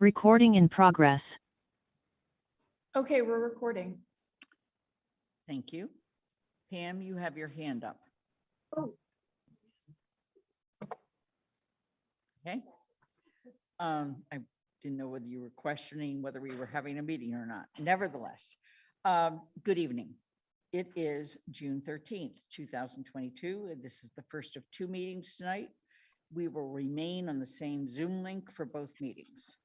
Recording in progress. Okay, we're recording. Thank you. Pam, you have your hand up. Oh. Okay. I didn't know whether you were questioning whether we were having a meeting or not. Nevertheless, good evening. It is June 13th, 2022, and this is the first of two meetings tonight. We will remain on the same Zoom link for both meetings.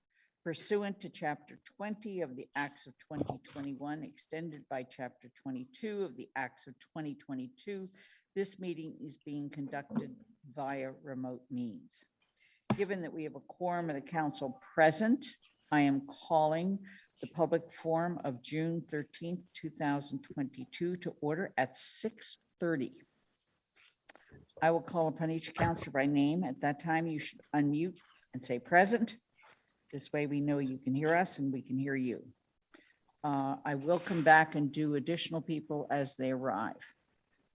Pursuant to Chapter 20 of the Acts of 2021, extended by Chapter 22 of the Acts of 2022, this meeting is being conducted via remote means. Given that we have a quorum of the council present, I am calling the public forum of June 13th, 2022 to order at 6:30. I will call upon each councilor by name. At that time, you should unmute and say present. This way we know you can hear us and we can hear you. I will come back and do additional people as they arrive.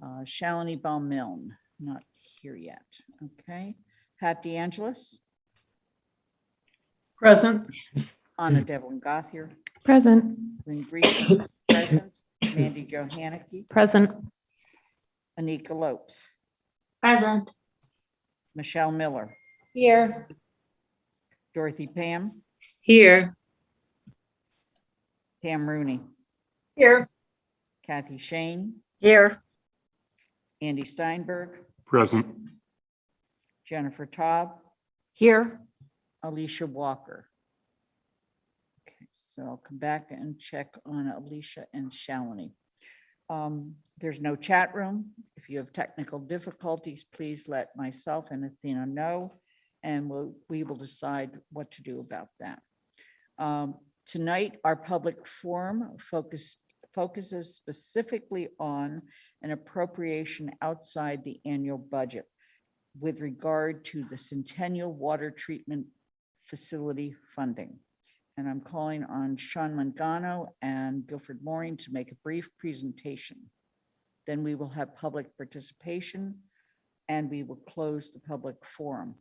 Shalini Balmilne, not here yet. Okay. Pat DeAngelis. Present. Anna Devlin Gothier. Present. Lynn Green, present. Mandy Johanicky. Present. Anika Lopes. Present. Michelle Miller. Here. Dorothy Pam. Here. Pam Rooney. Here. Kathy Shane. Here. Andy Steinberg. Present. Jennifer Taub. Here. Alicia Walker. Okay, so I'll come back and check on Alicia and Shalini. There's no chat room. If you have technical difficulties, please let myself and Athena know, and we will decide what to do about that. Tonight, our public forum focuses specifically on an appropriation outside the annual budget with regard to the Centennial Water Treatment Facility funding. And I'm calling on Sean Mangano and Guilford Mooring to make a brief presentation. Then we will have public participation and we will close the public forum.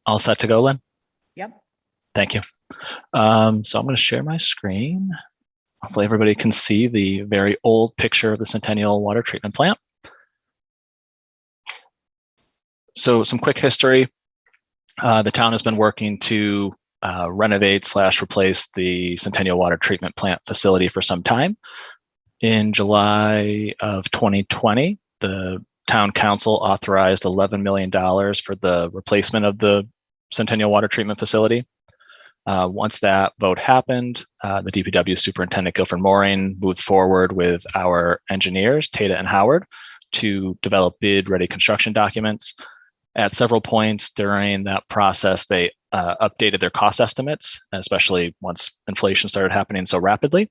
All set to go, Lynn? Yep. Thank you. So I'm going to share my screen. Hopefully everybody can see the very old picture of the Centennial water treatment plant. So some quick history. The town has been working to renovate / replace the Centennial water treatment plant facility for some time. In July of 2020, the town council authorized $11 million for the replacement of the Centennial water treatment facility. Once that vote happened, the DPW superintendent Guilford Mooring moved forward with our engineers, Tata and Howard, to develop bid-ready construction documents. At several points during that process, they updated their cost estimates, especially once inflation started happening so rapidly.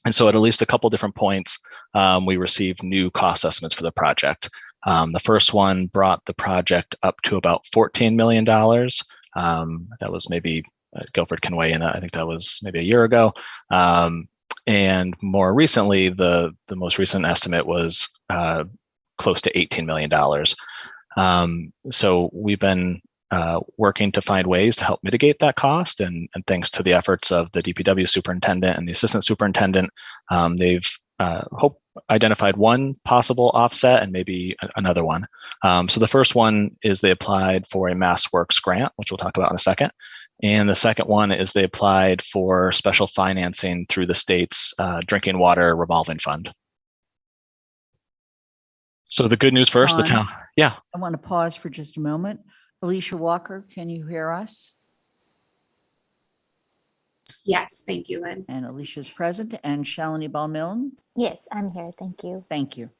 And so at least a couple different points, we received new cost estimates for the project. The first one brought the project up to about $14 million. That was maybe, Guilford can weigh in, I think that was maybe a year ago. And more recently, the most recent estimate was close to $18 million. So we've been working to find ways to help mitigate that cost, and thanks to the efforts of the DPW superintendent and the assistant superintendent, they've identified one possible offset and maybe another one. So the first one is they applied for a Mass Works grant, which we'll talk about in a second. And the second one is they applied for special financing through the state's drinking water revolving fund. So the good news first, the town. Yeah. I want to pause for just a moment. Alicia Walker, can you hear us? Yes, thank you, Lynn. And Alicia's present, and Shalini Balmilne. Yes, I'm here. Thank you. Thank you.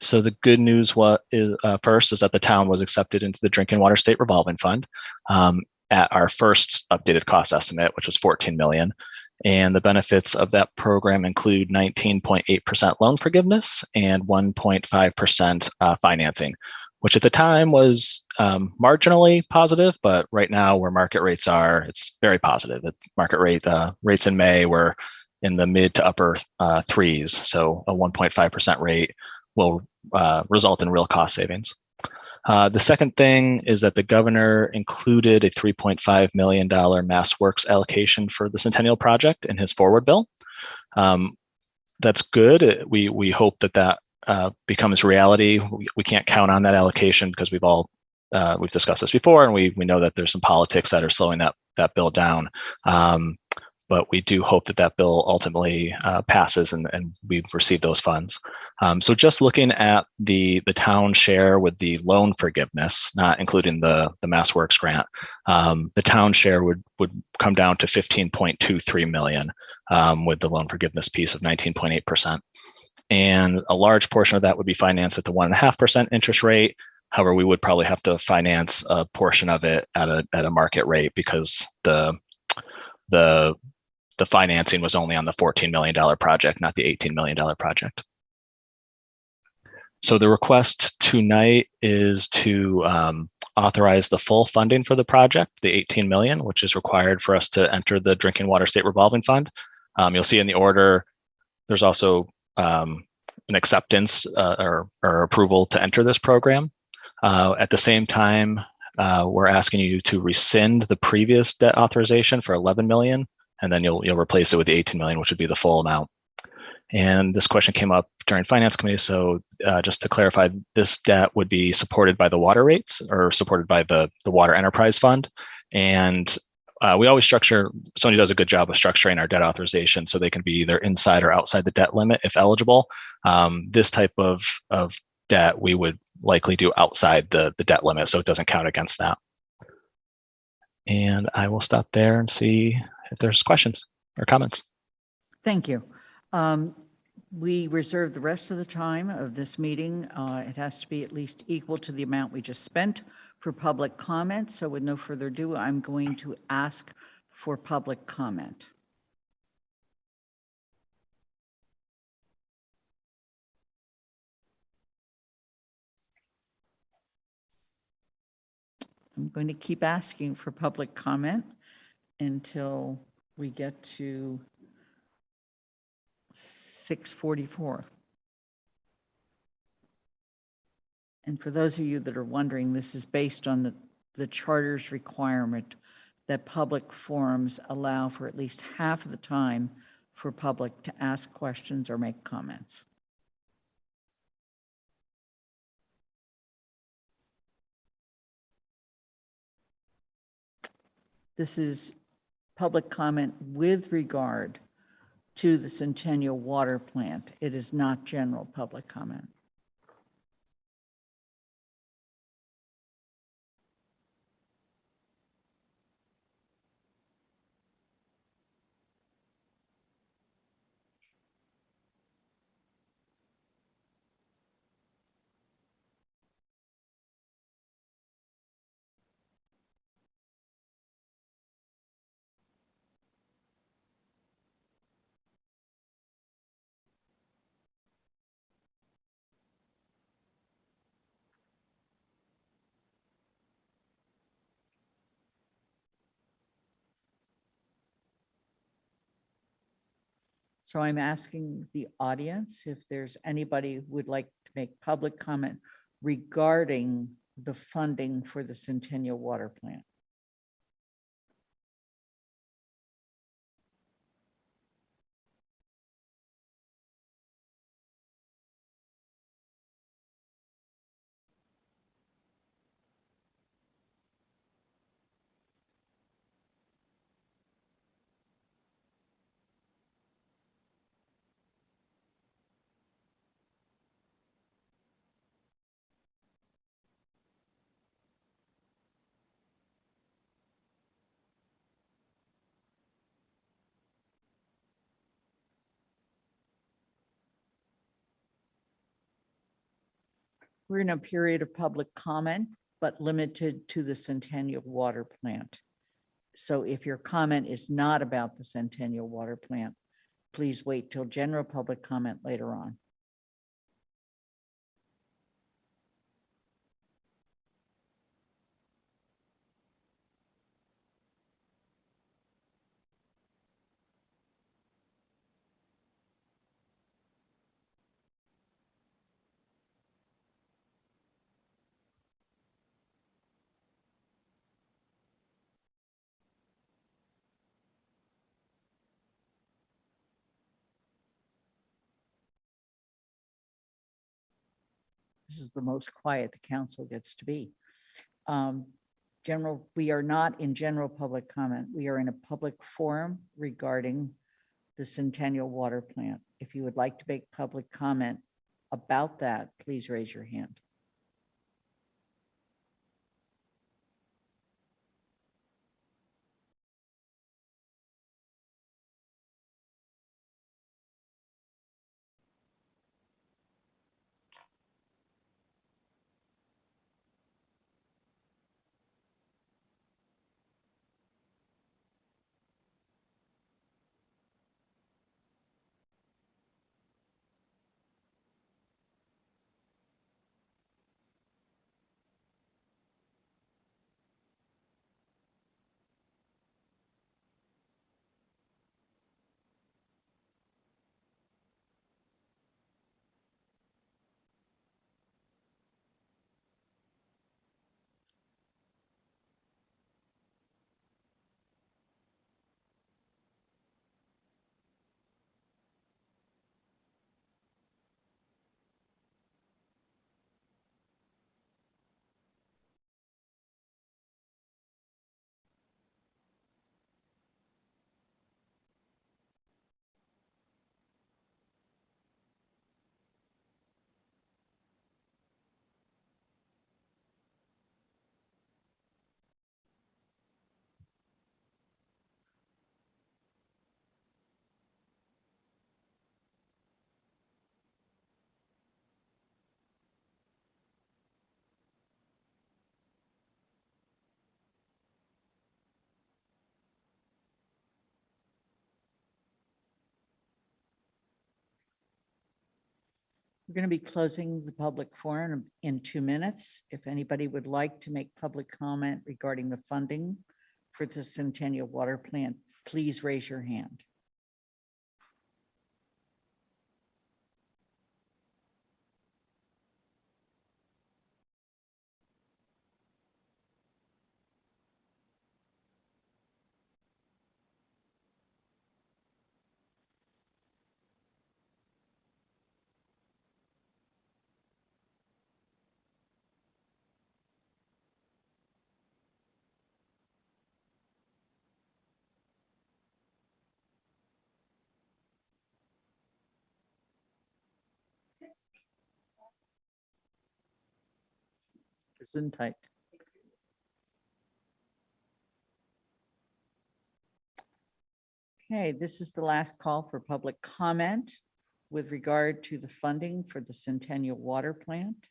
So the good news first is that the town was accepted into the Drinking Water State Revolving Fund at our first updated cost estimate, which was $14 million. And the benefits of that program include 19.8% loan forgiveness and 1.5% financing, which at the time was marginally positive, but right now where market rates are, it's very positive. Market rates in May were in the mid to upper threes. So a 1.5% rate will result in real cost savings. The second thing is that the governor included a $3.5 million Mass Works allocation for the Centennial project in his forward bill. That's good. We hope that becomes reality. We can't count on that allocation because we've discussed this before, and we know that there's some politics that are slowing that bill down. But we do hope that bill ultimately passes and we receive those funds. So just looking at the town share with the loan forgiveness, not including the Mass Works grant, the town share would come down to 15.23 million with the loan forgiveness piece of 19.8%. And a large portion of that would be financed at the 1.5% interest rate. However, we would probably have to finance a portion of it at a market rate because the financing was only on the $14 million project, not the $18 million project. So the request tonight is to authorize the full funding for the project, the 18 million, which is required for us to enter the Drinking Water State Revolving Fund. You'll see in the order, there's also an acceptance or approval to enter this program. At the same time, we're asking you to rescind the previous debt authorization for 11 million, and then you'll replace it with the 18 million, which would be the full amount. And this question came up during Finance Committee. So just to clarify, this debt would be supported by the water rates or supported by the Water Enterprise Fund. And we always structure, Sony does a good job of structuring our debt authorization so they can be either inside or outside the debt limit if eligible. This type of debt we would likely do outside the debt limit, so it doesn't count against that. And I will stop there and see if there's questions or comments. Thank you. We reserve the rest of the time of this meeting. It has to be at least equal to the amount we just spent for public comment. So with no further ado, I'm going to ask for public comment. I'm going to keep asking for public comment until we get to 6:44. And for those of you that are wondering, this is based on the charter's requirement that public forums allow for at least half of the time for public to ask questions or make comments. This is public comment with regard to the Centennial Water Plant. It is not general public comment. So I'm asking the audience if there's anybody who would like to make public comment regarding the funding for the Centennial Water Plant. We're in a period of public comment, but limited to the Centennial Water Plant. So if your comment is not about the Centennial Water Plant, please wait till general public comment later on. This is the most quiet the council gets to be. We are not in general public comment. We are in a public forum regarding the Centennial Water Plant. If you would like to make public comment about that, please raise your hand. We're going to be closing the public forum in 2 minutes. If anybody would like to make public comment regarding the funding for the Centennial Water Plant, please raise your hand. Gesundheit. Okay, this is the last call for public comment with regard to the funding for the Centennial Water Plant.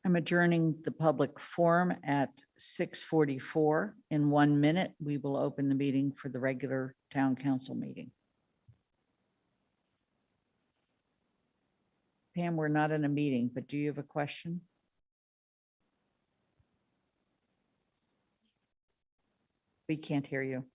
I'm adjourning the public forum at 6:44. In 1 minute, we will open the meeting for the regular town council meeting. Pam, we're not in a meeting, but do you have a question? We can't hear you.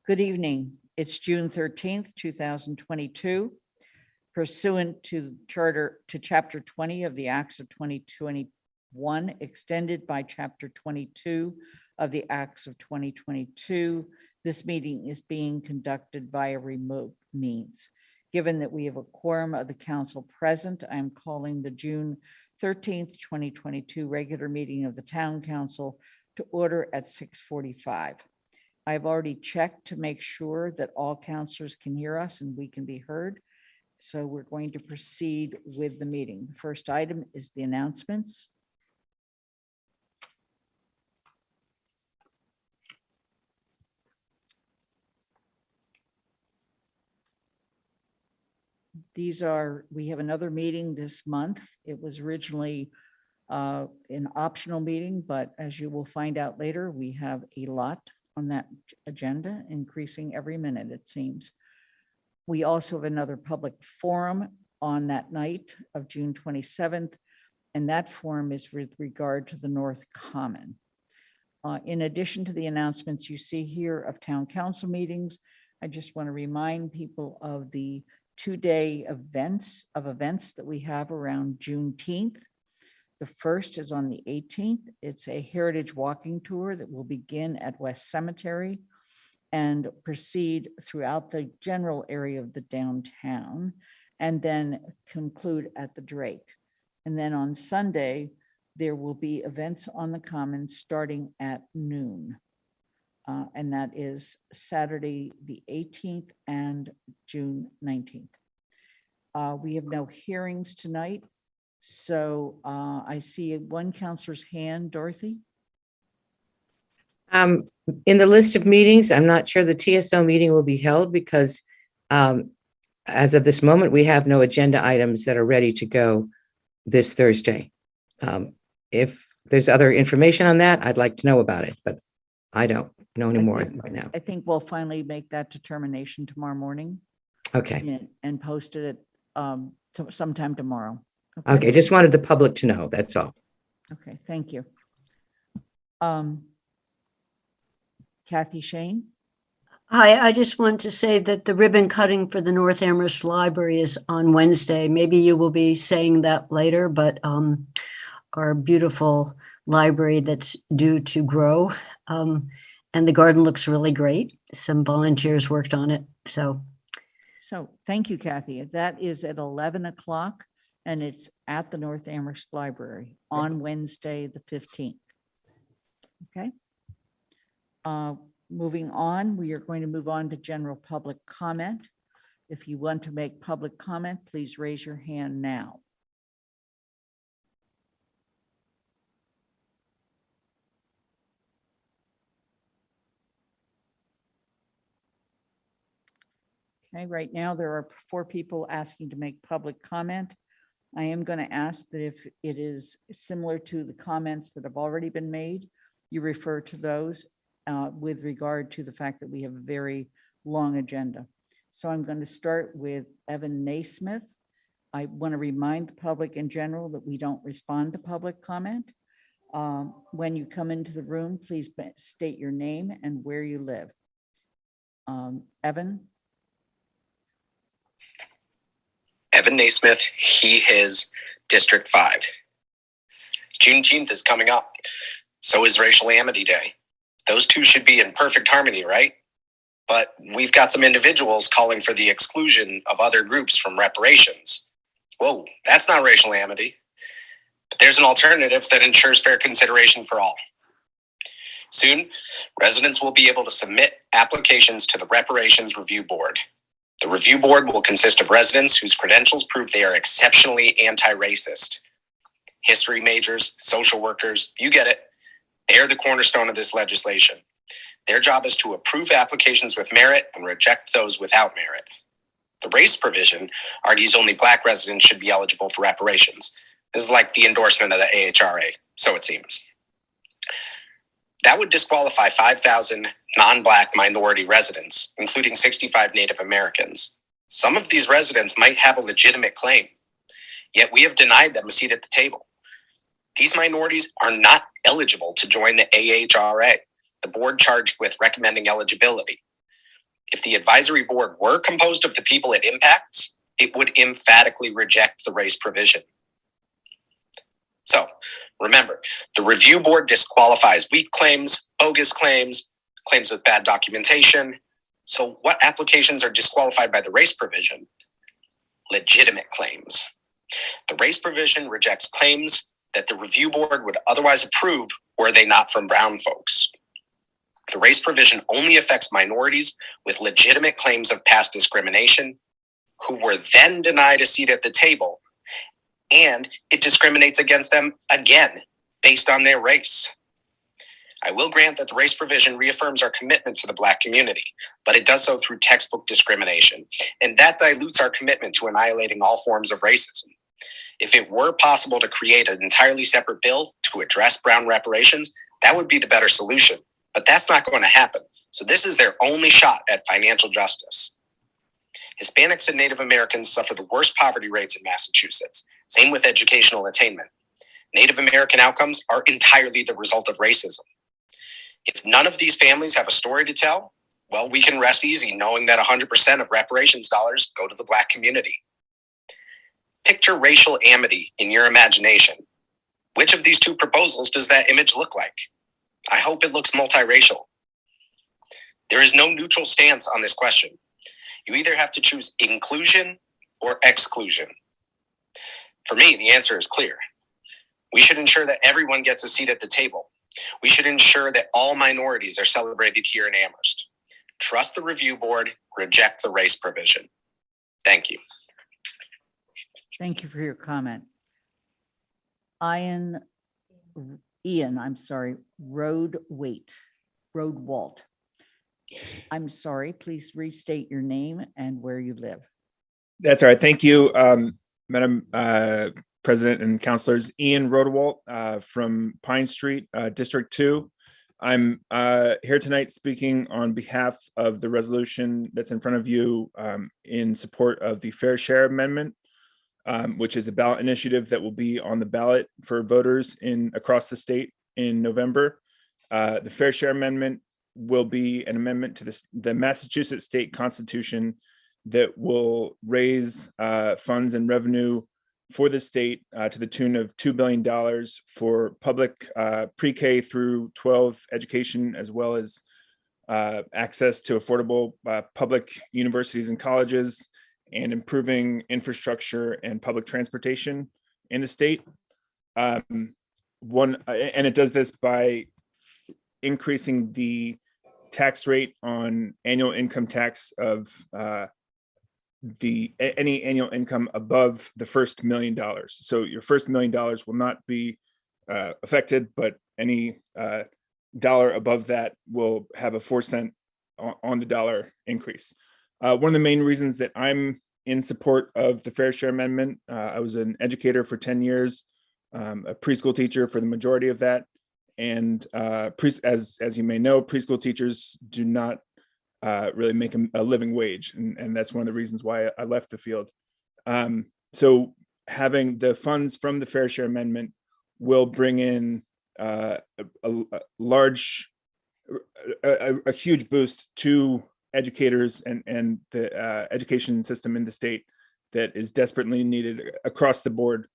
Good evening. It's June 13th, 2022. Pursuant to Chapter 20 of the Acts of 2021, extended by Chapter 22 of the Acts of 2022, this meeting is being conducted via remote means. Given that we have a quorum of the council present, I'm calling the June 13th, 2022 regular meeting of the Town Council to order at 6:45. I've already checked to make sure that all councilors can hear us and we can be heard. So we're going to proceed with the meeting. The first item is the announcements. We have another meeting this month. It was originally an optional meeting, but as you will find out later, we have a lot on that agenda, increasing every minute, it seems. We also have another public forum on that night of June 27th, and that forum is with regard to the North Common. In addition to the announcements you see here of town council meetings, I just want to remind people of the two-day events that we have around Juneteenth. The first is on the 18th. It's a heritage walking tour that will begin at West Cemetery and proceed throughout the general area of the downtown and then conclude at the Drake. And then on Sunday, there will be events on the Common starting at noon. And that is Saturday, the 18th and June 19th. We have no hearings tonight. So I see one counselor's hand, Dorothy. In the list of meetings, I'm not sure the TSO meeting will be held because as of this moment, we have no agenda items that are ready to go this Thursday. If there's other information on that, I'd like to know about it, but I don't know anymore right now. I think we'll finally make that determination tomorrow morning. Okay. And post it sometime tomorrow. Okay. Just wanted the public to know. That's all. Okay. Thank you. Kathy Shane. Hi, I just wanted to say that the ribbon cutting for the North Amherst Library is on Wednesday. Maybe you will be saying that later, but our beautiful library that's due to grow. And the garden looks really great. Some volunteers worked on it. So Thank you, Kathy. That is at 11 o'clock and it's at the North Amherst Library on Wednesday, the 15th. Okay. Moving on, we are going to move on to general public comment. If you want to make public comment, please raise your hand now. Okay, right now there are 4 people asking to make public comment. I am going to ask that if it is similar to the comments that have already been made, you refer to those with regard to the fact that we have a very long agenda. So I'm going to start with Evan Naismith. I want to remind the public in general that we don't respond to public comment. When you come into the room, please state your name and where you live. Evan? Evan Naismith, he, his, District 5. Juneteenth is coming up. So is Racial Amity Day. Those two should be in perfect harmony, right? But we've got some individuals calling for the exclusion of other groups from reparations. Whoa, that's not racial amity. But there's an alternative that ensures fair consideration for all. Soon, residents will be able to submit applications to the Reparations Review Board. The review board will consist of residents whose credentials prove they are exceptionally anti-racist. History majors, social workers, you get it. They are the cornerstone of this legislation. Their job is to approve applications with merit and reject those without merit. The race provision argues only Black residents should be eligible for reparations. This is like the endorsement of the AHRA, so it seems. That would disqualify 5,000 non-Black minority residents, including 65 Native Americans. Some of these residents might have a legitimate claim, yet we have denied them a seat at the table. These minorities are not eligible to join the AHRA, the board charged with recommending eligibility. If the advisory board were composed of the people it impacts, it would emphatically reject the race provision. So, remember, the review board disqualifies weak claims, bogus claims, claims with bad documentation. So what applications are disqualified by the race provision? legitimate claims. The race provision rejects claims that the review board would otherwise approve were they not from brown folks. The race provision only affects minorities with legitimate claims of past discrimination who were then denied a seat at the table, and it discriminates against them again based on their race. I will grant that the race provision reaffirms our commitment to the Black community, but it does so through textbook discrimination, and that dilutes our commitment to annihilating all forms of racism. If it were possible to create an entirely separate bill to address brown reparations, that would be the better solution, but that's not going to happen. So this is their only shot at financial justice. Hispanics and Native Americans suffer the worst poverty rates in Massachusetts. Same with educational attainment. Native American outcomes are entirely the result of racism. If none of these families have a story to tell, well, we can rest easy knowing that 100% of reparations dollars go to the Black community. Picture racial amity in your imagination. Which of these two proposals does that image look like? I hope it looks multiracial. There is no neutral stance on this question. You either have to choose inclusion or exclusion. For me, the answer is clear. We should ensure that everyone gets a seat at the table. We should ensure that all minorities are celebrated here in Amherst. Trust the review board, reject the race provision. Thank you. Thank you for your comment. Ian, Road Walt. I'm sorry, please restate your name and where you live. That's all right. Thank you, Madam President and councilors. Ian Rodewalt from Pine Street, District 2. I'm here tonight speaking on behalf of the resolution that's in front of you in support of the Fair Share Amendment, which is a ballot initiative that will be on the ballot for voters across the state in November. The Fair Share Amendment will be an amendment to the Massachusetts State Constitution that will raise funds and revenue for the state to the tune of $2 billion for public pre-K through 12 education, as well as access to affordable public universities and colleges, and improving infrastructure and public transportation in the state. And it does this by increasing the tax rate on annual income tax of any annual income above the first $1 million. So your first $1 million will not be affected, but any dollar above that will have a 4-cent on the dollar increase. One of the main reasons that I'm in support of the Fair Share Amendment, I was an educator for 10 years, a preschool teacher for the majority of that. And as you may know, preschool teachers do not really make a living wage. And that's one of the reasons why I left the field. So having the funds from the Fair Share Amendment will bring in a huge boost to educators and the education system in the state that is desperately needed across the board,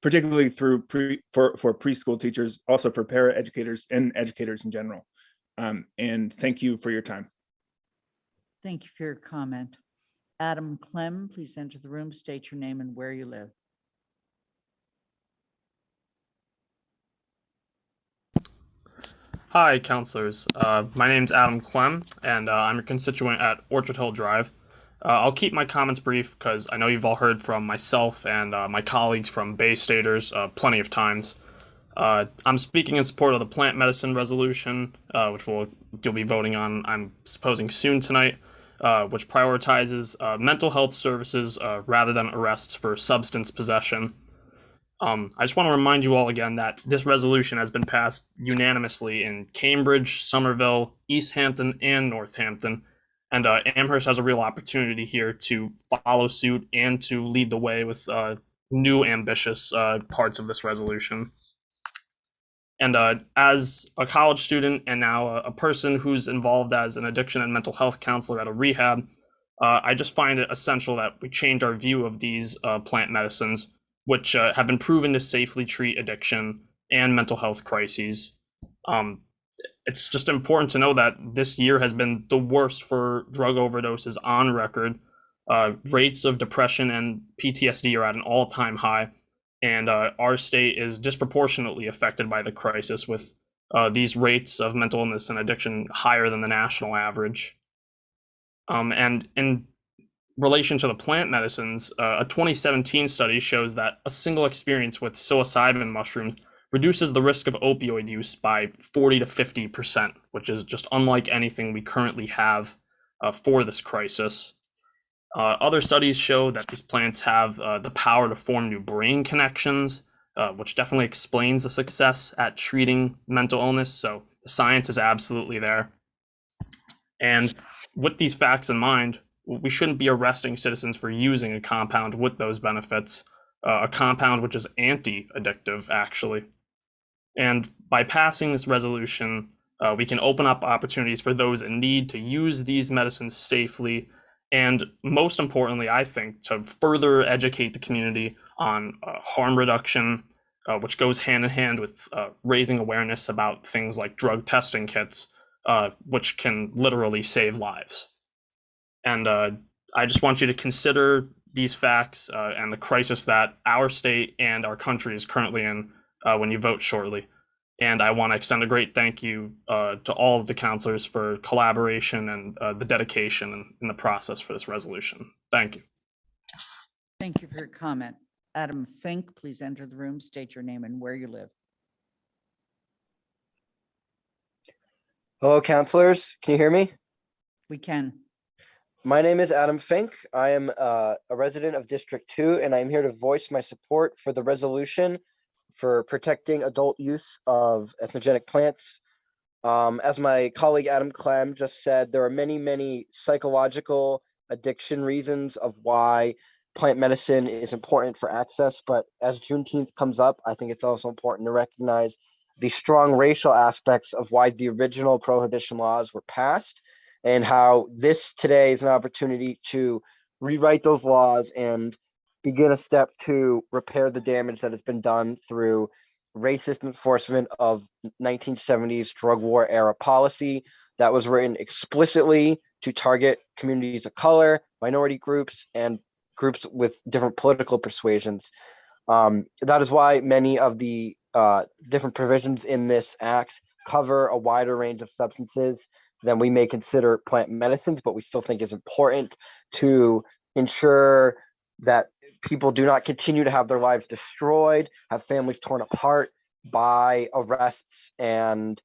particularly for preschool teachers, also for para-educators and educators in general. And thank you for your time. Thank you for your comment. Adam Clem, please enter the room, state your name and where you live. Hi, counselors. My name's Adam Clem, and I'm a constituent at Orchard Hill Drive. I'll keep my comments brief because I know you've all heard from myself and my colleagues from Bay Staters plenty of times. I'm speaking in support of the plant medicine resolution, which you'll be voting on, I'm supposing, soon tonight, which prioritizes mental health services rather than arrests for substance possession. I just want to remind you all again that this resolution has been passed unanimously in Cambridge, Somerville, East Hampton, and Northampton, and Amherst has a real opportunity here to follow suit and to lead the way with new ambitious parts of this resolution. And as a college student and now a person who's involved as an addiction and mental health counselor at a rehab, I just find it essential that we change our view of these plant medicines, which have been proven to safely treat addiction and mental health crises. It's just important to know that this year has been the worst for drug overdoses on record. Rates of depression and PTSD are at an all-time high, and our state is disproportionately affected by the crisis, with these rates of mental illness and addiction higher than the national average. And in relation to the plant medicines, a 2017 study shows that a single experience with psilocybin mushrooms reduces the risk of opioid use by 40 to 50%, which is just unlike anything we currently have for this crisis. Other studies show that these plants have the power to form new brain connections, which definitely explains the success at treating mental illness. So the science is absolutely there. And with these facts in mind, we shouldn't be arresting citizens for using a compound with those benefits, a compound which is anti-addictive, actually. And by passing this resolution, we can open up opportunities for those in need to use these medicines safely, and most importantly, I think, to further educate the community on harm reduction, which goes hand in hand with raising awareness about things like drug testing kits, which can literally save lives. And I just want you to consider these facts and the crisis that our state and our country is currently in when you vote shortly. And I want to extend a great thank you to all of the counselors for collaboration and the dedication in the process for this resolution. Thank you. Thank you for your comment. Adam Fink, please enter the room, state your name and where you live. Hello, counselors. Can you hear me? We can. My name is Adam Fink. I am a resident of District 2, and I'm here to voice my support for the resolution for protecting adult use of anthrogenic plants. As my colleague Adam Clem just said, there are many, many psychological addiction reasons of why plant medicine is important for access. But as Juneteenth comes up, I think it's also important to recognize the strong racial aspects of why the original prohibition laws were passed, and how this today is an opportunity to rewrite those laws and begin a step to repair the damage that has been done through racist enforcement of 1970s drug war era policy that was written explicitly to target communities of color, minority groups, and groups with different political persuasions. That is why many of the different provisions in this act cover a wider range of substances than we may consider plant medicines, but we still think is important to ensure that people do not continue to have their lives destroyed, have families torn apart by arrests and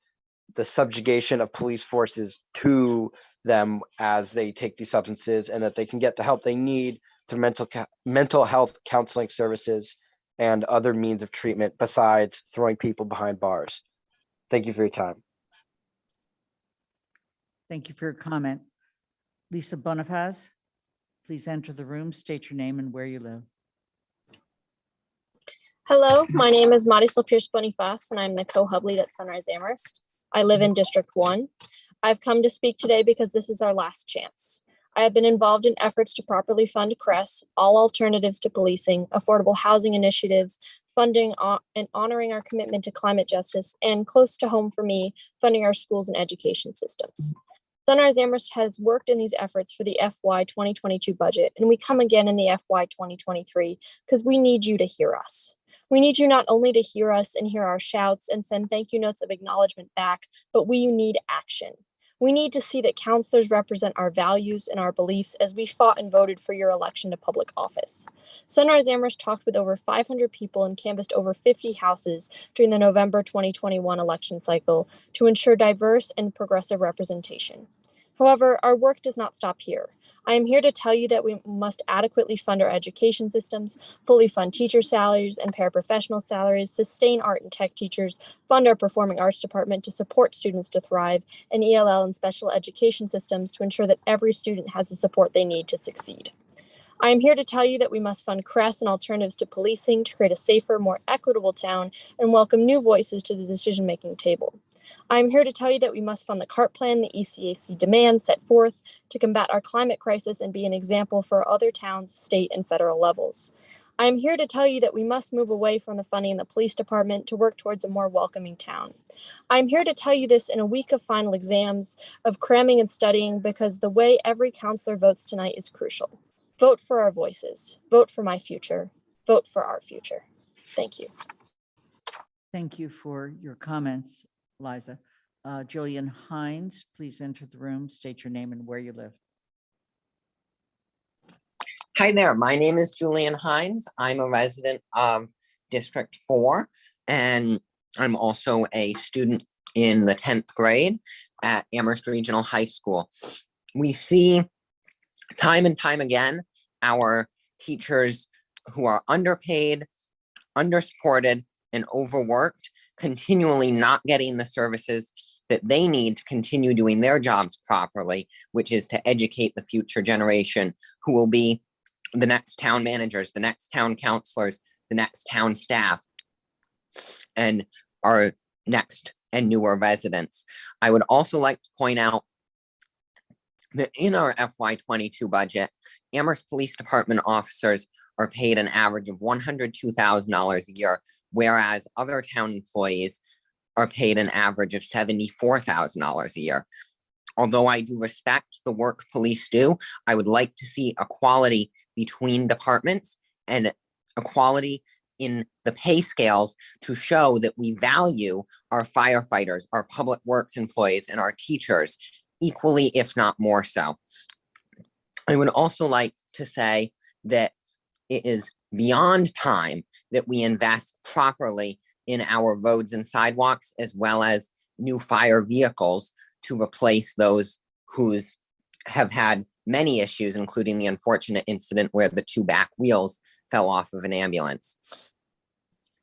the subjugation of police forces to them as they take these substances, and that they can get the help they need through mental health counseling services and other means of treatment besides throwing people behind bars. Thank you for your time. Thank you for your comment. Lisa Bonifaz, please enter the room, state your name and where you live. Hello, my name is Marisol Pierce Bonifaz, and I'm the co-hub lead at Sunrise Amherst. I live in District 1. I've come to speak today because this is our last chance. I have been involved in efforts to properly fund CRESS, all alternatives to policing, affordable housing initiatives, funding and honoring our commitment to climate justice, and close to home for me, funding our schools and education systems. Sunrise Amherst has worked in these efforts for the FY 2022 budget, and we come again in the FY 2023 because we need you to hear us. We need you not only to hear us and hear our shouts and send thank you notes of acknowledgement back, but we need action. We need to see that counselors represent our values and our beliefs as we fought and voted for your election to public office. Sunrise Amherst talked with over 500 people and canvassed over 50 houses during the November 2021 election cycle to ensure diverse and progressive representation. However, our work does not stop here. I am here to tell you that we must adequately fund our education systems, fully fund teacher salaries and paraprofessional salaries, sustain art and tech teachers, fund our performing arts department to support students to thrive, and ELL and special education systems to ensure that every student has the support they need to succeed. I am here to tell you that we must fund CRESS and alternatives to policing to create a safer, more equitable town and welcome new voices to the decision-making table. I am here to tell you that we must fund the CART plan, the ECAC demands set forth to combat our climate crisis and be an example for other towns, state, and federal levels. I am here to tell you that we must move away from the funding in the police department to work towards a more welcoming town. I'm here to tell you this in a week of final exams, of cramming and studying, because the way every counselor votes tonight is crucial. Vote for our voices. Vote for my future. Vote for our future. Thank you. Thank you for your comments, Liza. Jillian Hines, please enter the room, state your name and where you live. Hi there, my name is Julian Hines. I'm a resident of District 4, and I'm also a student in the 10th grade at Amherst Regional High School. We see time and time again our teachers who are underpaid, undersupported, and overworked, continually not getting the services that they need to continue doing their jobs properly, which is to educate the future generation who will be the next town managers, the next town counselors, the next town staff, and our next and newer residents. I would also like to point out that in our FY22 budget, Amherst Police Department officers are paid an average of $102,000 a year, whereas other town employees are paid an average of $74,000 a year. Although I do respect the work police do, I would like to see equality between departments and equality in the pay scales to show that we value our firefighters, our public works employees, and our teachers equally, if not more so. I would also like to say that it is beyond time that we invest properly in our roads and sidewalks, as well as new fire vehicles to replace those whose have had many issues, including the unfortunate incident where the two back wheels fell off of an ambulance.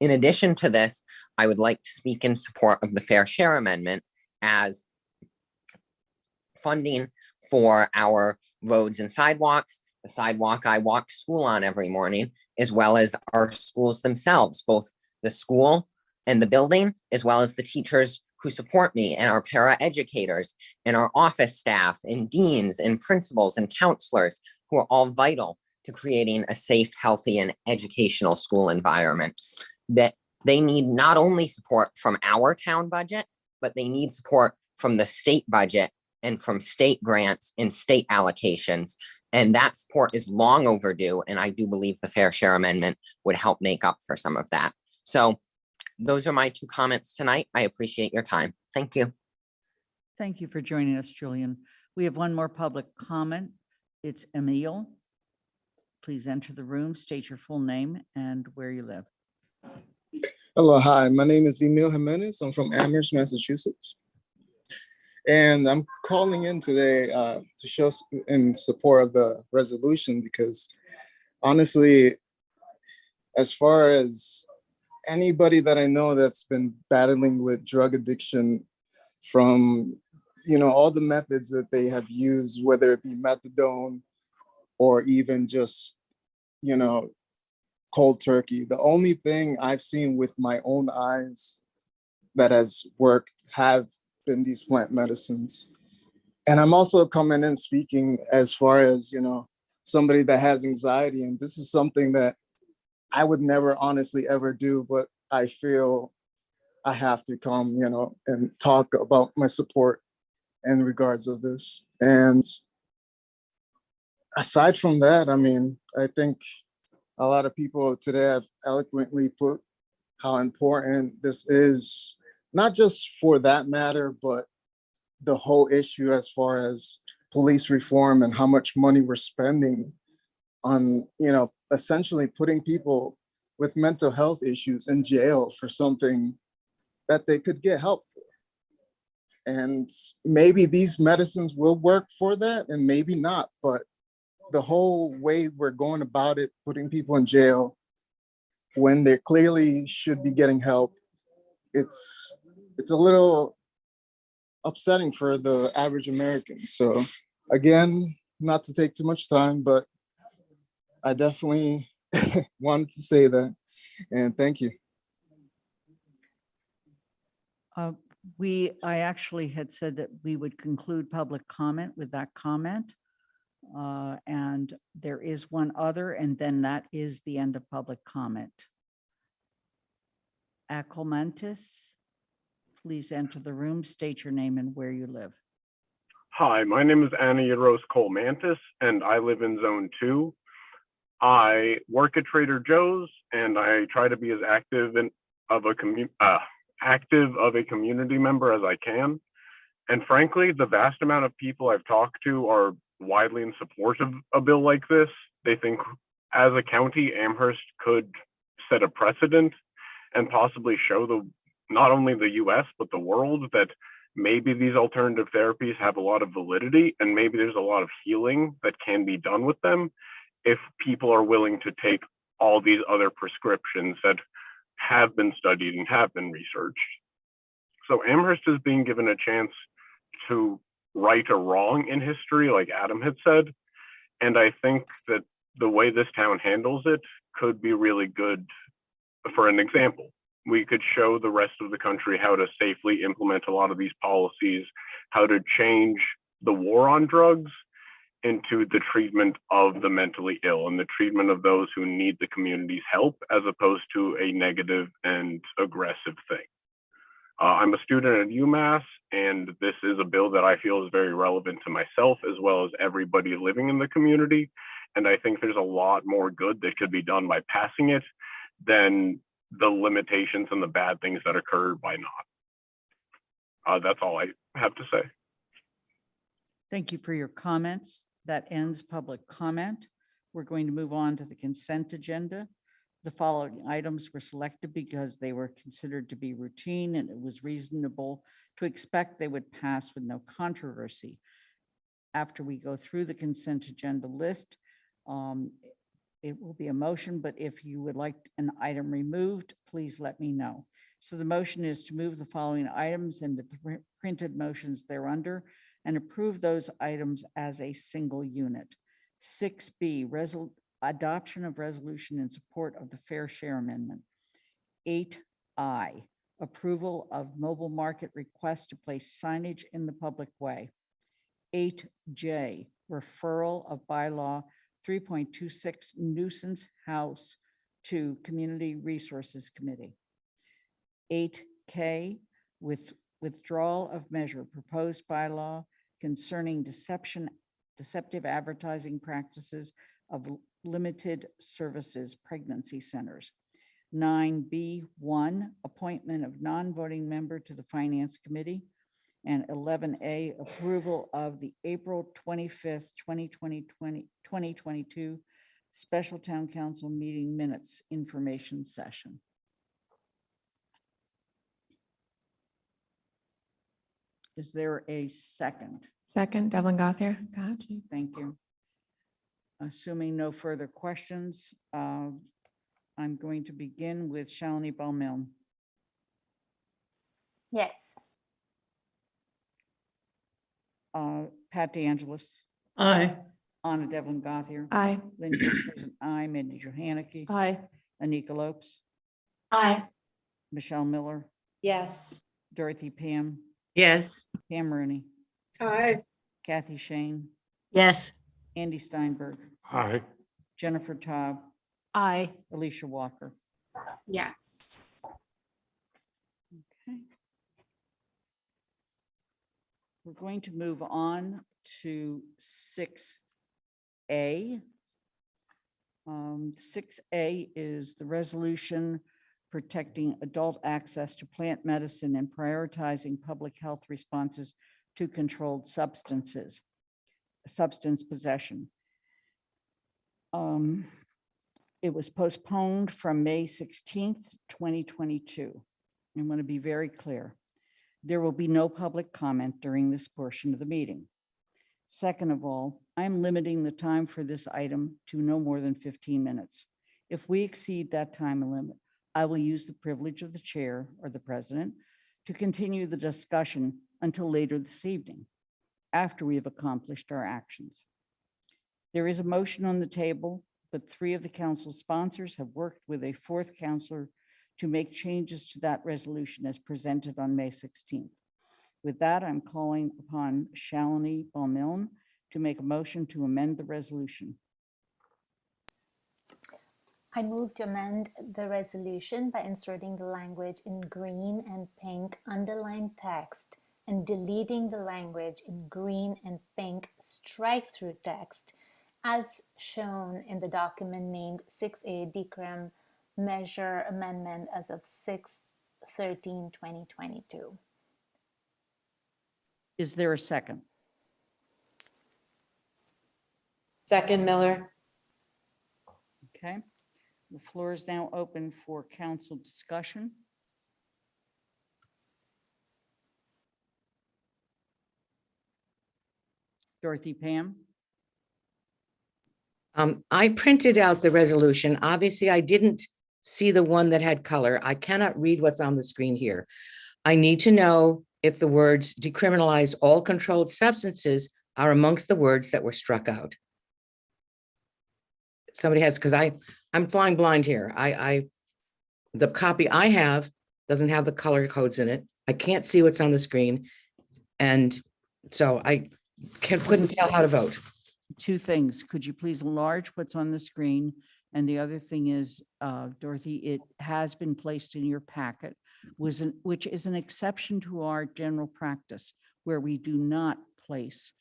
In addition to this, I would like to speak in support of the Fair Share Amendment, as funding for our roads and sidewalks, the sidewalk I walk to school on every morning, as well as our schools themselves, both the school and the building, as well as the teachers who support me, and our para-educators, and our office staff, and deans, and principals, and counselors, who are all vital to creating a safe, healthy, and educational school environment. That they need not only support from our town budget, but they need support from the state budget and from state grants and state allocations. And that support is long overdue, and I do believe the Fair Share Amendment would help make up for some of that. So those are my two comments tonight. I appreciate your time. Thank you. Thank you for joining us, Julian. We have one more public comment. It's Emil. Please enter the room, state your full name and where you live. Hello, hi. My name is Emil Jimenez. I'm from Amherst, Massachusetts. And I'm calling in today to show in support of the resolution, because honestly, as far as anybody that I know that's been battling with drug addiction, from all the methods that they have used, whether it be methadone or even just cold turkey, the only thing I've seen with my own eyes that has worked have been these plant medicines. And I'm also coming in speaking as far as somebody that has anxiety, and this is something that I would never honestly ever do, but I feel I have to come, and talk about my support in regards of this. And aside from that, I mean, I think a lot of people today have eloquently put how important this is, not just for that matter, but the whole issue as far as police reform and how much money we're spending on, essentially putting people with mental health issues in jail for something that they could get help for. And maybe these medicines will work for that and maybe not, but the whole way we're going about it, putting people in jail when they clearly should be getting help, it's a little upsetting for the average American. So again, not to take too much time, but I definitely wanted to say that, and thank you. I actually had said that we would conclude public comment with that comment. And there is one other, and then that is the end of public comment. Acolmantis, please enter the room, state your name and where you live. Hi, my name is Anna Rose Cole Mantis, and I live in Zone 2. I work at Trader Joe's, and I try to be as active of a community member as I can. And frankly, the vast amount of people I've talked to are widely in support of a bill like this. They think as a county, Amherst could set a precedent and possibly show not only the US, but the world that maybe these alternative therapies have a lot of validity, and maybe there's a lot of healing that can be done with them if people are willing to take all these other prescriptions that have been studied and have been researched. So Amherst is being given a chance to right a wrong in history, like Adam had said. And I think that the way this town handles it could be really good. For an example, we could show the rest of the country how to safely implement a lot of these policies, how to change the war on drugs into the treatment of the mentally ill and the treatment of those who need the community's help, as opposed to a negative and aggressive thing. I'm a student at UMass, and this is a bill that I feel is very relevant to myself as well as everybody living in the community. And I think there's a lot more good that could be done by passing it than the limitations and the bad things that occur by not. That's all I have to say. Thank you for your comments. That ends public comment. We're going to move on to the consent agenda. The following items were selected because they were considered to be routine and it was reasonable to expect they would pass with no controversy. After we go through the consent agenda list, it will be a motion, but if you would like an item removed, please let me know. So the motion is to move the following items and the printed motions thereunder and approve those items as a single unit. 6B, adoption of resolution in support of the Fair Share Amendment. 8I, approval of mobile market request to place signage in the public way. 8J, referral of bylaw 3.26 nuisance house to Community Resources Committee. 8K, with withdrawal of measure proposed bylaw concerning deceptive advertising practices of limited services pregnancy centers. 9B1, appointment of non-voting member to the Finance Committee. And 11A, approval of the April 25th, 2022 Special Town Council meeting minutes information session. Is there a second? Second, Devlin Gothier. Got you. Thank you. Assuming no further questions, I'm going to begin with Shalini Baumilne. Yes. Pat DeAngelis. Aye. Anna Devlin Gothier. Aye. Lynn Whispers, an aye. Mindy Johanicky. Aye. Anika Lopes. Aye. Michelle Miller. Yes. Dorothy Pam. Yes. Pam Rooney. Aye. Kathy Shane. Yes. Andy Steinberg. Aye. Jennifer Taub. Aye. Alicia Walker. Yes. Okay. We're going to move on to 6A. 6A is the resolution protecting adult access to plant medicine and prioritizing public health responses to controlled substance possession. It was postponed from May 16th, 2022. I want to be very clear. There will be no public comment during this portion of the meeting. Second of all, I'm limiting the time for this item to no more than 15 minutes. If we exceed that time limit, I will use the privilege of the chair or the president to continue the discussion until later this evening, after we have accomplished our actions. There is a motion on the table, but 3 of the council sponsors have worked with a 4th counselor to make changes to that resolution as presented on May 16th. With that, I'm calling upon Shalini Baumilne to make a motion to amend the resolution. I move to amend the resolution by inserting the language in green and pink underlined text and deleting the language in green and pink strike-through text as shown in the document named 6A Decrim Measure Amendment as of 6/13/2022. Is there a second? Second, Miller. Okay. The floor is now open for council discussion. Dorothy, Pam? I printed out the resolution. Obviously, I didn't see the one that had color. I cannot read what's on the screen here. I need to know if the words decriminalize all controlled substances are amongst the words that were struck out. Somebody has, because I'm flying blind here. The copy I have doesn't have the color codes in it. I can't see what's on the screen. And so I couldn't tell how to vote. Two things. Could you please enlarge what's on the screen? And the other thing is, Dorothy, it has been placed in your packet, which is an exception to our general practice where we do not place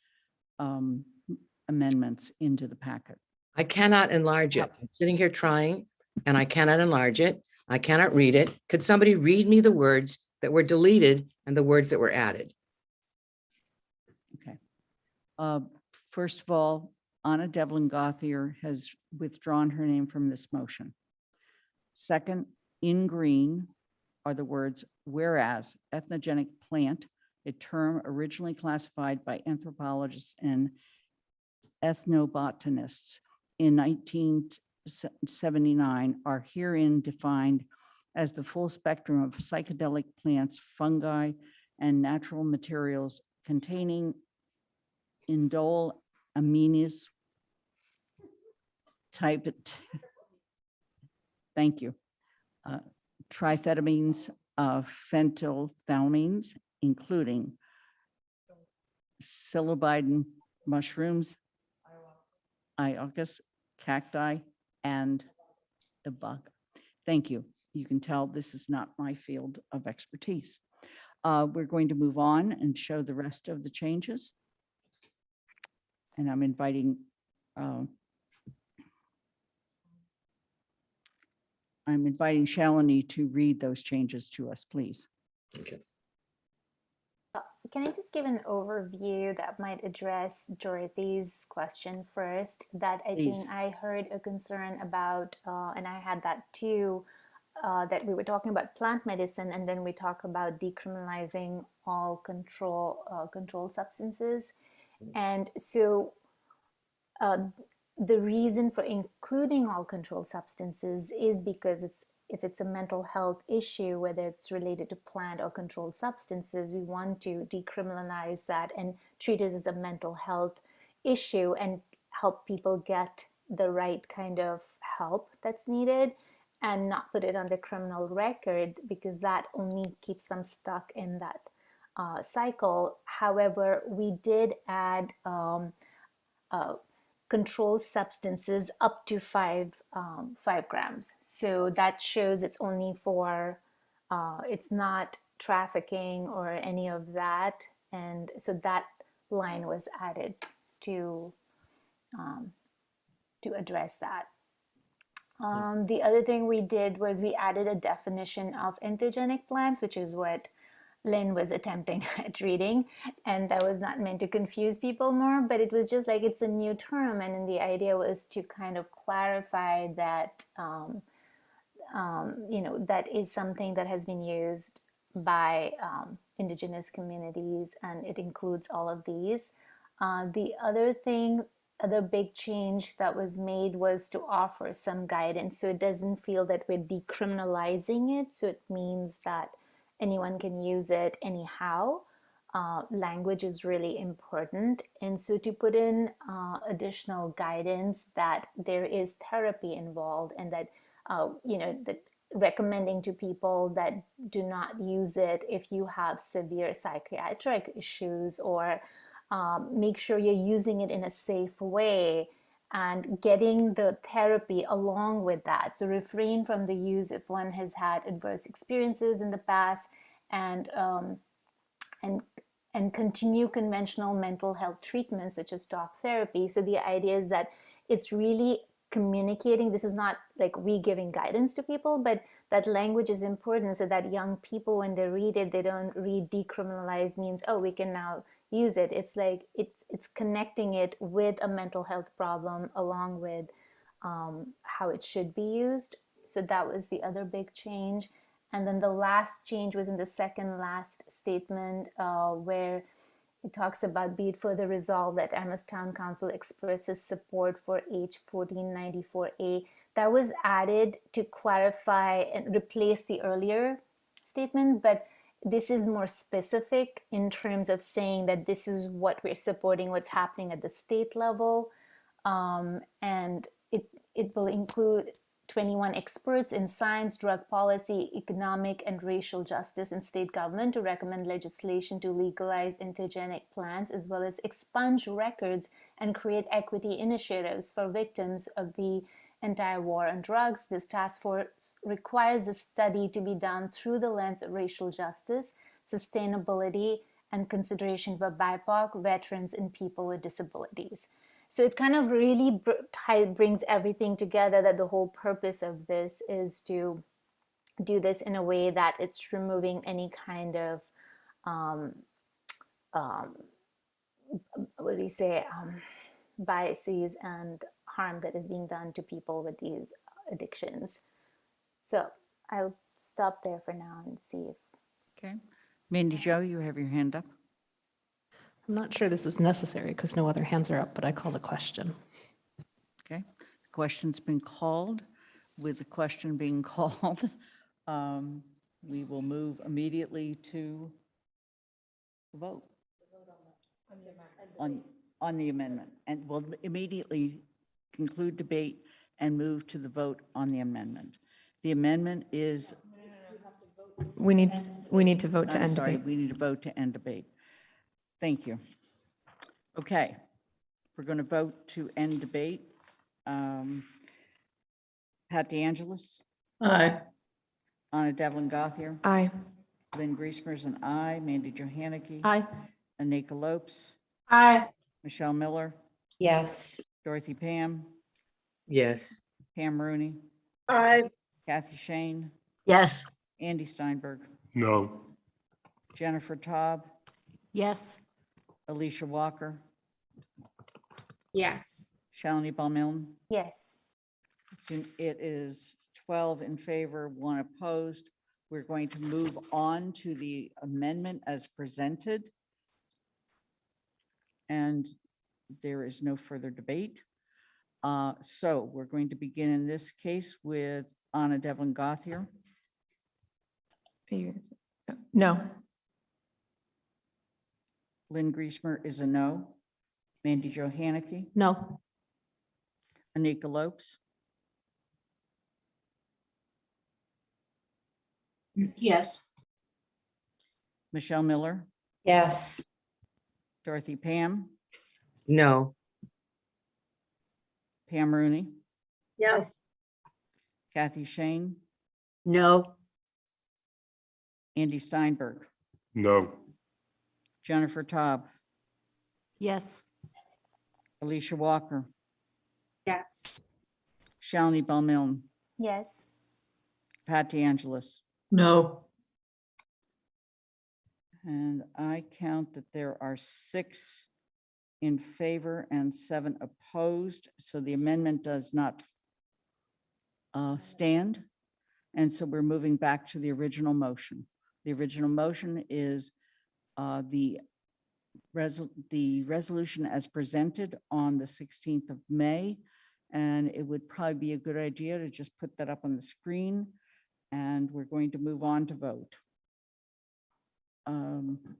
amendments into the packet. I cannot enlarge it. I'm sitting here trying and I cannot enlarge it. I cannot read it. Could somebody read me the words that were deleted and the words that were added? Okay. First of all, Anna Devlin Gothier has withdrawn her name from this motion. Second, in green are the words, whereas ethnogenic plant, a term originally classified by anthropologists and ethnobotanists in 1979, are herein defined as the full spectrum of psychedelic plants, fungi, and natural materials containing indole amines type, thank you, triphetamines, phenethylamines, including psilocybin mushrooms, ayahuasca, cacti, and iboga. Thank you. You can tell this is not my field of expertise. We're going to move on and show the rest of the changes. And I'm inviting Shalini to read those changes to us, please. Okay. Can I just give an overview that might address Dorothy's question first? That I Please. think I heard a concern about, and I had that too, that we were talking about plant medicine, and then we talk about decriminalizing all controlled substances. And so the reason for including all controlled substances is because if it's a mental health issue, whether it's related to plant or controlled substances, we want to decriminalize that and treat it as a mental health issue and help people get the right kind of help that's needed and not put it on the criminal record, because that only keeps them stuck in that cycle. However, we did add controlled substances up to 5 grams. So that shows it's only for, it's not trafficking or any of that. And so that line was added to address that. The other thing we did was we added a definition of anthrogenic plants, which is what Lynn was attempting at reading, and that was not meant to confuse people more, but it was just like it's a new term, and then the idea was to kind of clarify that that is something that has been used by indigenous communities, and it includes all of these. The other big change that was made was to offer some guidance, so it doesn't feel that we're decriminalizing it. So it means that anyone can use it anyhow. Language is really important. And so to put in additional guidance that there is therapy involved, and that, that recommending to people that do not use it if you have severe psychiatric issues, or make sure you're using it in a safe way and getting the therapy along with that. So refrain from the use if one has had adverse experiences in the past, and continue conventional mental health treatments such as talk therapy. So the idea is that it's really communicating. This is not like we giving guidance to people, but that language is important so that young people, when they read it, they don't read decriminalize means, oh, we can now use it. It's like it's connecting it with a mental health problem along with how it should be used. So that was the other big change. And then the last change was in the second last statement, where it talks about, be it further resolved that Amherst Town Council expresses support for H 1494A. That was added to clarify and replace the earlier statement, but this is more specific in terms of saying that this is what we're supporting, what's happening at the state level. And it will include 21 experts in science, drug policy, economic, and racial justice in state government to recommend legislation to legalize anthrogenic plants, as well as expunge records and create equity initiatives for victims of the entire war on drugs. This task force requires a study to be done through the lens of racial justice, sustainability, and consideration for BIPOC, veterans, and people with disabilities. So it kind of really brings everything together, that the whole purpose of this is to do this in a way that it's removing any kind of, what do we say, biases and harm that is being done to people with these addictions. So I'll stop there for now and see if. Okay. Mandy Jo, you have your hand up. I'm not sure this is necessary because no other hands are up, but I call the question. Okay. The question's been called. With the question being called, we will move immediately to the vote on the amendment, and we'll immediately conclude debate and move to the vote on the amendment. The amendment is. We need to vote to I'm end sorry, debate. we need to vote to end debate. Thank you. Okay, we're going to vote to end debate. Pat DeAngelis, Aye. Anna Devlin Gothier, Aye. Lynn Griesmer's an aye, Mandy Johanicky, Aye. Anika Lopes, Aye. Michelle Miller, Yes. Dorothy Pam, Yes. Pam Rooney, Aye. Kathy Shane, Yes. Andy Steinberg, No. Jennifer Taub, Yes. Alicia Walker, Yes. Shalini Balmilne. Yes. It is 12 in favor, 1 opposed. We're going to move on to the amendment as presented. And there is no further debate. So we're going to begin in this case with Anna Devlin Gothier. No. Lynn Griesmer is a no. Mandy Johanicky, No. Anika Lopes, Yes. Michelle Miller, Yes. Dorothy Pam, No. Pam Rooney, Yes. Kathy Shane, No. Andy Steinberg, No. Jennifer Taub, Yes. Alicia Walker, Yes. Shalini Balmilne, Yes. Pat DeAngelis. No. And I count that there are 6 in favor and 7 opposed. So the amendment does not stand. And so we're moving back to the original motion. The original motion is the resolution as presented on the 16th of May. And it would probably be a good idea to just put that up on the screen. And we're going to move on to vote.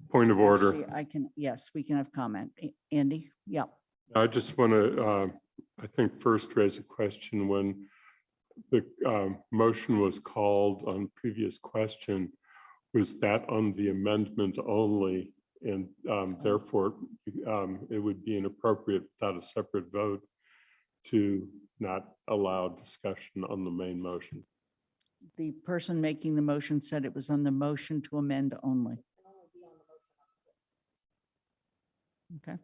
Point of order. Actually, yes, we can have comment. Andy? Yeah. I just want to, I think, first raise a question. When the motion was called on previous question, was that on the amendment only? And therefore, it would be inappropriate without a separate vote to not allow discussion on the main motion. The person making the motion said it was on the motion to amend only. Okay.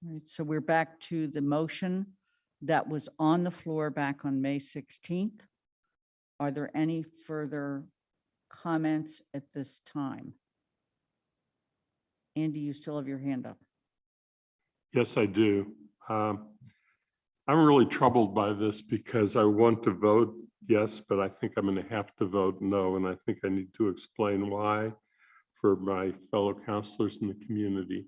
All right, so we're back to the motion that was on the floor back on May 16th. Are there any further comments at this time? Andy, you still have your hand up. Yes, I do. I'm really troubled by this because I want to vote yes, but I think I'm going to have to vote no. And I think I need to explain why for my fellow counselors in the community.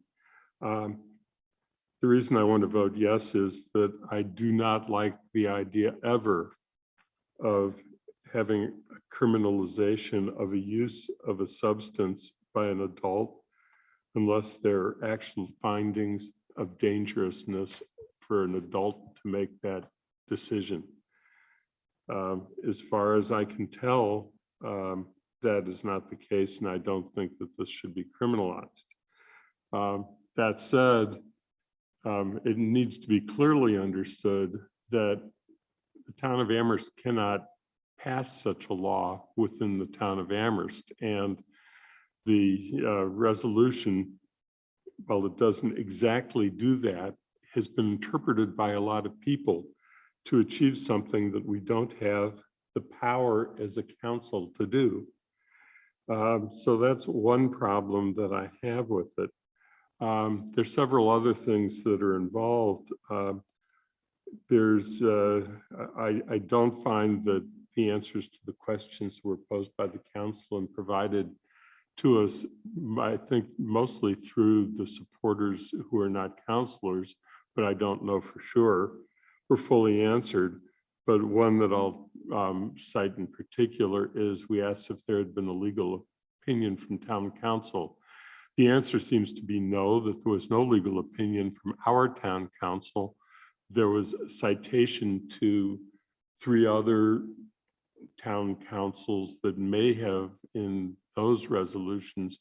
The reason I want to vote yes is that I do not like the idea ever of having a criminalization of a use of a substance by an adult unless there are actual findings of dangerousness for an adult to make that decision. As far as I can tell, that is not the case, and I don't think that this should be criminalized. That said, it needs to be clearly understood that the town of Amherst cannot pass such a law within the town of Amherst, and the resolution, while it doesn't exactly do that, has been interpreted by a lot of people to achieve something that we don't have the power as a council to do. So that's one problem that I have with it. There's several other things that are involved. I don't find that the answers to the questions were posed by the council and provided to us, I think mostly through the supporters who are not counselors, but I don't know for sure, were fully answered. But one that I'll cite in particular is we asked if there had been a legal opinion from town council. The answer seems to be no, that there was no legal opinion from our town council. There was a citation to 3 other town councils that may have in those resolutions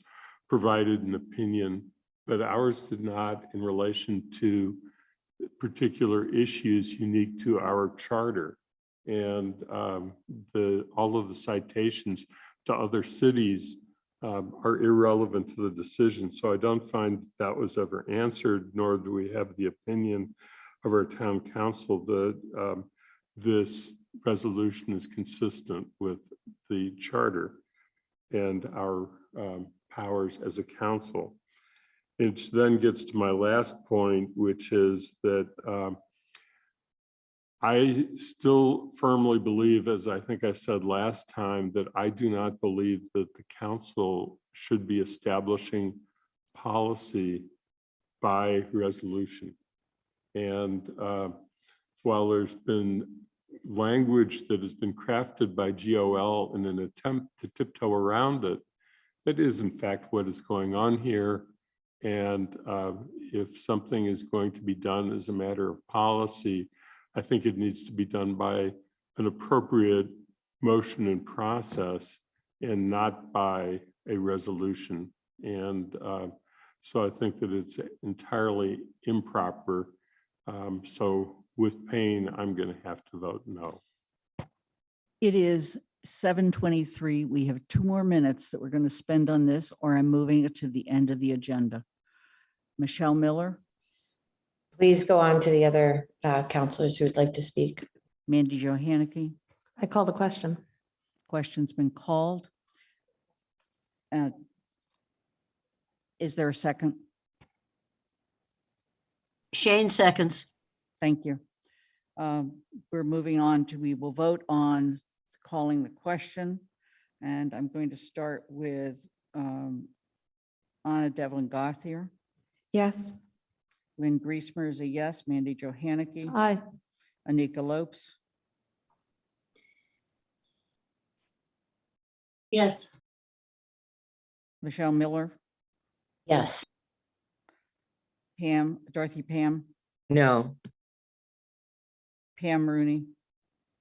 provided an opinion, but ours did not in relation to particular issues unique to our charter. And all of the citations to other cities are irrelevant to the decision. So I don't find that was ever answered, nor do we have the opinion of our town council that this resolution is consistent with the charter and our powers as a council. It then gets to my last point, which is that I still firmly believe, as I think I said last time, that I do not believe that the council should be establishing policy by resolution. And while there's been language that has been crafted by GOL in an attempt to tiptoe around it, that is in fact what is going on here. And if something is going to be done as a matter of policy, I think it needs to be done by an appropriate motion and process and not by a resolution. And so I think that it's entirely improper. So with pain, I'm going to have to vote no. It is 7:23. We have 2 more minutes that we're going to spend on this, or I'm moving it to the end of the agenda. Michelle Miller, Please go on to the other counselors who would like to speak. Mandy Johanicky, I call the question. question's been called. Is there a second? Shane seconds. Thank you. We're moving on to, we will vote on calling the question. And I'm going to start with Anna Devlin Gothier. Yes. Lynn Griesmer is a yes. Mandy Johanicky. Aye. Anika Lopes. Yes. Michelle Miller. Yes. Dorothy Pam. No. Pam Rooney.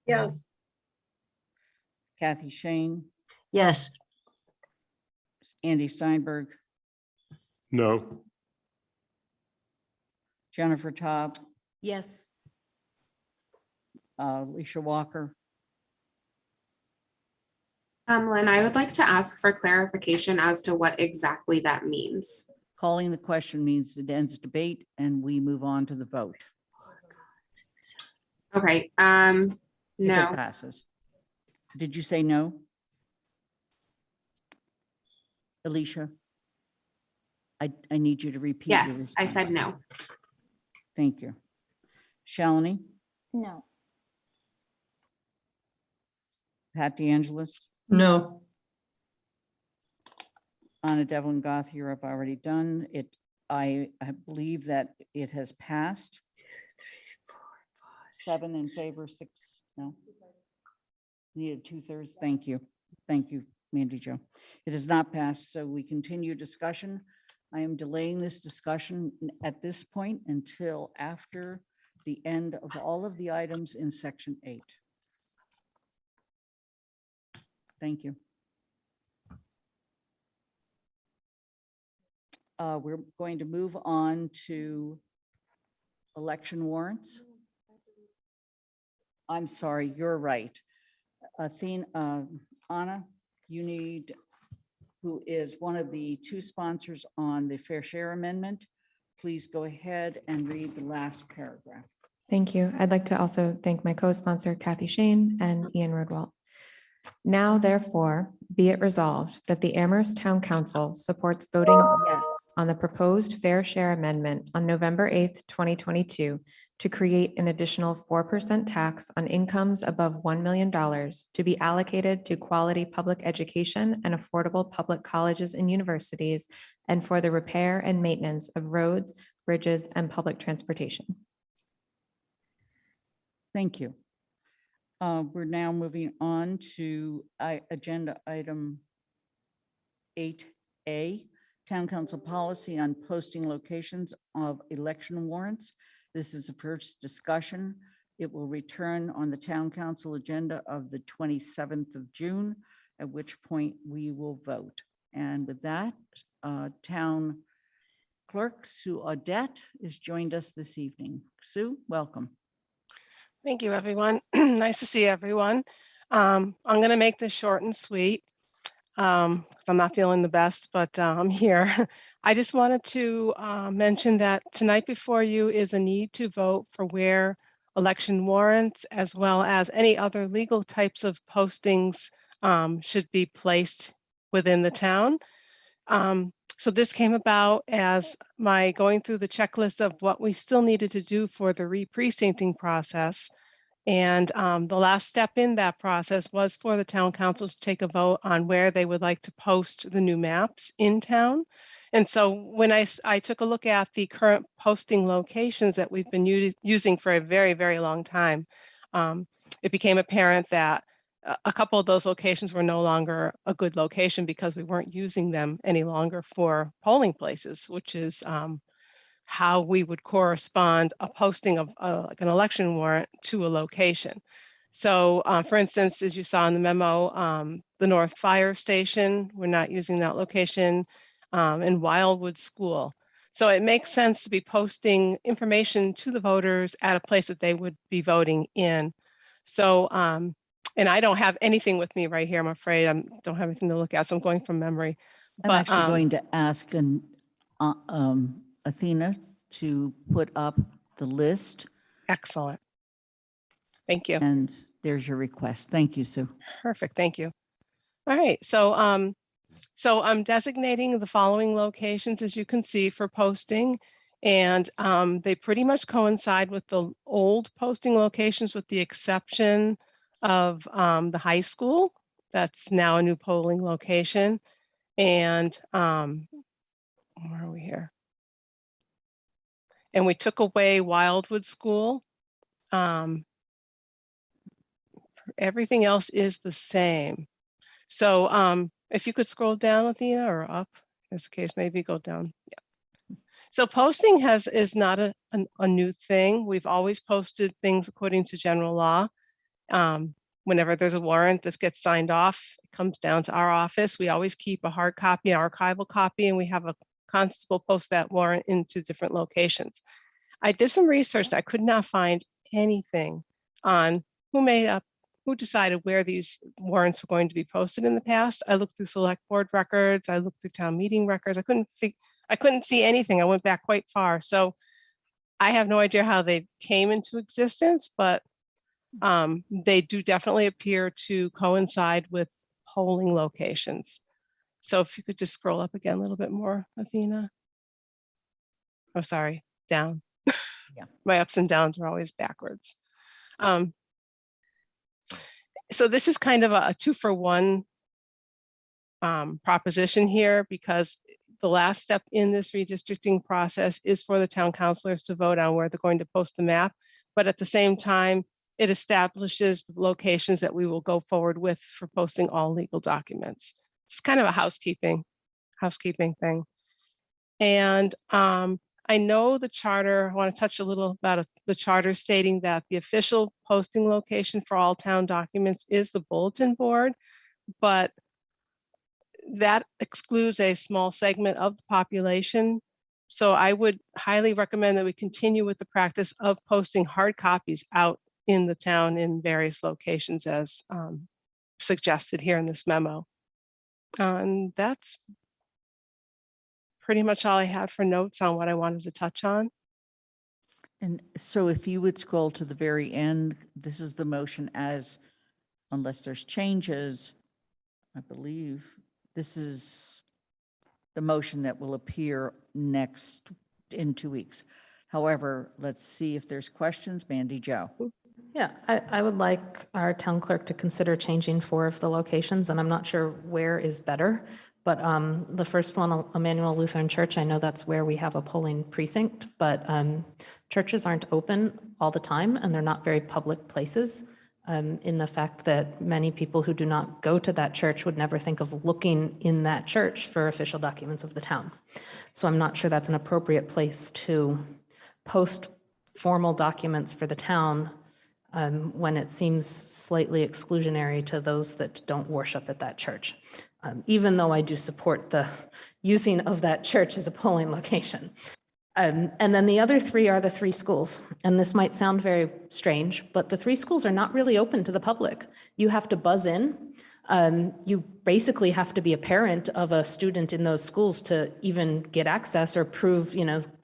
Yes. Kathy Shane. Yes. Andy Steinberg. No. Jennifer Taub. Yes. Alicia Walker. Lynn, I would like to ask for clarification as to what exactly that means. Calling the question means it ends debate and we move on to the vote. Okay, If it no, passes. Did you say no? Alicia? I need you to repeat your yes, I response. said no. Thank you. Shalini? No. Pat DeAngelis? No. Anna Devlin Goth, here I've already done it. I believe that it has passed. 7 in favor, 6, no. Needed 2/3. Thank you. Thank you, Mandy Jo. It has not passed, so we continue discussion. I am delaying this discussion at this point until after the end of all of the items in section 8. Thank you. We're going to move on to election warrants. I'm sorry, you're right. Anna, you need, who is one of the two sponsors on the Fair Share Amendment, please go ahead and read the last paragraph. Thank you. I'd like to also thank my co-sponsor Kathy Shane and Ian Rodwell. Now, therefore, be it resolved that the Amherst Town Council supports voting yes on the proposed Fair Share Amendment on November 8th, 2022, to create an additional 4% tax on incomes above $1 million to be allocated to quality public education and affordable public colleges and universities, and for the repair and maintenance of roads, bridges, and public transportation. Thank you. We're now moving on to agenda item 8A, Town Council policy on posting locations of election warrants. This is the first discussion. It will return on the Town Council agenda of the 27th of June, at which point we will vote. And with that, Town Clerk Sue Audette has joined us this evening. Sue, welcome. Thank you, everyone. Nice to see everyone. I'm going to make this short and sweet. I'm not feeling the best, but I'm here. I just wanted to mention that tonight before you is a need to vote for where election warrants, as well as any other legal types of postings, should be placed within the town. So this came about as my going through the checklist of what we still needed to do for the re-precincting process. And the last step in that process was for the town council to take a vote on where they would like to post the new maps in town. And so when I took a look at the current posting locations that we've been using for a very, very long time, it became apparent that a couple of those locations were no longer a good location because we weren't using them any longer for polling places, which is how we would correspond a posting of like an election warrant to a location. So for instance, as you saw in the memo, the North Fire Station, we're not using that location, and Wildwood School. So it makes sense to be posting information to the voters at a place that they would be voting in. So, and I don't have anything with me right here, I'm afraid. I don't have anything to look at, so I'm going from memory. I'm actually going to ask Athena to put up the list. Excellent. Thank you. And there's your request. Thank you, Sue. Perfect. Thank you. All right. So, so I'm designating the following locations, as you can see, for posting. And they pretty much coincide with the old posting locations, with the exception of the high school. That's now a new polling location. And where are we here? And we took away Wildwood School. Everything else is the same. So if you could scroll down, Athena, or up, as the case may be, go down. Yeah. So posting is not a new thing. We've always posted things according to general law. Whenever there's a warrant that gets signed off, it comes down to our office. We always keep a hard copy, an archival copy, and we have a constable post that warrant into different locations. I did some research and I could not find anything on who made up who decided where these warrants were going to be posted in the past. I looked through select board records, I looked through town meeting records. I couldn't see anything. I went back quite far. So I have no idea how they came into existence, but they do definitely appear to coincide with polling locations. So if you could just scroll up again a little bit more, Athena. Oh, sorry, down. Yeah. My ups and downs are always backwards. So this is kind of a 2-for-1 proposition here, because the last step in this redistricting process is for the town councilors to vote on where they're going to post the map. But at the same time, it establishes the locations that we will go forward with for posting all legal documents. It's kind of a housekeeping thing. And I know the charter, I want to touch a little about the charter stating that the official posting location for all town documents is the bulletin board, but that excludes a small segment of the population. So I would highly recommend that we continue with the practice of posting hard copies out in the town in various locations as suggested here in this memo. And that's pretty much all I had for notes on what I wanted to touch on. And so if you would scroll to the very end, this is the motion as, unless there's changes, I believe this is the motion that will appear next in 2 weeks. However, let's see if there's questions. Mandy Jo. Yeah, I would like our town clerk to consider changing 4 of the locations, and I'm not sure where is better. But the first one, Emmanuel Lutheran Church, I know that's where we have a polling precinct, but churches aren't open all the time, and they're not very public places, in the fact that many people who do not go to that church would never think of looking in that church for official documents of the town. So I'm not sure that's an appropriate place to post formal documents for the town when it seems slightly exclusionary to those that don't worship at that church, even though I do support the using of that church as a polling location. And then the other 3 are the 3 schools. And this might sound very strange, but the 3 schools are not really open to the public. You have to buzz in. You basically have to be a parent of a student in those schools to even get access or prove,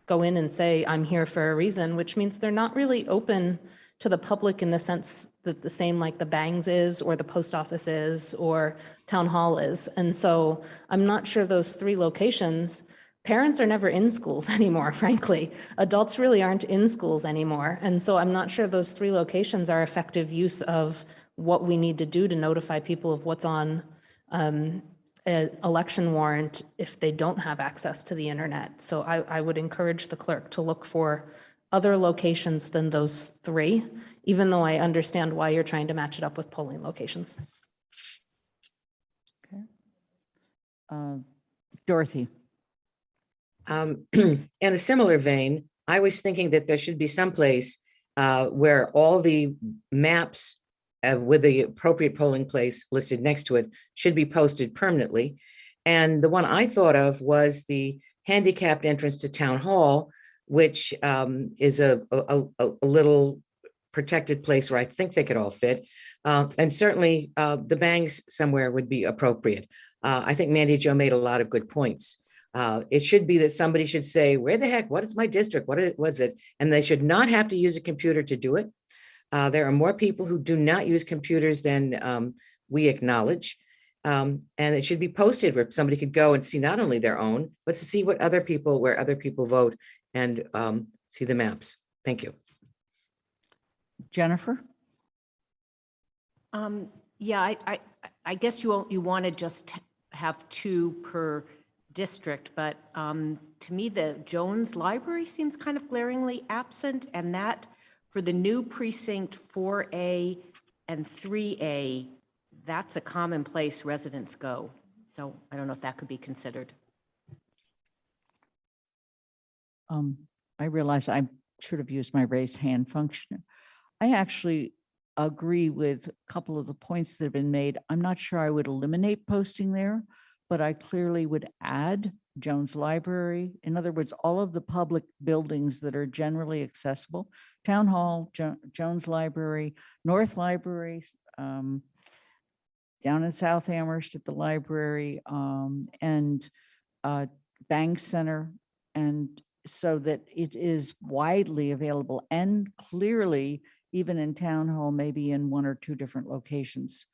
go in and say, I'm here for a reason, which means they're not really open to the public in the sense that the same like the Bangs is, or the post office is, or town hall is. And so I'm not sure those 3 locations, parents are never in schools anymore, frankly. Adults really aren't in schools anymore. And so I'm not sure those 3 locations are effective use of what we need to do to notify people of what's on an election warrant if they don't have access to the internet. So I would encourage the clerk to look for other locations than those 3, even though I understand why you're trying to match it up with polling locations. Okay. Dorothy. In a similar vein, I was thinking that there should be some place where all the maps with the appropriate polling place listed next to it should be posted permanently. And the one I thought of was the handicapped entrance to town hall, which is a little protected place where I think they could all fit. And certainly the Bangs somewhere would be appropriate. I think Mandy Jo made a lot of good points. It should be that somebody should say, where the heck, what is my district? What was it? And they should not have to use a computer to do it. There are more people who do not use computers than we acknowledge. And it should be posted where somebody could go and see not only their own, but to see what where other people vote and see the maps. Thank you. Jennifer? Yeah, I guess you want to just have 2 per district, but to me, the Jones Library seems kind of glaringly absent, and that for the new precinct 4A and 3A, that's a common place residents go. So I don't know if that could be considered. I realize I should have used my raised hand function. I actually agree with a couple of the points that have been made. I'm not sure I would eliminate posting there, but I clearly would add Jones Library. In other words, all of the public buildings that are generally accessible, Town Hall, Jones Library, North Library, down in South Amherst at the library, and Bank Center, and so that it is widely available and clearly even in town hall, maybe in 1 or 2 different locations,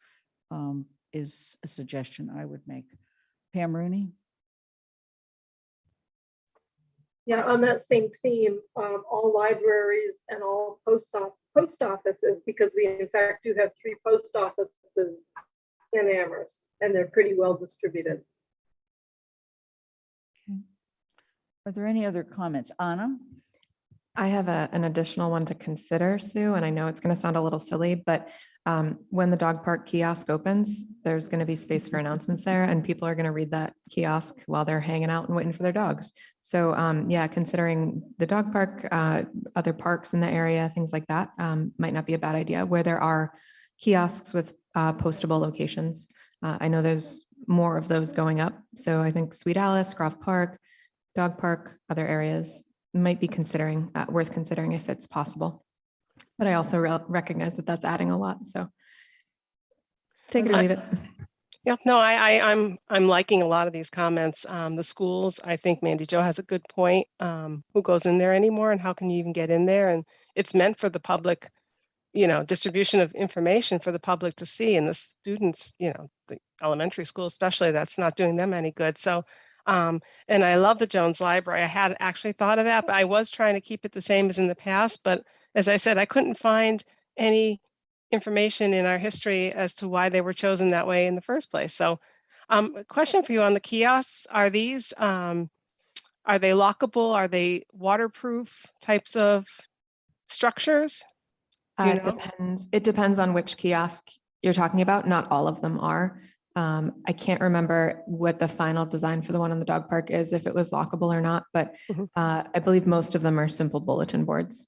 is a suggestion I would make. Pam Rooney? Yeah, on that same theme, all libraries and all post offices, because we in fact do have 3 post offices in Amherst, and they're pretty well distributed. Okay. Are there any other comments? Anna? I have an additional one to consider, Sue, and I know it's going to sound a little silly, but when the dog park kiosk opens, there's going to be space for announcements there, and people are going to read that kiosk while they're hanging out and waiting for their dogs. So yeah, considering the dog park, other parks in the area, things like that, might not be a bad idea where there are kiosks with postable locations. I know there's more of those going up. So I think Sweet Alice, Groff Park, dog park, other areas might be worth considering if it's possible. But I also recognize that that's adding a lot. So take it or leave it. Yeah, no, I'm liking a lot of these comments. The schools, I think Mandy Jo has a good point. Who goes in there anymore, and how can you even get in there? And it's meant for the public, distribution of information for the public to see, and the students, the elementary school especially, that's not doing them any good. So, and I love the Jones Library. I had actually thought of that, but I was trying to keep it the same as in the past. But as I said, I couldn't find any information in our history as to why they were chosen that way in the first place. So a question for you on the kiosks, are these, are they lockable? Are they waterproof types of structures? Do you know? It depends on which kiosk you're talking about. Not all of them are. I can't remember what the final design for the one on the dog park is, if it was lockable or not, but I believe most of them are simple bulletin boards.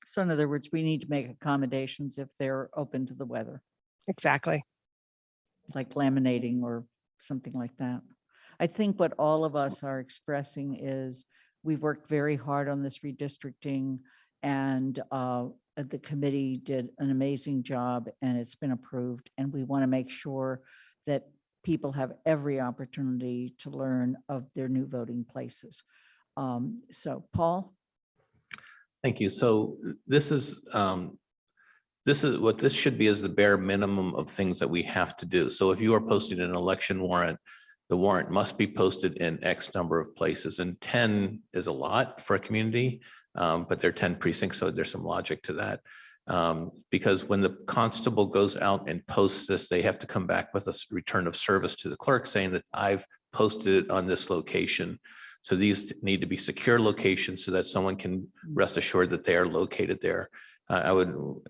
So in other words, we need to make accommodations if they're open to the weather. Exactly. Like laminating or something like that. I think what all of us are expressing is we've worked very hard on this redistricting, and the committee did an amazing job, and it's been approved. And we want to make sure that people have every opportunity to learn of their new voting places. So Paul? Thank you. So this is what this should be, is the bare minimum of things that we have to do. So if you are posting an election warrant, the warrant must be posted in X number of places, and 10 is a lot for a community, but there are 10 precincts, so there's some logic to that. Because when the constable goes out and posts this, they have to come back with a return of service to the clerk saying that I've posted it on this location. So these need to be secure locations so that someone can rest assured that they are located there.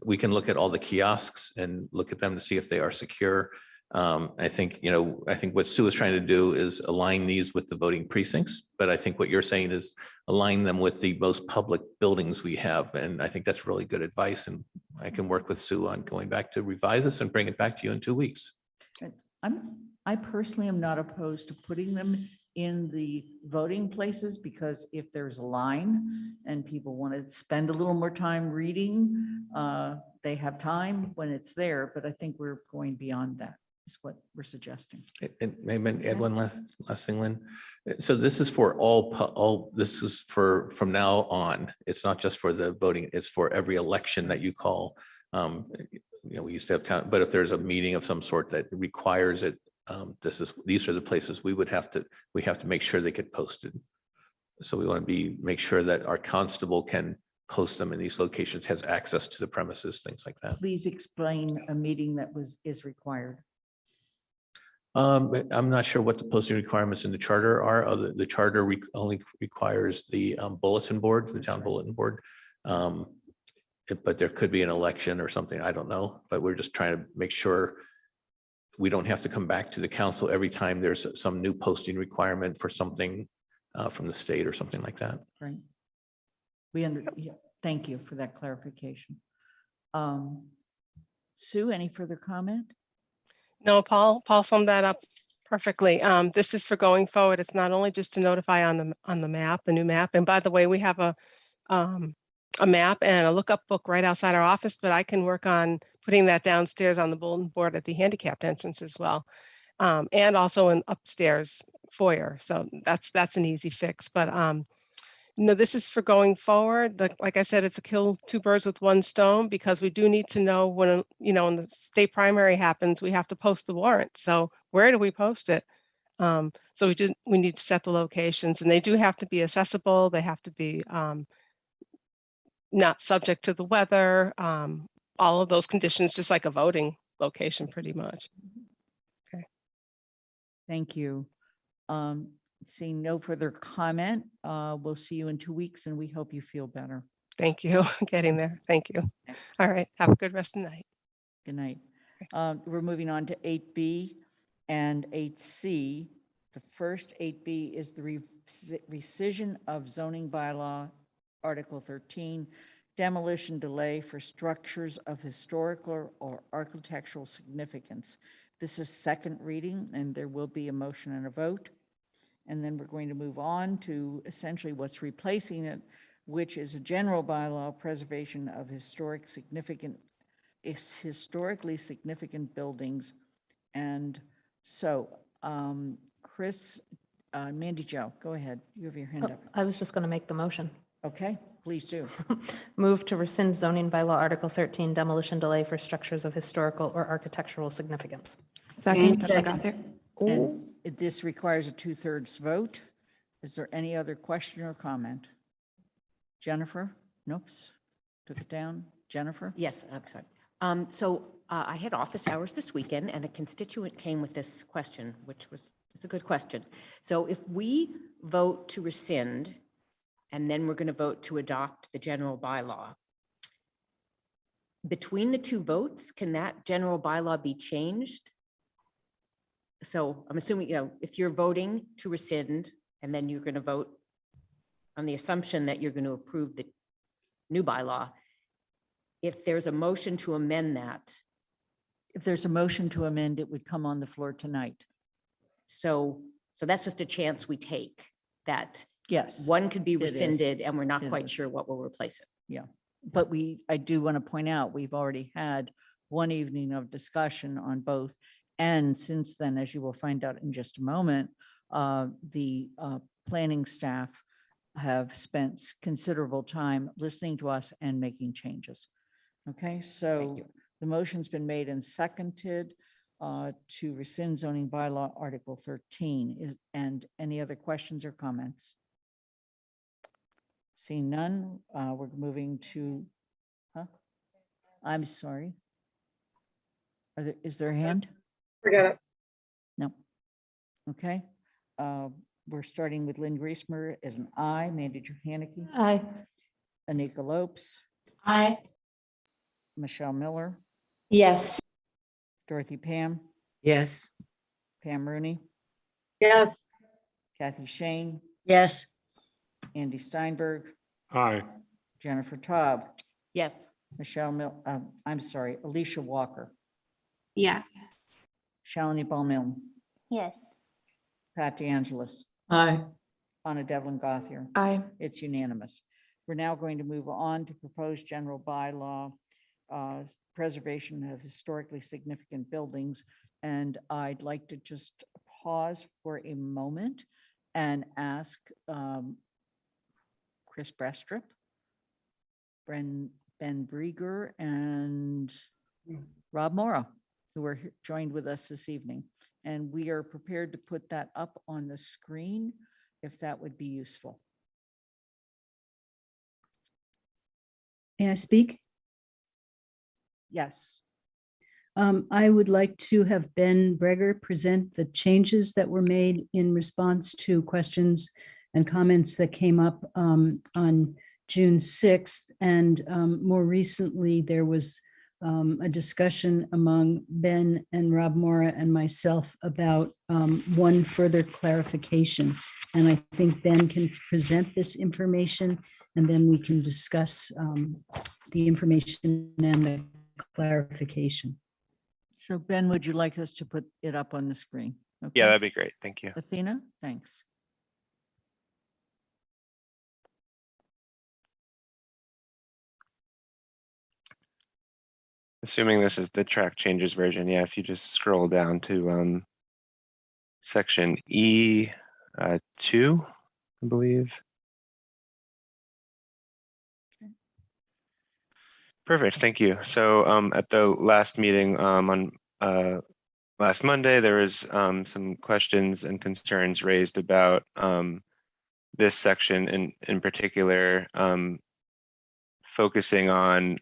We can look at all the kiosks and look at them to see if they are secure. I think what Sue is trying to do is align these with the voting precincts, but I think what you're saying is align them with the most public buildings we have. And I think that's really good advice. And I can work with Sue on going back to revise this and bring it back to you in 2 weeks. I personally am not opposed to putting them in the voting places, because if there's a line and people want to spend a little more time reading, they have time when it's there. But I think we're going beyond that, is what we're suggesting. And maybe add one last thing, Lynn. So this is for this is for from now on. It's not just for the voting, it's for every election that you call. We used to have town, but if there's a meeting of some sort that requires it, these are the places we have to make sure they get posted. So we want to make sure that our constable can post them in these locations, has access to the premises, things like that. Please explain a meeting that is required. I'm not sure what the posting requirements in the charter are. The charter only requires the bulletin board, the town bulletin board. But there could be an election or something, I don't know, but we're just trying to make sure we don't have to come back to the council every time there's some new posting requirement for something from the state or something like that. Right. Thank you for that clarification. Sue, any further comment? No, Paul summed that up perfectly. This is for going forward. It's not only just to notify on the map, the new map. And by the way, we have a a map and a lookup book right outside our office, but I can work on putting that downstairs on the bulletin board at the handicapped entrance as well. And also in upstairs foyer. So that's an easy fix. But this is for going forward. Like I said, it's a kill two birds with one stone, because we do need to know when, when the state primary happens, we have to post the warrant. So where do we post it? So we need to set the locations, and they do have to be accessible. They have to be not subject to the weather, all of those conditions, just like a voting location, pretty much. Okay. Thank you. Seeing no further comment, we'll see you in 2 weeks, and we hope you feel better. Thank you. Getting there. Thank you. All right. Have a good rest of the night. Good night. We're moving on to 8B and 8C. The first 8B is the rescission of zoning bylaw, Article 13, demolition delay for structures of historical or architectural significance. This is second reading, and there will be a motion and a vote. And then we're going to move on to essentially what's replacing it, which is a general bylaw, preservation of historically significant buildings. And so, Chris, Mandy Jo, go ahead. You have your hand up. I was just going to make the motion. Okay, please do. Move to rescind zoning bylaw Article 13, demolition delay for structures of historical or architectural significance. Second. And this requires a 2/3 vote. Is there any other question or comment? Jennifer? Nope. Took it down. Jennifer? Yes, I'm sorry. So I had office hours this weekend, and a constituent came with this question, which was, it's a good question. So if we vote to rescind, and then we're going to vote to adopt the general bylaw, between the two votes, can that general bylaw be changed? So I'm assuming, if you're voting to rescind, and then you're going to vote on the assumption that you're going to approve the new bylaw, if there's a motion to amend that. If there's a motion to amend, it would come on the floor tonight. So that's just a chance we take, that Yes. one could be it is. rescinded and we're not It quite is. sure what will replace it. Yeah, but I do want to point out, we've already had one evening of discussion on both. And since then, as you will find out in just a moment, the planning staff have spent considerable time listening to us and making changes. Okay, so the motion's been made and seconded to rescind zoning bylaw Article 13. And any other questions or comments? Seeing none, we're moving to, I'm sorry. Is there a hand? Forget it. No. Okay. We're starting with Lynn Griesmer as an aye. Mandy Johanicky. Aye. Anika Lopes. Aye. Michelle Miller. Yes. Dorothy Pam. Yes. Pam Rooney. Yes. Kathy Shane. Yes. Andy Steinberg. Aye. Jennifer Taub. Yes. Alicia Walker. Yes. Shalini Bowman. Yes. Pat DeAngelis. Aye. Anna Devlin Gothier. Aye. It's unanimous. We're now going to move on to proposed general bylaw, preservation of historically significant buildings. And I'd like to just pause for a moment and ask Chris Brestrup, Ben Brieger, and Rob Morrow, who are joined with us this evening. And we are prepared to put that up on the screen, if that would be useful. May I speak? Yes. I would like to have Ben Breger present the changes that were made in response to questions and comments that came up on June 6th. And more recently, there was a discussion among Ben and Rob Mora and myself about one further clarification. And I think Ben can present this information, and then we can discuss the information and the clarification. So Ben, would you like us to put it up on the screen? Okay. Yeah, that'd be great. Thank you. Athena, thanks. Assuming this is the track changes version, yeah, if you just scroll down to section E 2, I believe. Perfect, thank you. So at the last meeting on last Monday, there was some questions and concerns raised about this section in particular, focusing on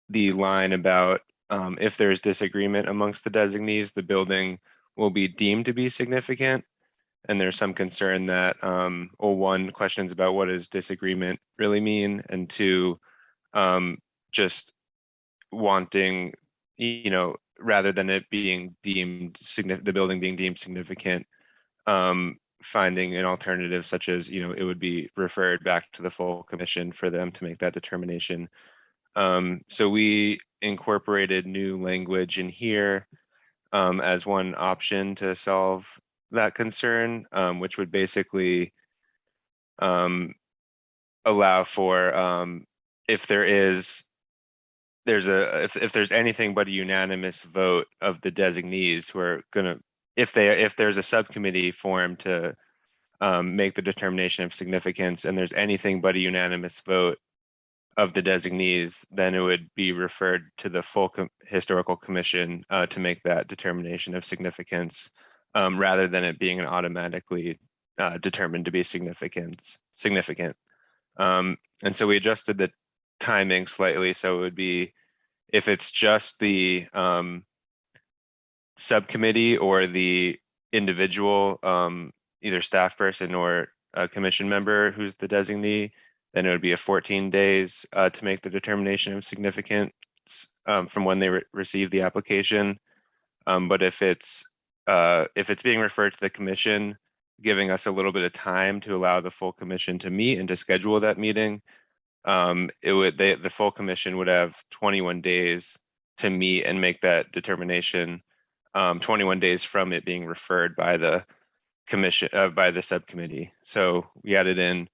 the line about if there's disagreement amongst the designees, the building will be deemed to be significant. And there's some concern that, well, one, questions about what does disagreement really mean, and two, just wanting, rather than it being deemed the building being deemed significant, finding an alternative such as, it would be referred back to the full commission for them to make that determination. So we incorporated new language in here as one option to solve that concern, which would basically allow for if there's anything but a unanimous vote of the designees who are gonna, if there's a subcommittee formed to make the determination of significance, and there's anything but a unanimous vote of the designees, then it would be referred to the full historical commission to make that determination of significance, rather than it being an automatically determined to be significant. And so we adjusted the timing slightly, so it would be, if it's just the subcommittee or the individual, either staff person or a commission member who's the designee, then it would be a 14 days to make the determination of significance from when they receive the application. But if it's being referred to the commission, giving us a little bit of time to allow the full commission to meet and to schedule that meeting, the full commission would have 21 days to meet and make that determination, 21 days from it being referred by the commission, by the subcommittee. So we added in,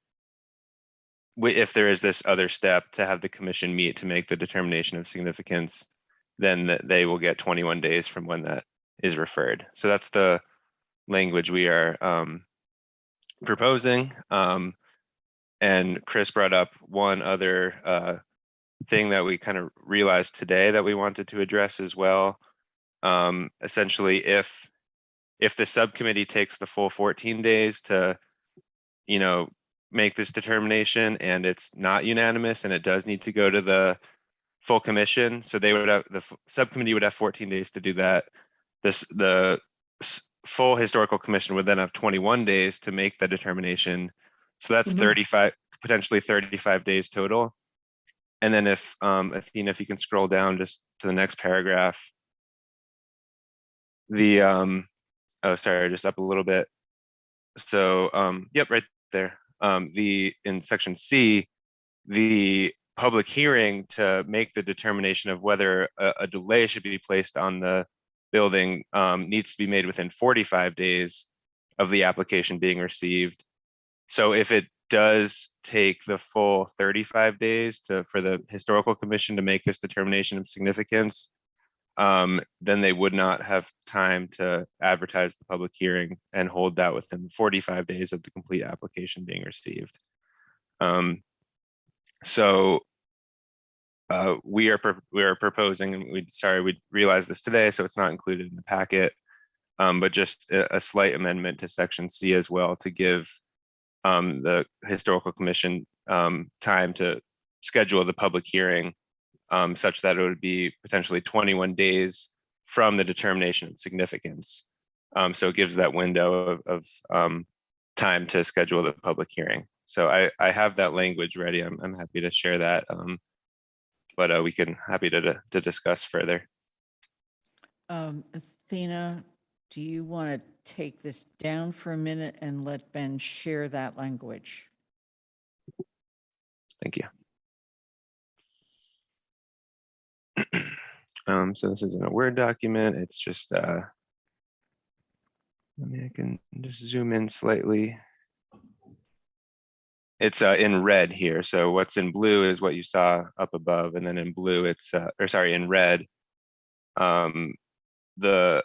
if there is this other step to have the commission meet to make the determination of significance, then they will get 21 days from when that is referred. So that's the language we are proposing. And Chris brought up one other thing that we kind of realized today that we wanted to address as well. Essentially, if the subcommittee takes the full 14 days to, make this determination, and it's not unanimous and it does need to go to the full commission, so the subcommittee would have 14 days to do that. The full historical commission would then have 21 days to make the determination. So that's 35, potentially 35 days total. And then if Athena, if you can scroll down just to the next paragraph, just up a little bit. So yep, right there. In section C, the public hearing to make the determination of whether a delay should be placed on the building needs to be made within 45 days of the application being received. So if it does take the full 35 days for the historical commission to make this determination of significance, then they would not have time to advertise the public hearing and hold that within 45 days of the complete application being received. So we are proposing, and we realized this today, so it's not included in the packet, but just a slight amendment to section C as well, to give the historical commission time to schedule the public hearing, such that it would be potentially 21 days from the determination of significance. So it gives that window of time to schedule the public hearing. So I have that language ready. I'm happy to share that, but we can happy to discuss further. Athena, do you want to take this down for a minute and let Ben share that language? Thank you. So this isn't a Word document. It's just, I can just zoom in slightly. It's in red here. So what's in blue is what you saw up above, and then in blue it's or sorry, in red, the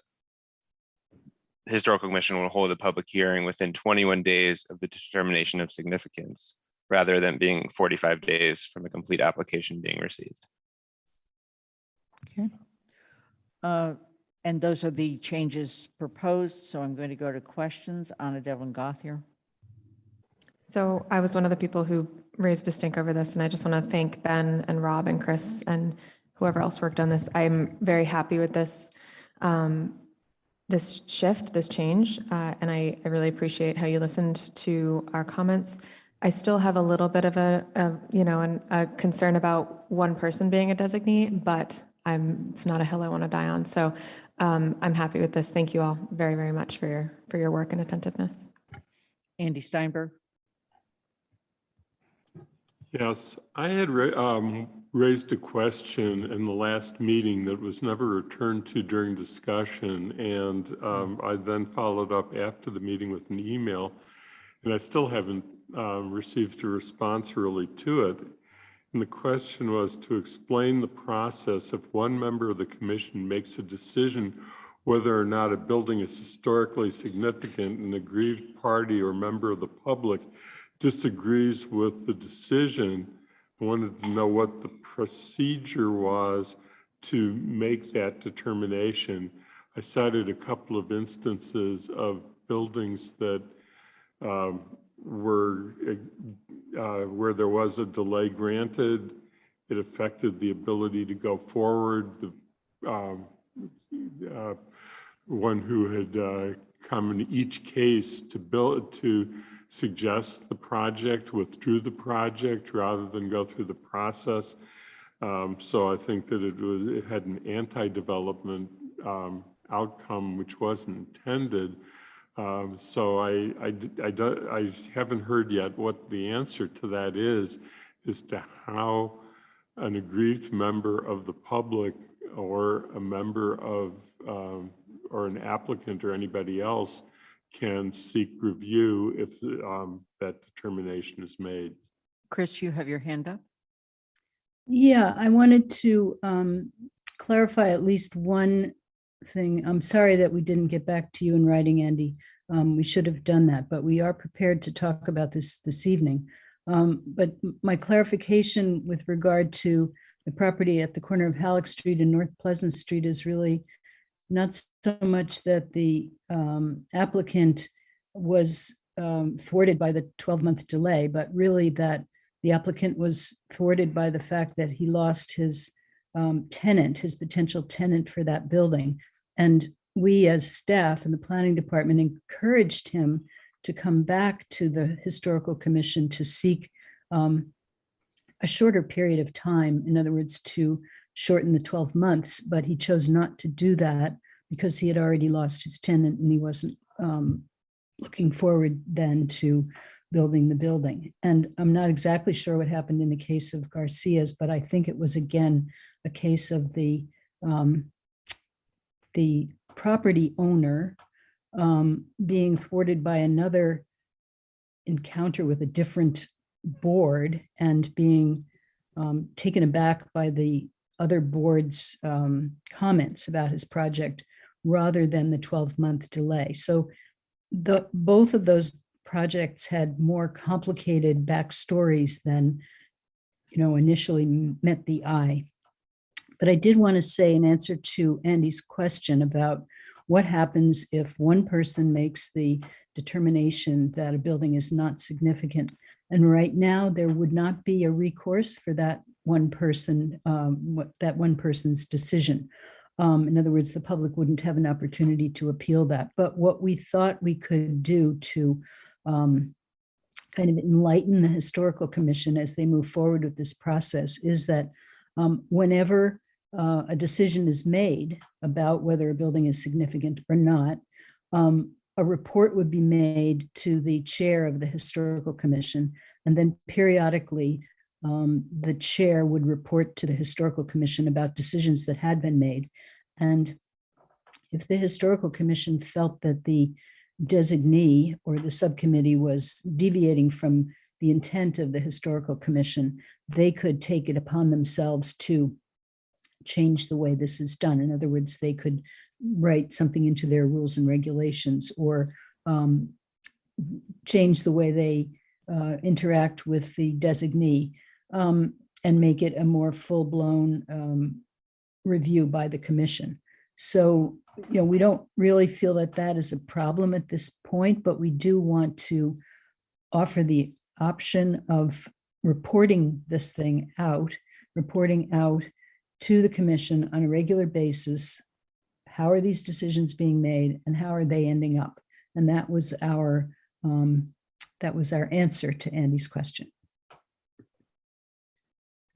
Historical Commission will hold a public hearing within 21 days of the determination of significance, rather than being 45 days from a complete application being received. Okay. And those are the changes proposed. So I'm going to go to questions. Anna Devlin Gothier. So I was one of the people who raised a stink over this, and I just want to thank Ben and Rob and Chris and whoever else worked on this. I'm very happy with this, this shift, this change, and I really appreciate how you listened to our comments. I still have a little bit of a concern about one person being a designee, but it's not a hill I want to die on. So I'm happy with this. Thank you all very, very much for your work and attentiveness. Andy Steinberg. Yes, I had raised a question in the last meeting that was never returned to during discussion, and I then followed up after the meeting with an email, and I still haven't received a response really to it. And the question was to explain the process if one member of the commission makes a decision whether or not a building is historically significant, and an aggrieved party or member of the public disagrees with the decision. I wanted to know what the procedure was to make that determination. I cited a couple of instances of buildings that were where there was a delay granted. It affected the ability to go forward. The one who had come in each case to suggest the project withdrew the project rather than go through the process. So I think that it had an anti-development outcome which wasn't intended. So I haven't heard yet what the answer to that is as to how an aggrieved member of the public or a member of or an applicant or anybody else can seek review if that determination is made. Chris, you have your hand up. Yeah, I wanted to clarify at least one thing. I'm sorry that we didn't get back to you in writing, Andy. We should have done that, but we are prepared to talk about this evening. But my clarification with regard to the property at the corner of Halleck Street and North Pleasant Street is really not so much that the applicant was thwarted by the 12-month delay, but really that the applicant was thwarted by the fact that he lost his tenant, his potential tenant for that building. And we as staff in the planning department encouraged him to come back to the Historical Commission to seek a shorter period of time. In other words, to shorten the 12 months, but he chose not to do that because he had already lost his tenant and he wasn't looking forward then to building the building. And I'm not exactly sure what happened in the case of Garcia's, but I think it was again a case of the property owner being thwarted by another encounter with a different board and being taken aback by the other board's comments about his project rather than the 12-month delay. So both of those projects had more complicated backstories than initially met the eye. But I did want to say in answer to Andy's question about what happens if one person makes the determination that a building is not significant. And right now there would not be a recourse for that one person, that one person's decision. In other words, the public wouldn't have an opportunity to appeal that. But what we thought we could do to kind of enlighten the Historical Commission as they move forward with this process is that whenever a decision is made about whether a building is significant or not, a report would be made to the chair of the Historical Commission, and then periodically the chair would report to the Historical Commission about decisions that had been made. And if the Historical Commission felt that the designee or the subcommittee was deviating from the intent of the Historical Commission, they could take it upon themselves to change the way this is done. In other words, they could write something into their rules and regulations, or change the way they interact with the designee, and make it a more full-blown review by the commission. So, we don't really feel that that is a problem at this point, but we do want to offer the option of reporting this thing out, reporting out to the commission on a regular basis. How are these decisions being made and how are they ending up? And that was our answer to Andy's question.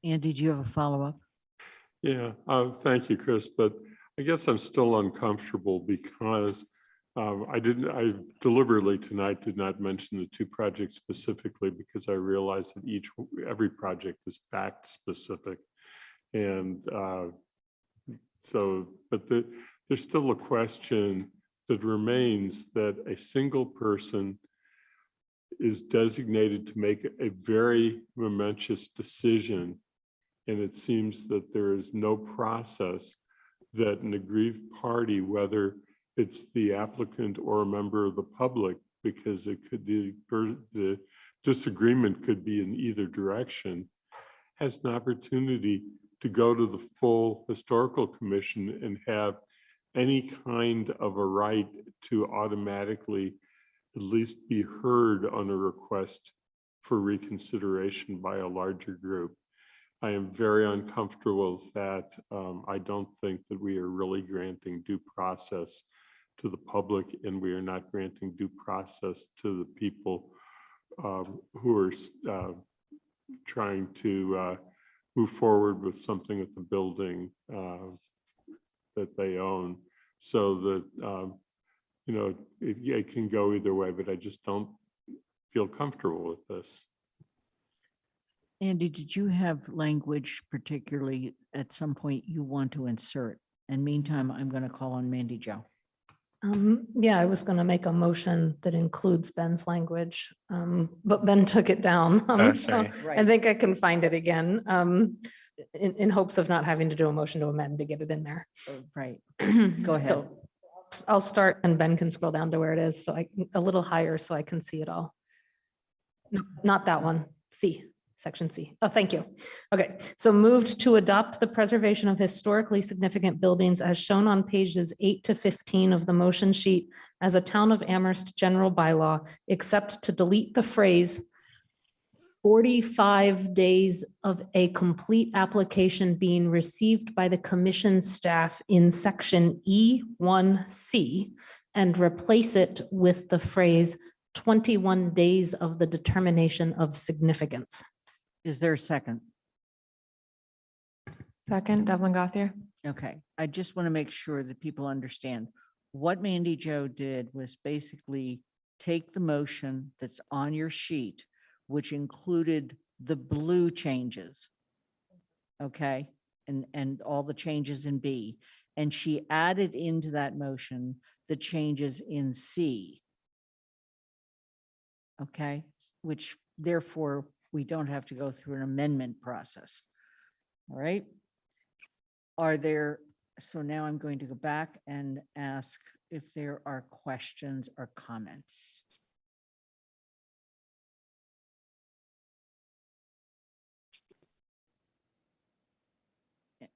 Andy, do you have a follow-up? Yeah, thank you, Chris, but I guess I'm still uncomfortable because I deliberately tonight did not mention the two projects specifically because I realized that every project is fact specific. And but there's still a question that remains, that a single person is designated to make a very momentous decision. And it seems that there is no process that an aggrieved party, whether it's the applicant or a member of the public, because it could be, the disagreement could be in either direction, has an opportunity to go to the full historical commission and have any kind of a right to automatically at least be heard on a request for reconsideration by a larger group. I am very uncomfortable with that. I don't think that we are really granting due process to the public, and we are not granting due process to the people who are trying to move forward with something at the building that they own. So that, it can go either way, but I just don't feel comfortable with this. Andy, did you have language particularly at some point you want to insert? And meantime, I'm going to call on Mandy Jo. Yeah, I was going to make a motion that includes Ben's language, but Ben took it down. So I think I can find it again in hopes of not having to do a motion to amend to get it in there. Right. Go ahead. So I'll start and Ben can scroll down to where it is. So a little higher so I can see it all. No, not that one. C. Section C. Oh, thank you. Okay, so moved to adopt the preservation of historically significant buildings as shown on pages 8 to 15 of the motion sheet as a Town of Amherst general bylaw, except to delete the phrase 45 days of a complete application being received by the commission staff in section E1C and replace it with the phrase 21 days of the determination of significance. Is there a second? Second, Devlin Gauthier. Okay, I just want to make sure that people understand. What Mandy Jo did was basically take the motion that's on your sheet, which included the blue changes. Okay, and all the changes in B. And she added into that motion the changes in C. Okay, which therefore we don't have to go through an amendment process. All right. So now I'm going to go back and ask if there are questions or comments.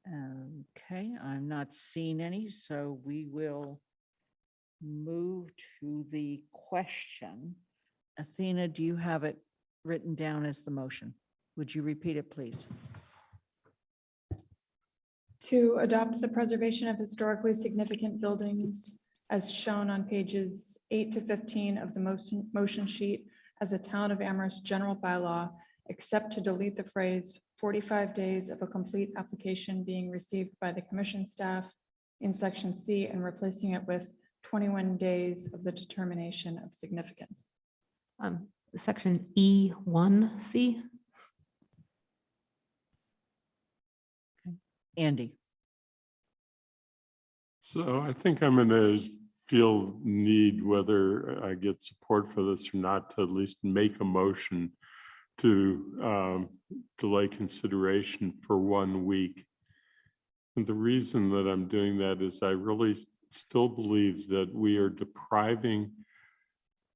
Okay, I'm not seeing any, so we will move to the question. Athena, do you have it written down as the motion? Would you repeat it, please? To adopt the preservation of historically significant buildings as shown on pages 8 to 15 of the motion sheet as a Town of Amherst general bylaw, except to delete the phrase 45 days of a complete application being received by the commission staff in section C and replacing it with 21 days of the determination of significance. Section E1C. Andy. So I think I'm going to feel need, whether I get support for this or not, to at least make a motion to delay consideration for 1 week. And the reason that I'm doing that is I really still believe that we are depriving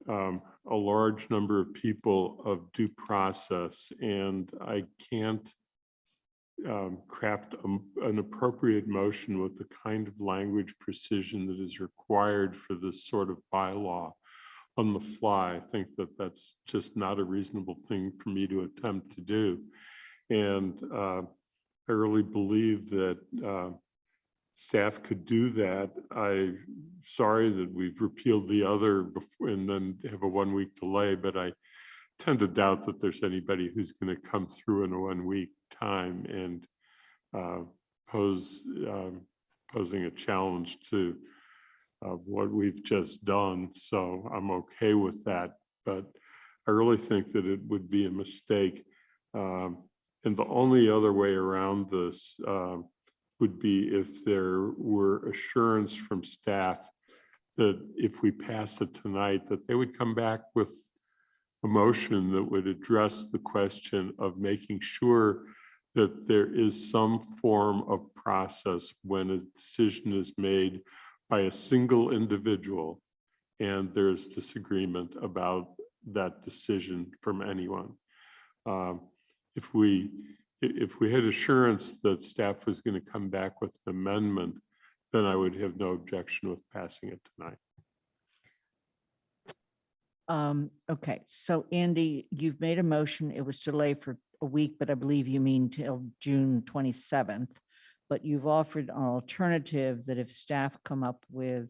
a large number of people of due process, and I can't craft an appropriate motion with the kind of language precision that is required for this sort of bylaw on the fly. I think that that's just not a reasonable thing for me to attempt to do. And I really believe that staff could do that. I'm sorry that we've repealed the other before and then have a 1 week delay, but I tend to doubt that there's anybody who's going to come through in a 1 week time and posing a challenge to what we've just done. So I'm okay with that, but I really think that it would be a mistake. And the only other way around this would be if there were assurance from staff that if we pass it tonight, that they would come back with a motion that would address the question of making sure that there is some form of process when a decision is made by a single individual and there's disagreement about that decision from anyone. If we had assurance that staff was going to come back with an amendment, then I would have no objection with passing it tonight. Okay, so Andy, you've made a motion. It was delayed for a week, but I believe you mean till June 27th. But you've offered an alternative that if staff come up with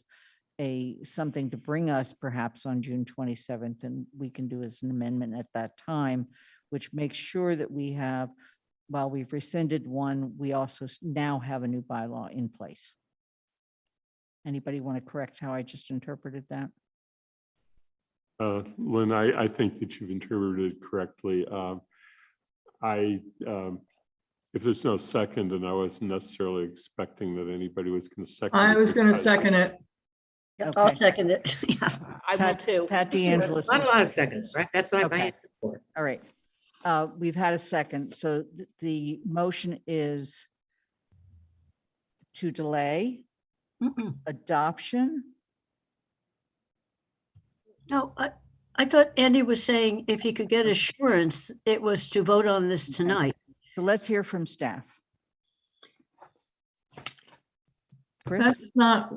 something to bring us perhaps on June 27th, and we can do as an amendment at that time, which makes sure that we have, while we've rescinded one, we also now have a new bylaw in place. Anybody want to correct how I just interpreted that? Lynn, I think that you've interpreted it correctly. If there's no second, and I wasn't necessarily expecting that anybody was going to second it. I was going to second it. I'll second it. Yeah. I will too. Pat DeAngelis. Not a lot of seconds, right? That's not Okay. my support. All right. We've had a second. So the motion is to delay adoption. No, I thought Andy was saying if he could get assurance, it was to vote on this tonight. So let's hear from staff. Chris? That's not,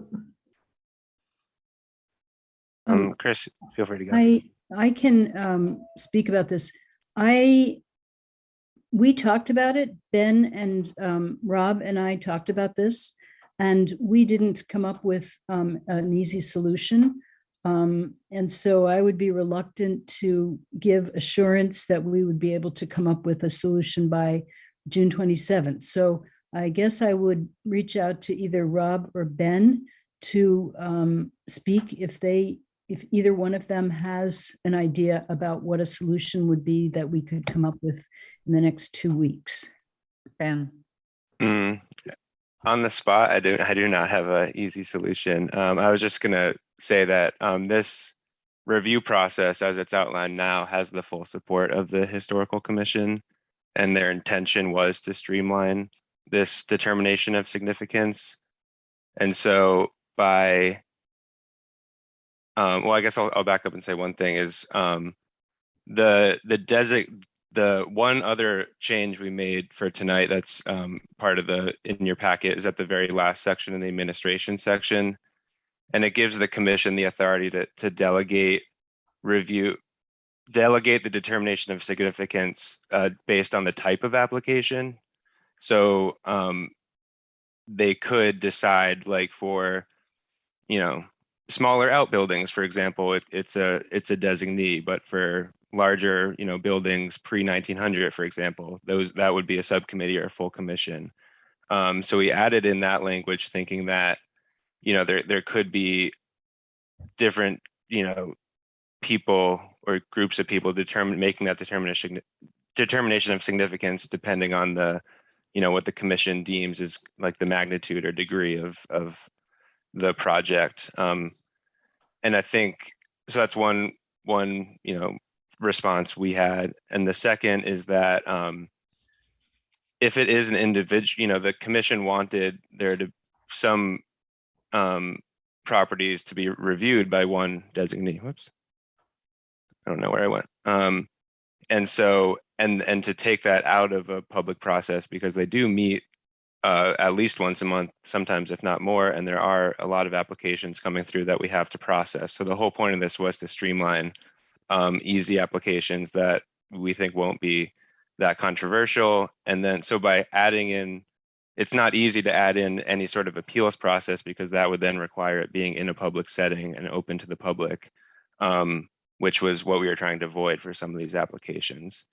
Chris, feel free to go. I can speak about this. We talked about it, Ben and Rob and I talked about this, and we didn't come up with an easy solution. And so I would be reluctant to give assurance that we would be able to come up with a solution by June 27th. So I guess I would reach out to either Rob or Ben to speak if either one of them has an idea about what a solution would be that we could come up with in the next 2 weeks. Ben? On the spot, I do not have an easy solution. I was just going to say that this review process, as it's outlined now, has the full support of the Historical Commission, and their intention was to streamline this determination of significance. And so by, well, I guess I'll back up and say one thing is the one other change we made for tonight that's part of in your packet is at the very last section in the administration section. And it gives the commission the authority to delegate the determination of significance based on the type of application. So they could decide, like, for, smaller outbuildings, for example, it's a designee, but for larger, buildings pre-1900, for example, that would be a subcommittee or a full commission. So we added in that language thinking that, there could be different, people or groups of people making that determination of significance depending on the, what the commission deems is like the magnitude or degree of the project. And I think, so that's one, response we had. And the second is that if it is an individual, the commission wanted there to some properties to be reviewed by one designee. Whoops. I don't know where I went. And so, and to take that out of a public process, because they do meet at least once a month, sometimes if not more, and there are a lot of applications coming through that we have to process. So the whole point of this was to streamline easy applications that we think won't be that controversial. And then, so by adding in, it's not easy to add in any sort of appeals process, because that would then require it being in a public setting and open to the public, which was what we were trying to avoid for some of these applications.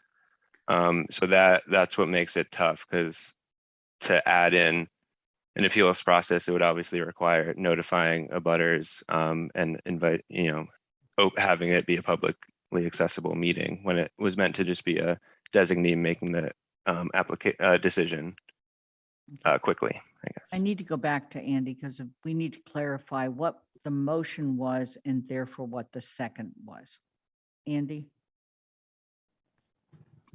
So that's what makes it tough, because to add in an appeals process, it would obviously require notifying abutters and invite, having it be a publicly accessible meeting when it was meant to just be a designee making the decision quickly, I guess. I need to go back to Andy because we need to clarify what the motion was and therefore what the second was. Andy?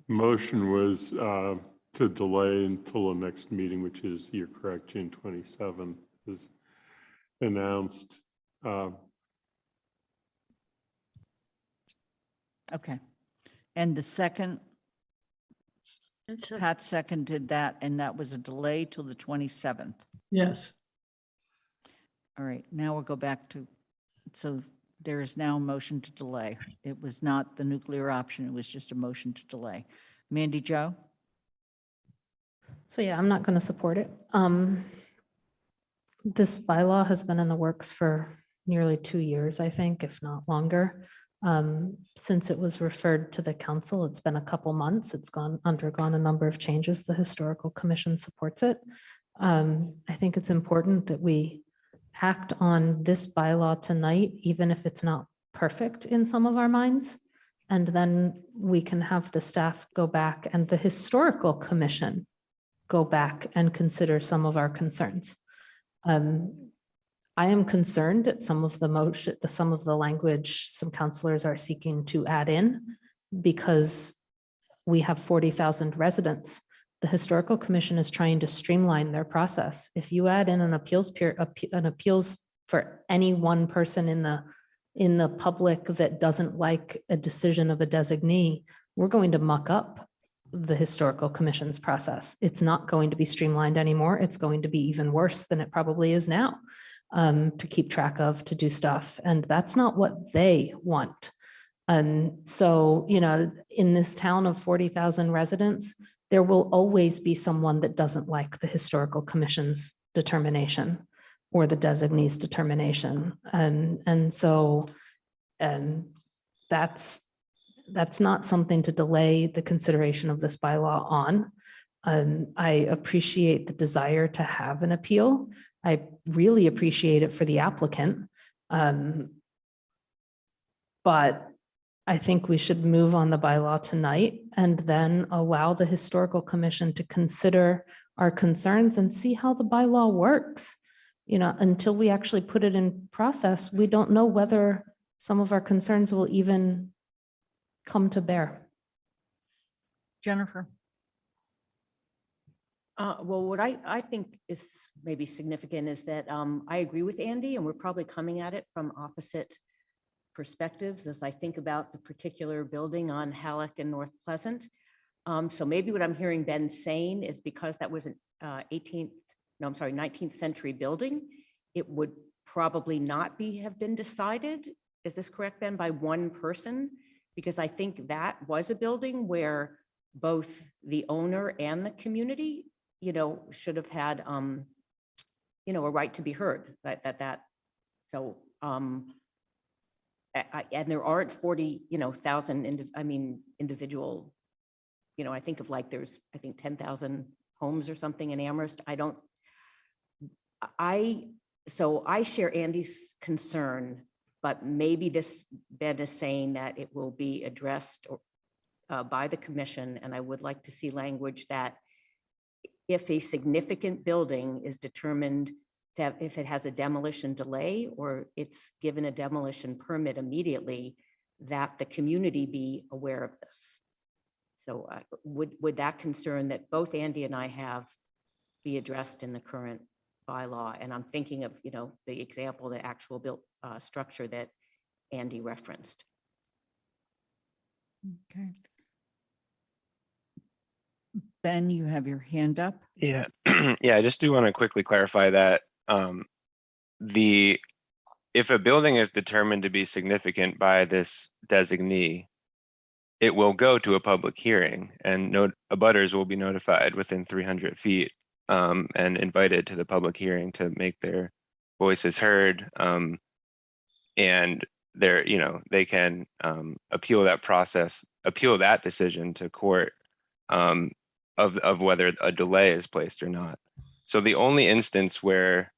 Motion was to delay until the next meeting, which is, you're correct, June 27th is announced. Okay. And the second, Pat seconded that, and that was a delay till the 27th. Yes. All right, now we'll go back to, so there is now a motion to delay. It was not the nuclear option, it was just a motion to delay. Mandy Jo? So yeah, I'm not going to support it. This bylaw has been in the works for nearly 2 years, I think, if not longer. Since it was referred to the council, it's been a couple months. It's undergone a number of changes. The Historical Commission supports it. I think it's important that we act on this bylaw tonight, even if it's not perfect in some of our minds. And then we can have the staff go back and the Historical Commission go back and consider some of our concerns. I am concerned at some of the language some counselors are seeking to add in, because we have 40,000 residents. The Historical Commission is trying to streamline their process. If you add in an appeals for any one person in the public that doesn't like a decision of a designee, we're going to muck up the Historical Commission's process. It's not going to be streamlined anymore. It's going to be even worse than it probably is now, to keep track of, to do stuff. And that's not what they want. And so, in this town of 40,000 residents, there will always be someone that doesn't like the Historical Commission's determination or the designee's determination. And so that's not something to delay the consideration of this bylaw on. I appreciate the desire to have an appeal. I really appreciate it for the applicant. But I think we should move on the bylaw tonight and then allow the Historical Commission to consider our concerns and see how the bylaw works. Until we actually put it in process, we don't know whether some of our concerns will even come to bear. Jennifer? Well, what I think is maybe significant is that I agree with Andy, and we're probably coming at it from opposite perspectives as I think about the particular building on Halleck and North Pleasant. So maybe what I'm hearing Ben saying is because that was an 19th century building, it would probably not have been decided, is this correct, Ben, by one person? Because I think that was a building where both the owner and the community, should have had, a right to be heard. So, and there aren't 40,000 individual, I think of there's 10,000 homes or something in Amherst. So I share Andy's concern, but maybe Ben is saying that it will be addressed by the commission, and I would like to see language that if a significant building is determined to have, if it has a demolition delay or it's given a demolition permit immediately, that the community be aware of this. So would that concern that both Andy and I have be addressed in the current bylaw? And I'm thinking of, the example, the actual built structure that Andy referenced. Okay. Ben, you have your hand up. Yeah, yeah, I just do want to quickly clarify that if a building is determined to be significant by this designee, it will go to a public hearing, and abutters will be notified within 300 feet and invited to the public hearing to make their voices heard. And they can appeal that decision to court of whether a delay is placed or not. So the only instance where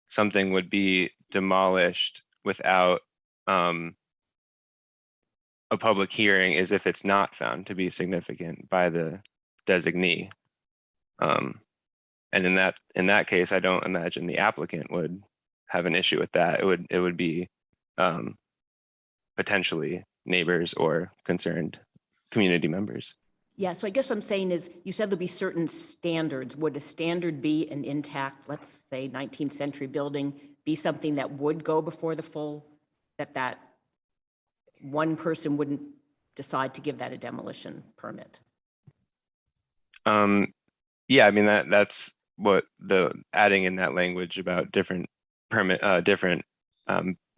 something would be demolished without a public hearing is if it's not found to be significant by the designee. And in that case, I don't imagine the applicant would have an issue with that. It would be potentially neighbors or concerned community members. Yeah, so I guess what I'm saying is, you said there'll be certain standards. Would a standard be an intact, let's say 19th century building, be something that would go before the full, that one person wouldn't decide to give that a demolition permit? Yeah, I mean, that's what adding in that language about different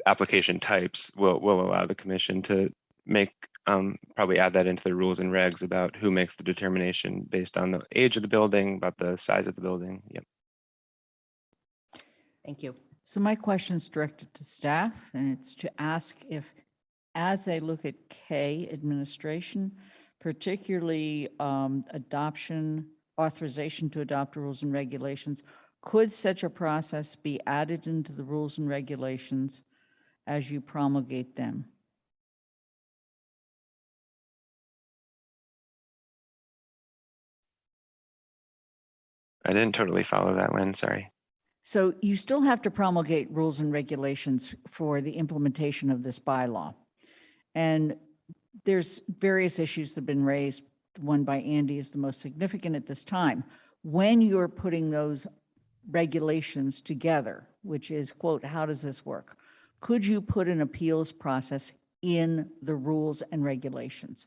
application types will allow the commission to make probably add that into the rules and regs about who makes the determination based on the age of the building, about the size of the building. Yep. Thank you. So my question is directed to staff, and it's to ask if, as they look at K administration, particularly authorization to adopt rules and regulations, could such a process be added into the rules and regulations as you promulgate them? I didn't totally follow that, Lynn, sorry. So you still have to promulgate rules and regulations for the implementation of this bylaw. And there's various issues that have been raised. The one by Andy is the most significant at this time. When you're putting those regulations together, which is, quote, how does this work? Could you put an appeals process in the rules and regulations?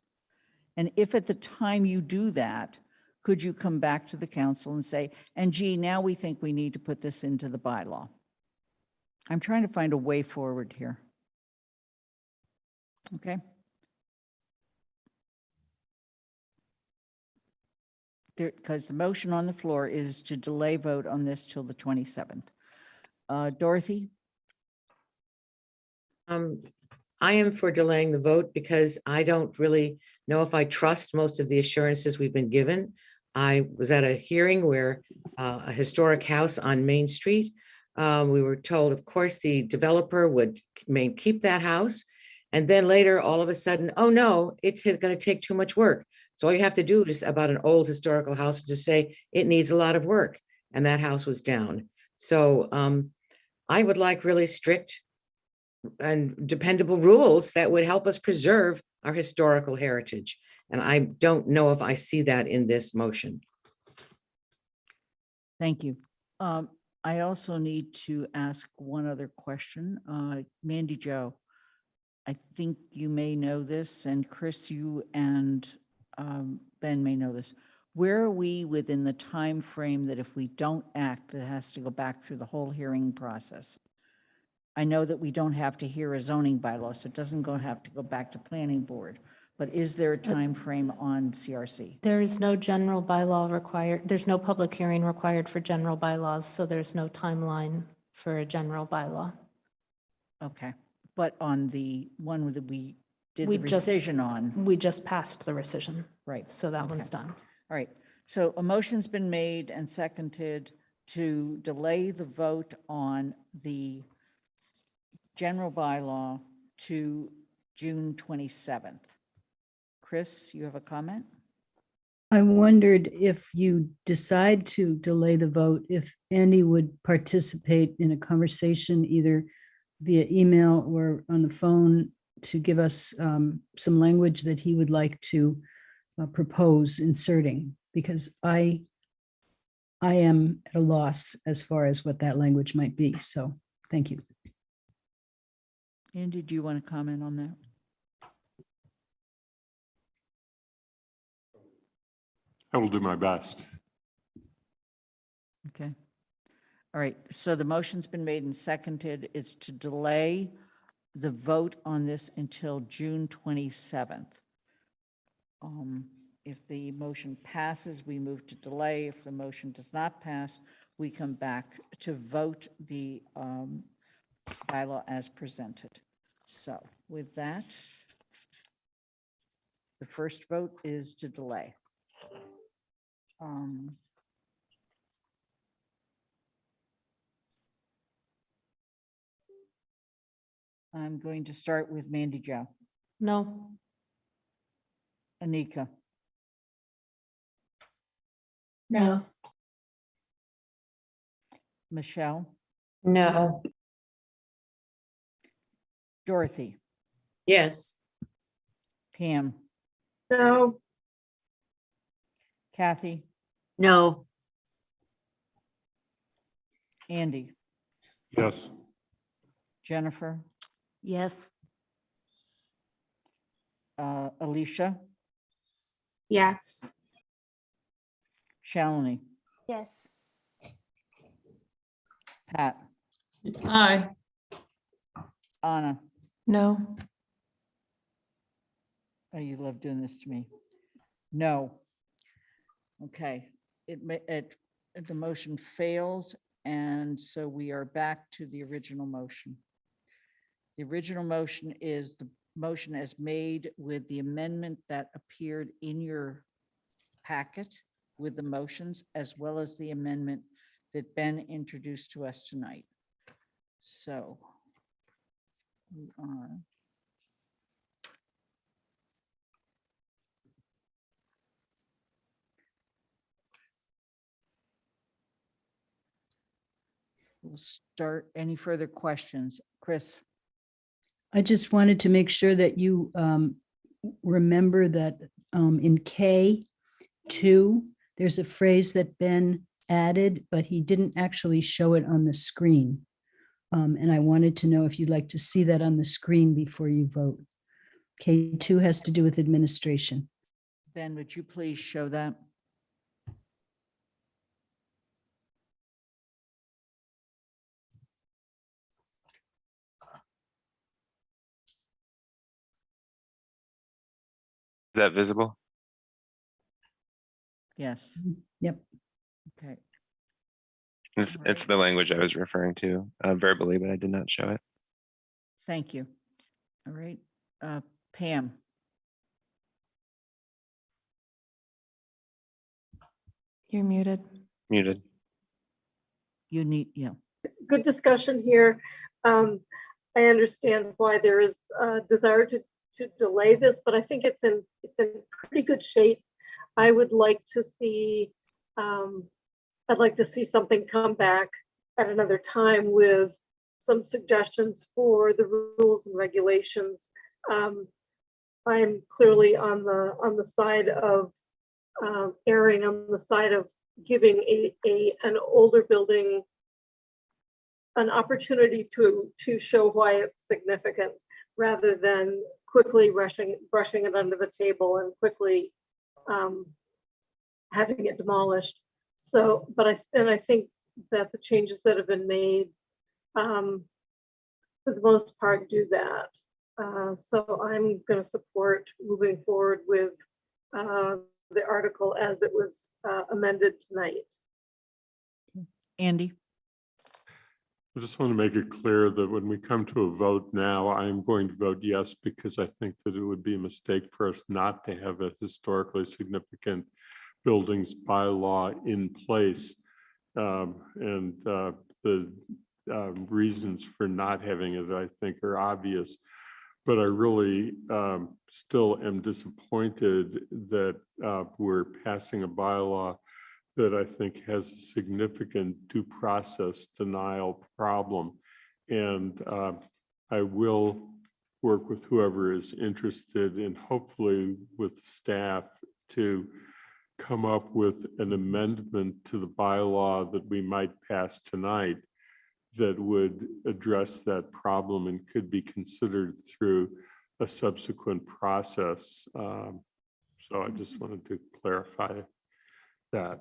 And if at the time you do that, could you come back to the council and say, and gee, now we think we need to put this into the bylaw? I'm trying to find a way forward here. Okay. Because the motion on the floor is to delay vote on this till the 27th. Dorothy? I am for delaying the vote because I don't really know if I trust most of the assurances we've been given. I was at a hearing where a historic house on Main Street, we were told, of course, the developer would keep that house. And then later, all of a sudden, oh no, it's going to take too much work. So all you have to do is about an old historical house to say it needs a lot of work. And that house was down. So I would like really strict and dependable rules that would help us preserve our historical heritage. And I don't know if I see that in this motion. Thank you. I also need to ask one other question. Mandy Jo, I think you may know this, and Chris, you and Ben may know this. Where are we within the time frame that if we don't act, that has to go back through the whole hearing process? I know that we don't have to hear a zoning bylaw, so it doesn't have to go back to planning board. But is there a time frame on CRC? There is no general bylaw required. There's no public hearing required for general bylaws, so there's no timeline for a general bylaw. Okay, but on the one that we did the rescission on. We just passed the rescission. Right. So that one's done. All right, so a motion's been made and seconded to delay the vote on the general bylaw to June 27th. Chris, you have a comment? I wondered if you decide to delay the vote, if Andy would participate in a conversation either via email or on the phone to give us some language that he would like to propose inserting, because I am at a loss as far as what that language might be. So thank you. Andy, do you want to comment on that? I will do my best. Okay. All right, so the motion's been made and seconded. It's to delay the vote on this until June 27th. If the motion passes, we move to delay. If the motion does not pass, we come back to vote the bylaw as presented. So with that, the first vote is to delay. I'm going to start with Mandy Jo. No. Anika. No. Michelle. No. Dorothy. Yes. Pam. No. Kathy. No. Andy. Yes. Jennifer. Yes. Alicia. Yes. Shalini. Yes. Pat. Aye. Anna. No. Oh, you love doing this to me. No. Okay, the motion fails, and so we are back to the original motion. The original motion is the motion as made with the amendment that appeared in your packet with the motions, as well as the amendment that Ben introduced to us tonight. So we are we'll start. Any further questions? Chris? I just wanted to make sure that you remember that in K2, there's a phrase that Ben added, but he didn't actually show it on the screen. And I wanted to know if you'd like to see that on the screen before you vote. K2 has to do with administration. Ben, would you please show that? Is that visible? Yes. Yep. Okay. It's the language I was referring to verbally, but I did not show it. Thank you. All right. Pam? You're muted. Muted. You need, yeah. Good discussion here. I understand why there is a desire to delay this, but I think it's in pretty good shape. I would like to see I'd like to see something come back at another time with some suggestions for the rules and regulations. I'm clearly on the side of erring on the side of giving an older building an opportunity to show why it's significant, rather than quickly brushing it under the table and quickly having it demolished. So, but I think that the changes that have been made, for the most part, do that. So I'm going to support moving forward with the article as it was amended tonight. Andy? I just want to make it clear that when we come to a vote now, I am going to vote yes, because I think that it would be a mistake for us not to have a historically significant buildings bylaw in place. The reasons for not having it, I think, are obvious. But I really still am disappointed that we're passing a bylaw that I think has a significant due process denial problem. And I will work with whoever is interested and hopefully with staff to come up with an amendment to the bylaw that we might pass tonight that would address that problem and could be considered through a subsequent process. So I just wanted to clarify that.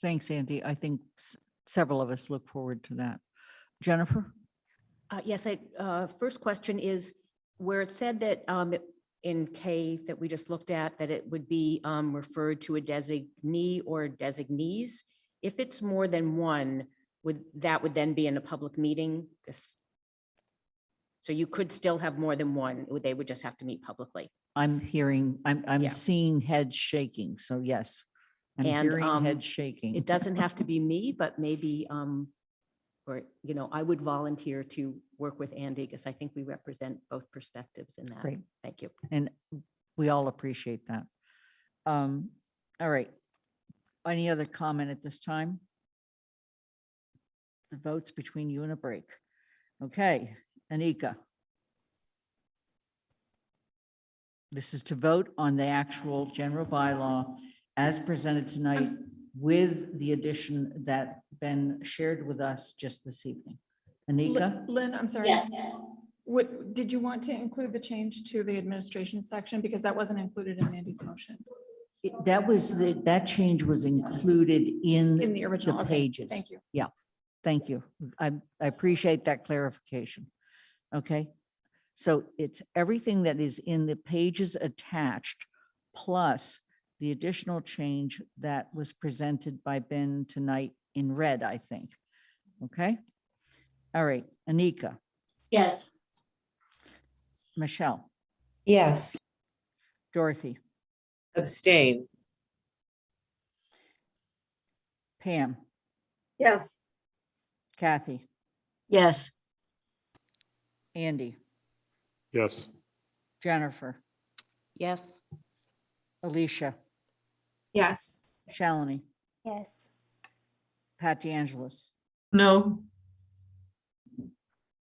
Thanks, Andy. I think several of us look forward to that. Jennifer? Yes, first question is where it said that in K that we just looked at, that it would be referred to a designee or designees. If it's more than one, would then be in a public meeting? So you could still have more than one, they would just have to meet publicly. I'm Yeah. seeing heads shaking, so yes. I'm And, hearing heads shaking. It doesn't have to be me, but maybe, or, I would volunteer to work with Andy because I think we represent both perspectives in that. Great. Thank you. And we all appreciate that. All right. Any other comment at this time? The vote's between you and a break. Okay, Anika. This is to vote on the actual general bylaw as presented tonight with the addition that Ben shared with us just this evening. Anika? Lynn, I'm sorry. Yes. Did you want to include the change to the administration section? Because that wasn't included in Andy's motion. That change was included In the original, okay, pages. thank you. Yeah, thank you. I appreciate that clarification. Okay, so it's everything that is in the pages attached, plus the additional change that was presented by Ben tonight in red, I think. Okay, all right, Anika, Yes. Michelle, Yes. Dorothy, Abstain. Pam, Yes. Kathy, Yes. Andy, Yes. Jennifer, Yes. Alicia, Yes. Shalini, Yes. Pat DeAngelis, No.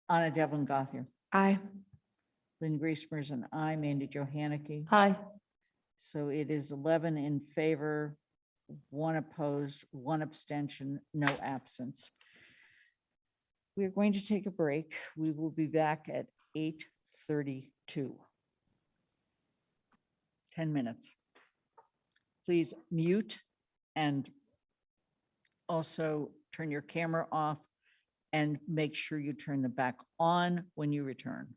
Anna Devlin Gothier, Aye. Lynn Griesmer is an aye, Mandy Johanicky. Hi. So it is 11 in favor, 1 opposed, 1 abstention, no absence. We are going to take a break. We will be back at 8:32. 10 minutes. Please mute and also turn your camera off and make sure you turn them back on when you return.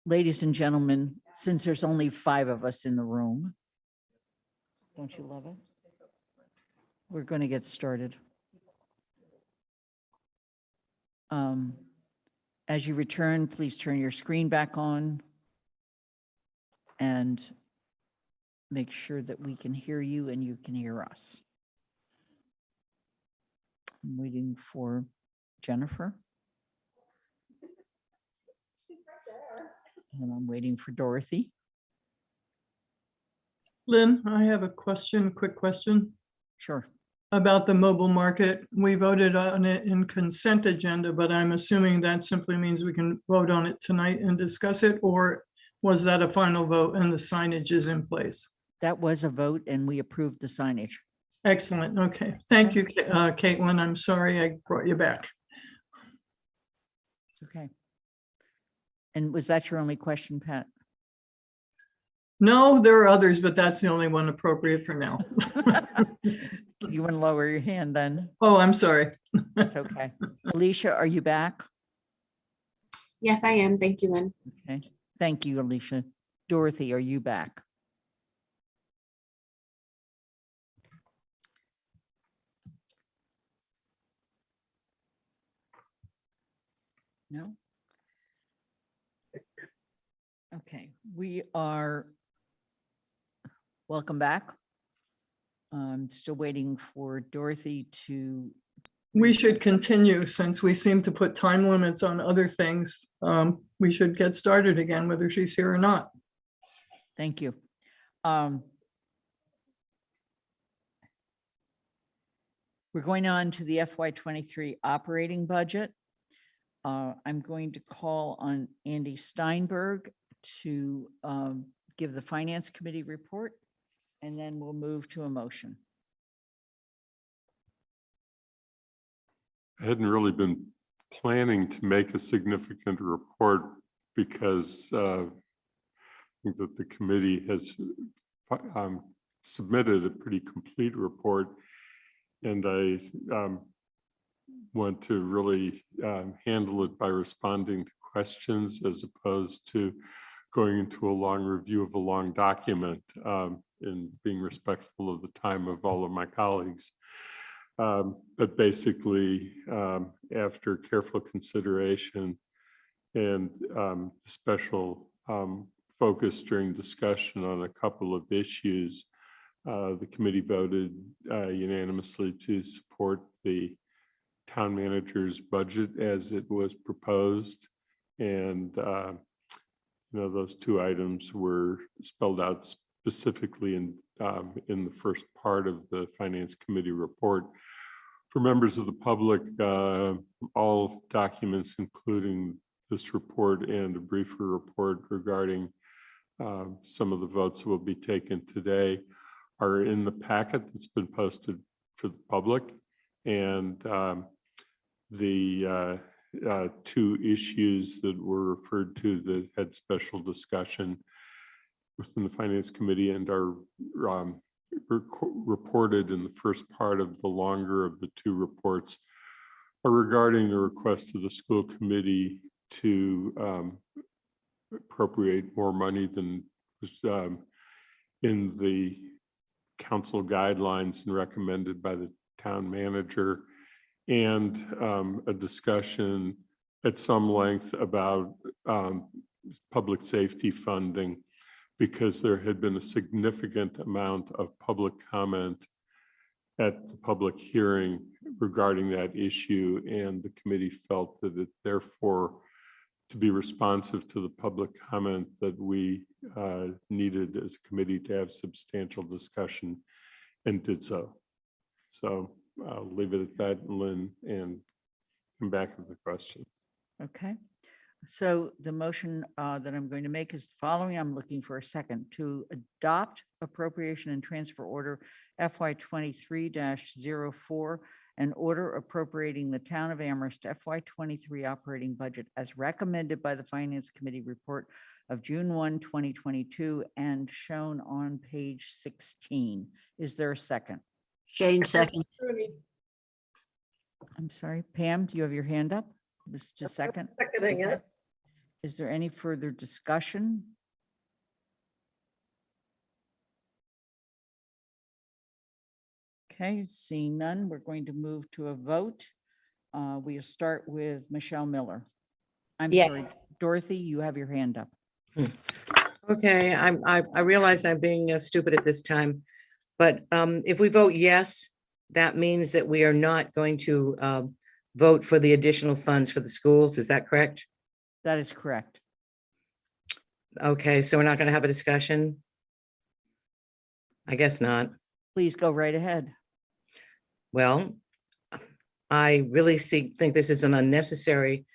ladies and gentlemen, since there's only 5 of us in the room, don't you love it? We're going to get started. As you return, please turn your screen back on and make sure that we can hear you and you can hear us. I'm waiting for Jennifer. And I'm waiting for Dorothy. Lynn, I have a question, quick question. Sure. About the mobile market. We voted on it in consent agenda, but I'm assuming that simply means we can vote on it tonight and discuss it, or was that a final vote and the signage is in place? That was a vote and we approved the signage. Excellent. Okay. Thank you, Caitlin. I'm sorry I brought you back. Okay. And was that your only question, Pat? No, there are others, but that's the only one appropriate for now. You want to lower your hand then? Oh, I'm sorry. That's okay. Alicia, are you back? Yes, I am. Thank you, Lynn. Okay. Thank you, Alicia. Dorothy, are you back? No? Okay, we are, welcome back. I'm still waiting for Dorothy to. We should continue since we seem to put time limits on other things. We should get started again, whether she's here or not. Thank you. We're going on to the FY23 operating budget. I'm going to call on Andy Steinberg to give the Finance Committee report, and then we'll move to a motion. I hadn't really been planning to make a significant report because I think that the committee has submitted a pretty complete report, and I want to really handle it by responding to questions as opposed to going into a long review of a long document and being respectful of the time of all of my colleagues. But basically, after careful consideration and special focus during discussion on a couple of issues, the committee voted unanimously to support the town manager's budget as it was proposed. And those 2 items were spelled out specifically in the first part of the Finance Committee report. For members of the public, all documents, including this report and a briefer report regarding some of the votes that will be taken today, are in the packet that's been posted for the public. And the 2 issues that were referred to that had special discussion within the Finance Committee and are reported in the first part of the longer of the 2 reports are regarding the request of the school committee to appropriate more money than was in the council guidelines and recommended by the town manager, and a discussion at some length about public safety funding, because there had been a significant amount of public comment at the public hearing regarding that issue, and the committee felt that it therefore, to be responsive to the public comment, that we needed as a committee to have substantial discussion, and did so. So I'll leave it at that, Lynn, and come back with the question. Okay. So the motion that I'm going to make is the following. I'm looking for a second to adopt appropriation and transfer order FY23-04, an order appropriating the town of Amherst FY23 operating budget as recommended by the Finance Committee report of June 1, 2022, and shown on page 16. Is there a second? Shane, second. I'm sorry, Pam, do you have your hand up? This is just a second. Seconding it. Is there any further discussion? Okay, seeing none, we're going to move to a vote. We'll start with Michelle Miller. I'm Yes. sorry, Dorothy, you have your hand up. Okay, I realize I'm being stupid at this time, but if we vote yes, that means that we are not going to vote for the additional funds for the schools. Is that correct? That is correct. Okay, so we're not going to have a discussion? I guess not. Please go right ahead. Well, I really think this is an unnecessary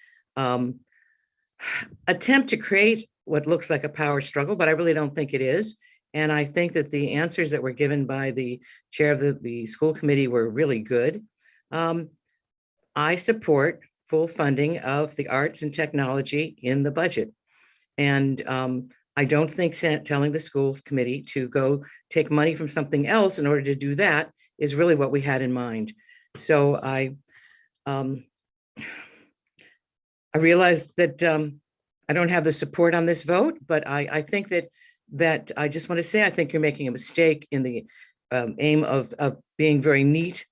attempt to create what looks like a power struggle, but I really don't think it is. And I think that the answers that were given by the chair of the school committee were really good. I support full funding of the arts and technology in the budget. And I don't think telling the schools committee to go take money from something else in order to do that is really what we had in mind. So I realize that I don't have the support on this vote, but I think that I just want to say, I think you're making a mistake in the aim of being very neat.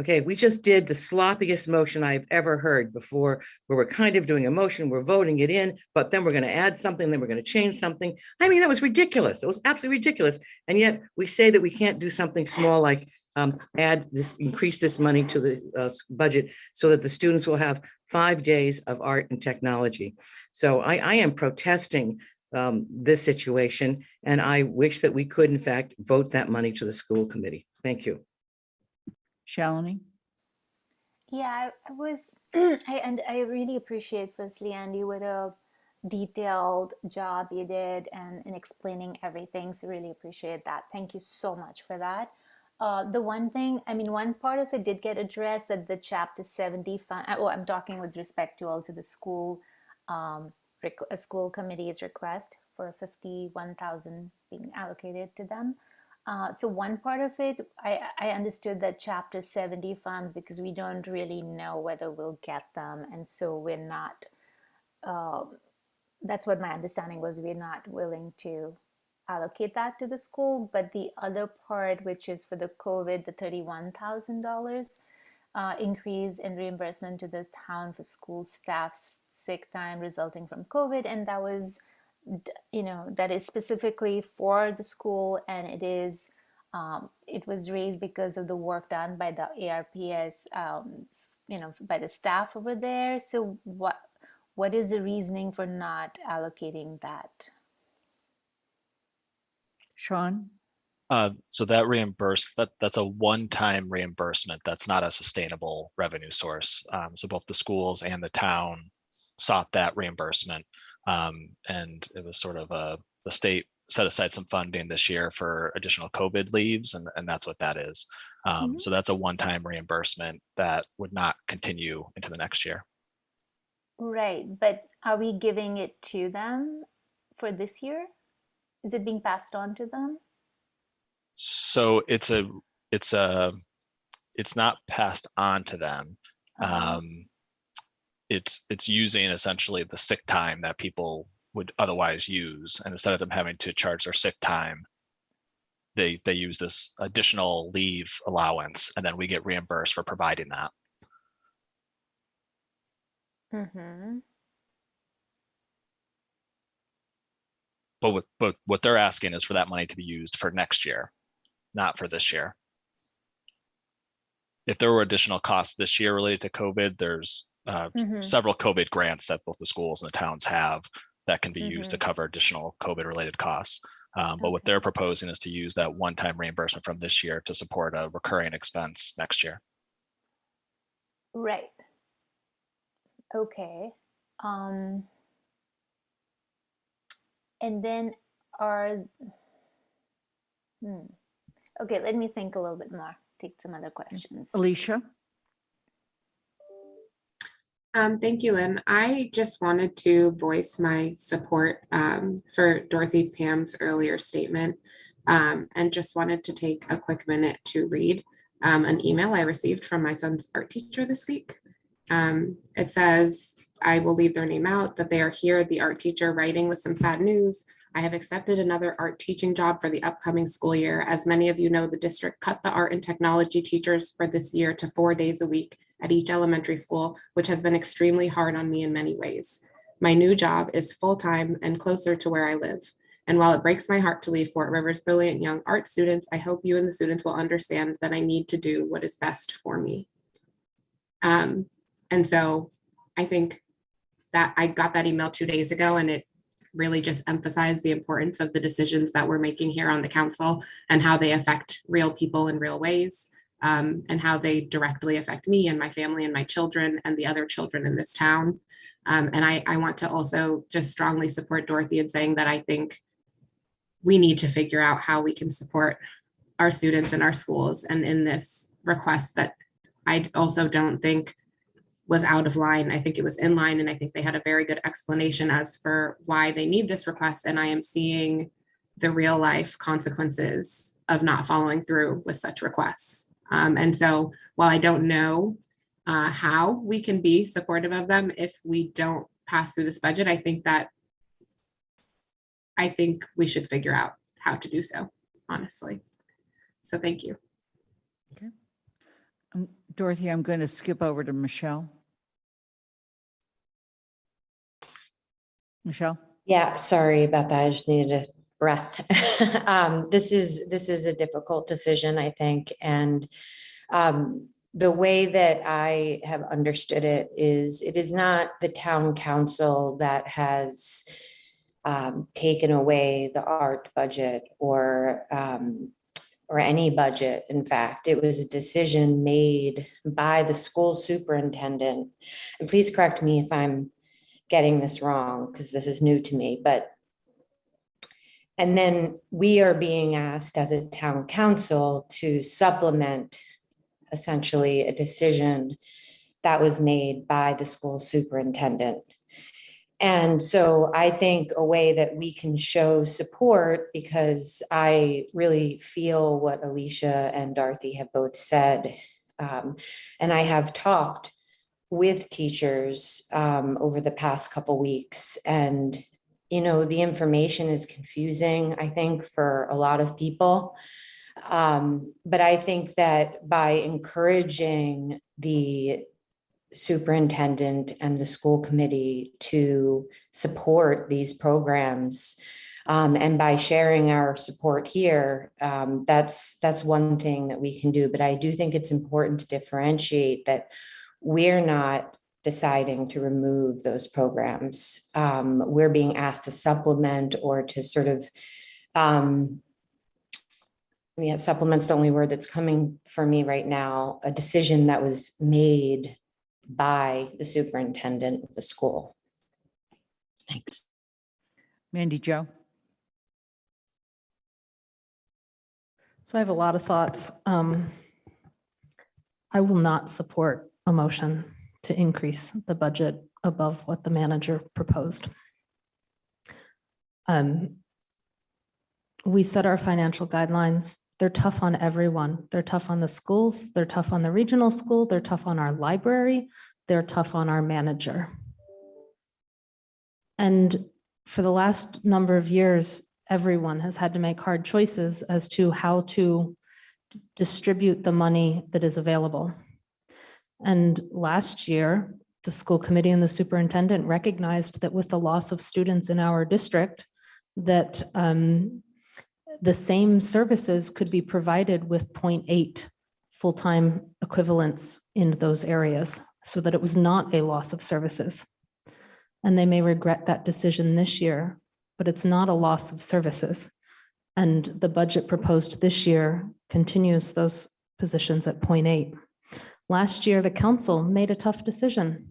Okay, we just did the sloppiest motion I've ever heard before, where we're kind of doing a motion, we're voting it in, but then we're going to add something, then we're going to change something. I mean, that was ridiculous. It was absolutely ridiculous. And yet we say that we can't do something small like increase this money to the budget so that the students will have 5 days of art and technology. So I am protesting this situation, and I wish that we could in fact vote that money to the school committee. Thank you. Shalini? Yeah, I was, I really appreciate firstly, Andy, what a detailed job you did and in explaining everything. So really appreciate that. Thank you so much for that. The one thing, I mean, one part of it did get addressed at the Chapter 70 fund. Oh, I'm talking with respect to also the school, a school committee's request for 51,000 being allocated to them. So one part of it, I understood that Chapter 70 funds, because we don't really know whether we'll get them. And so we're not, that's what my understanding was, we're not willing to allocate that to the school. But the other part, which is for the COVID, the $31,000 increase in reimbursement to the town for school staff's sick time resulting from COVID. And that was, that is specifically for the school, and it was raised because of the work done by the ARPS, by the staff over there. So what is the reasoning for not allocating that? Sean? So that's a one-time reimbursement. That's not a sustainable revenue source. So both the schools and the town sought that reimbursement. And it was sort of the state set aside some funding this year for additional COVID leaves, and that's what that is. So that's a one-time reimbursement that would not continue into the next year. Right, but are we giving it to them for this year? Is it being passed on to them? So it's not passed on to them. It's using essentially the sick time that people would otherwise use, and instead of them having to charge their sick time, they use this additional leave allowance, and then we get reimbursed for providing that. But what they're asking is for that money to be used for next year, not for this year. If there were additional costs this year related to COVID, there's several COVID grants that both the schools and the towns have that can be used to cover additional COVID related costs. But what they're proposing is to use that one-time reimbursement from this year to support a recurring expense next year. Right. Okay. And then okay, let me think a little bit more, take some other questions. Alicia? Thank you, Lynn. I just wanted to voice my support for Dorothy Pam's earlier statement, and just wanted to take a quick minute to read an email I received from my son's art teacher this week. It says, I will leave their name out, that they are here, the art teacher writing with some sad news. I have accepted another art teaching job for the upcoming school year. As many of you know, the district cut the art and technology teachers for this year to 4 days a week at each elementary school, which has been extremely hard on me in many ways. My new job is full-time and closer to where I live. And while it breaks my heart to leave Fort River's brilliant young art students, I hope you and the students will understand that I need to do what is best for me. And so I think that I got that email 2 days ago, and it really just emphasized the importance of the decisions that we're making here on the council and how they affect real people in real ways, and how they directly affect me and my family and my children and the other children in this town. And I want to also just strongly support Dorothy in saying that I think we need to figure out how we can support our students in our schools, and in this request that I also don't think was out of line. I think it was in line, and I think they had a very good explanation as for why they need this request. And I am seeing the real life consequences of not following through with such requests. And so while I don't know how we can be supportive of them if we don't pass through this budget, I think we should figure out how to do so, honestly. So thank you. Okay. Dorothy, I'm going to skip over to Michelle. Michelle? Yeah, sorry about that. I just needed a breath. This is a difficult decision, I think. And the way that I have understood it is not the town council that has taken away the art budget or any budget. In fact, it was a decision made by the school superintendent. And please correct me if I'm getting this wrong, because this is new to me, and then we are being asked as a town council to supplement essentially a decision that was made by the school superintendent. And so I think a way that we can show support, because I really feel what Alicia and Dorothy have both said, and I have talked with teachers over the past couple weeks, and the information is confusing, I think, for a lot of people. But I think that by encouraging the superintendent and the school committee to support these programs, and by sharing our support here, that's one thing that we can do. But I do think it's important to differentiate that we're not deciding to remove those programs. We're being asked to supplement or to sort of, supplement's the only word that's coming for me right now, a decision that was made by the superintendent of the school. Thanks. Mandy Jo. So I have a lot of thoughts. I will not support a motion to increase the budget above what the manager proposed. We set our financial guidelines. They're tough on everyone. They're tough on the schools. They're tough on the regional school. They're tough on our library. They're tough on our manager. And for the last number of years, everyone has had to make hard choices as to how to distribute the money that is available. And last year, the school committee and the superintendent recognized that with the loss of students in our district, that the same services could be provided with 0.8 full-time equivalents in those areas, so that it was not a loss of services. And they may regret that decision this year, but it's not a loss of services. And the budget proposed this year continues those positions at 0.8. Last year, the council made a tough decision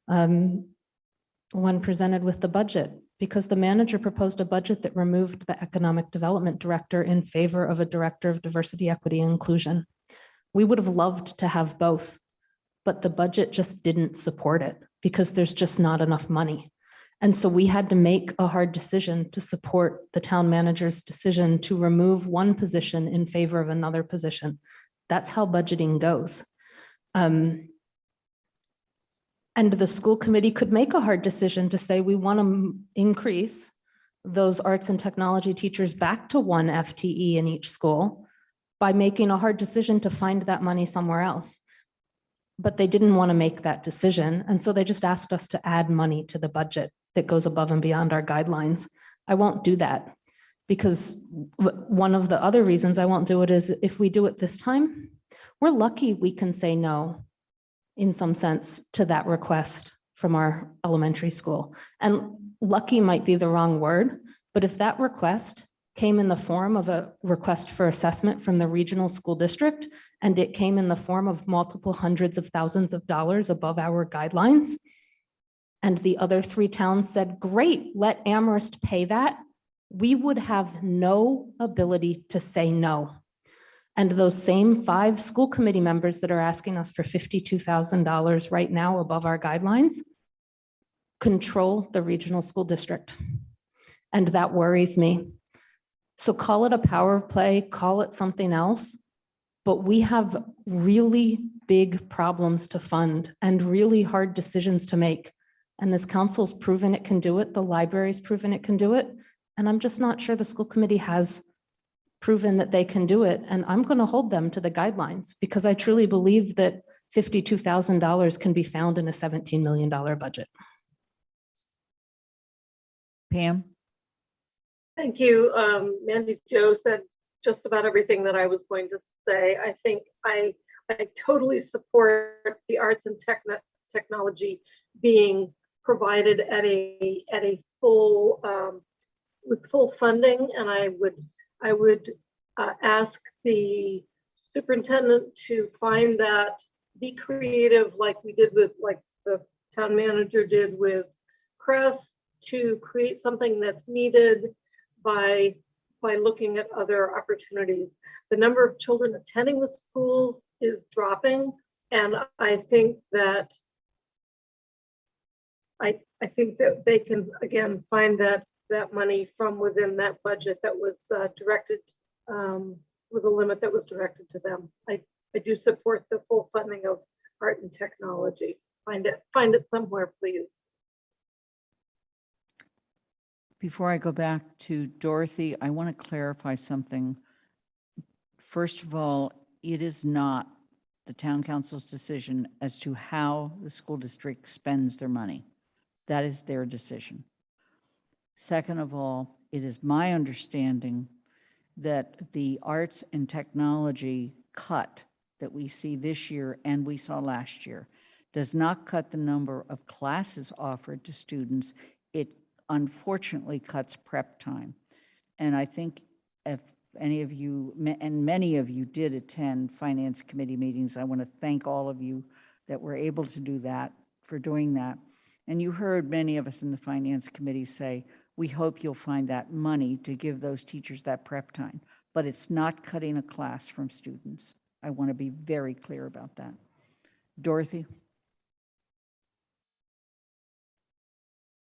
when presented with the budget, because the manager proposed a budget that removed the economic development director in favor of a director of diversity, equity, and inclusion. We would have loved to have both, but the budget just didn't support it because there's just not enough money. And so we had to make a hard decision to support the town manager's decision to remove one position in favor of another position. That's how budgeting goes. And the school committee could make a hard decision to say, we want to increase those arts and technology teachers back to 1 FTE in each school by making a hard decision to find that money somewhere else. But they didn't want to make that decision. And so they just asked us to add money to the budget that goes above and beyond our guidelines. I won't do that because one of the other reasons I won't do it is if we do it this time, we're lucky we can say no in some sense to that request from our elementary school. And lucky might be the wrong word, but if that request came in the form of a request for assessment from the regional school district, and it came in the form of multiple hundreds of thousands of dollars above our guidelines, and the other 3 towns said, great, let Amherst pay that, we would have no ability to say no. And those same 5 school committee members that are asking us for $52,000 right now above our guidelines control the regional school district. And that worries me. So call it a power play, call it something else, but we have really big problems to fund and really hard decisions to make. And this council's proven it can do it, the library's proven it can do it, and I'm just not sure the school committee has proven that they can do it. And I'm going to hold them to the guidelines because I truly believe that $52,000 can be found in a $17 million budget. Pam? Thank you. Mandy Jo said just about everything that I was going to say. I think I totally support the arts and technology being provided at a full with full funding, and I would ask the superintendent to find that, be creative like we did with, like the town manager did with Crest, to create something that's needed by looking at other opportunities. The number of children attending the schools is dropping, and I think that they can again find that money from within that budget that was directed with a limit that was directed to them. I do support the full funding of art and technology. Find it somewhere, please. Before I go back to Dorothy, I want to clarify something. First of all, it is not the town council's decision as to how the school district spends their money. That is their decision. Second of all, it is my understanding that the arts and technology cut that we see this year and we saw last year does not cut the number of classes offered to students. It unfortunately cuts prep time. And I think if any of you, and many of you did attend finance committee meetings, I want to thank all of you that were able to do that, for doing that. And you heard many of us in the finance committee say, we hope you'll find that money to give those teachers that prep time, but it's not cutting a class from students. I want to be very clear about that. Dorothy?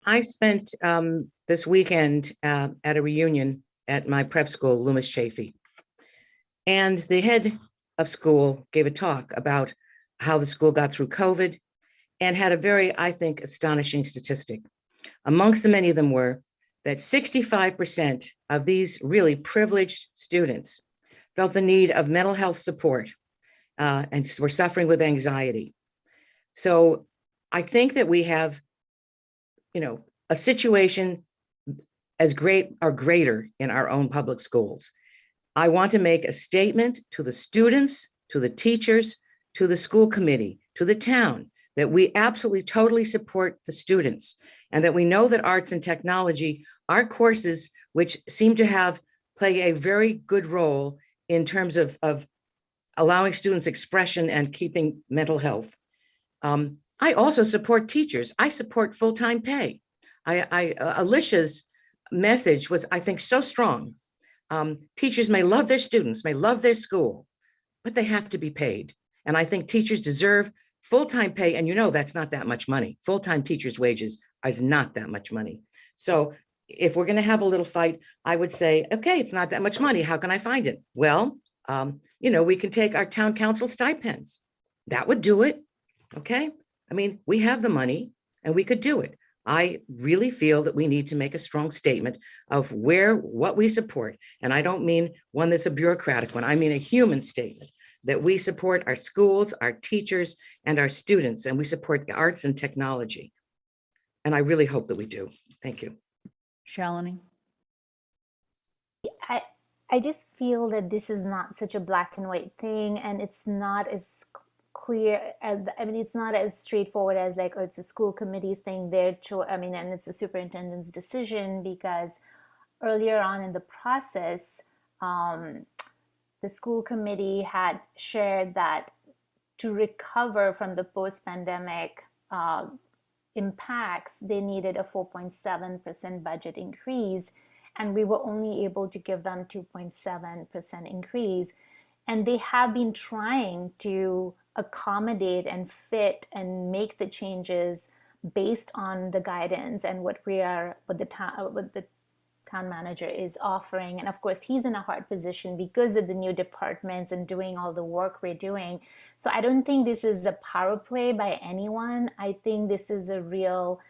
I spent this weekend at a reunion at my prep school, Loomis Chafee. And the head of school gave a talk about how the school got through COVID and had a very, I think, astonishing statistic. Amongst the many of them were that 65% of these really privileged students felt the need of mental health support and were suffering with anxiety. So I think that we have, a situation as great or greater in our own public schools. I want to make a statement to the students, to the teachers, to the school committee, to the town, that we absolutely totally support the students, and that we know that arts and technology are courses which seem to play a very good role in terms of allowing students expression and keeping mental health. I also support teachers. I support full-time pay. Alicia's message was, I think, so strong. Teachers may love their students, may love their school, but they have to be paid. And I think teachers deserve full-time pay. And that's not that much money. Full-time teachers' wages is not that much money. So if we're going to have a little fight, I would say, okay, it's not that much money. How can I find it? Well, we can take our town council stipends. That would do it. Okay. I mean, we have the money and we could do it. I really feel that we need to make a strong statement of what we support. And I don't mean one that's a bureaucratic one. I mean a human statement that we support our schools, our teachers, and our students, and we support the arts and technology. And I really hope that we do. Thank you. Shalini? I just feel that this is not such a black and white thing, and it's not as clear as, I mean, it's not as straightforward as like, oh, it's a school committee's thing, and it's a superintendent's decision, because earlier on in the process, the school committee had shared that to recover from the post-pandemic impacts, they needed a 4.7% budget increase, and we were only able to give them 2.7% increase. And they have been trying to accommodate and fit and make the changes based on the guidance and what the town manager is offering. And of course, he's in a hard position because of the new departments and doing all the work we're doing. So I don't think this is a power play by anyone. I think this is a real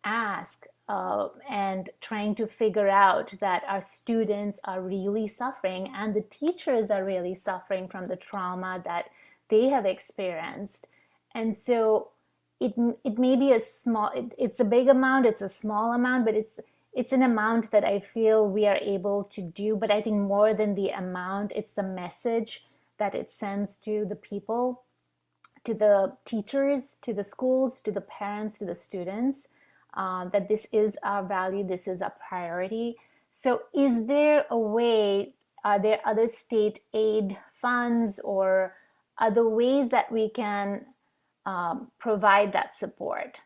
ask and trying to figure out that our students are really suffering and the teachers are really suffering from the trauma that they have experienced. And so it may be it's a big amount, it's a small amount, but it's an amount that I feel we are able to do. But I think more than the amount, it's the message that it sends to the people, to the teachers, to the schools, to the parents, to the students, that this is our value, this is a priority. So is there a way, are there other state aid funds or other ways that we can provide that support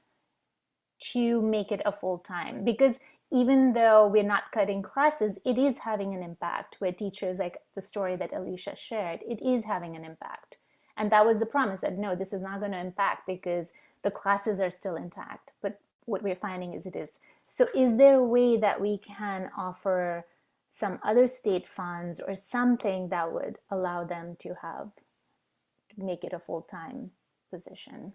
to make it a full-time? Because even though we're not cutting classes, it is having an impact where teachers, like the story that Alicia shared, it is having an impact. And that was the promise that no, this is not going to impact because the classes are still intact. But what we're finding is it is. So is there a way that we can offer some other state funds or something that would allow them to make it a full-time position?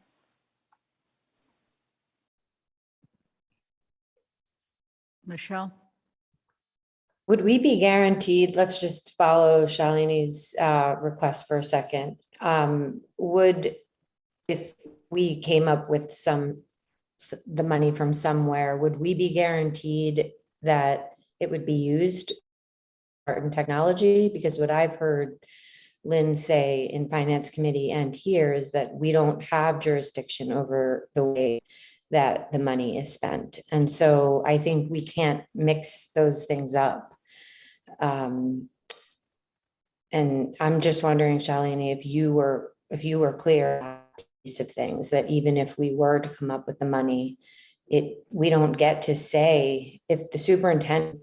Michelle? Would we be guaranteed, let's just follow Shalini's request for a second. If we came up with the money from somewhere, would we be guaranteed that it would be used for art and technology? Because what I've heard Lynn say in Finance Committee and here is that we don't have jurisdiction over the way that the money is spent. And so I think we can't mix those things up. And I'm just wondering, Shalini, if you were clear on that piece of things, that even if we were to come up with the money, we don't get to say, if the superintendent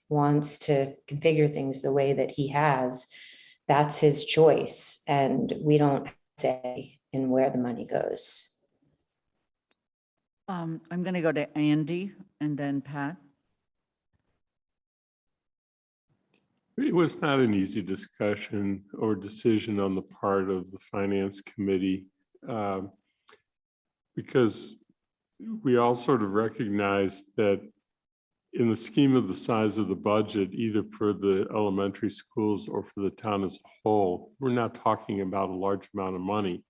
wants to configure things the way that he has, that's his choice. And we don't say in where the money goes. I'm going to go to Andy and then Pat. It was not an easy discussion or decision on the part of the Finance Committee because we all sort of recognized that in the scheme of the size of the budget, either for the elementary schools or for the town as a whole, we're not talking about a large amount of money.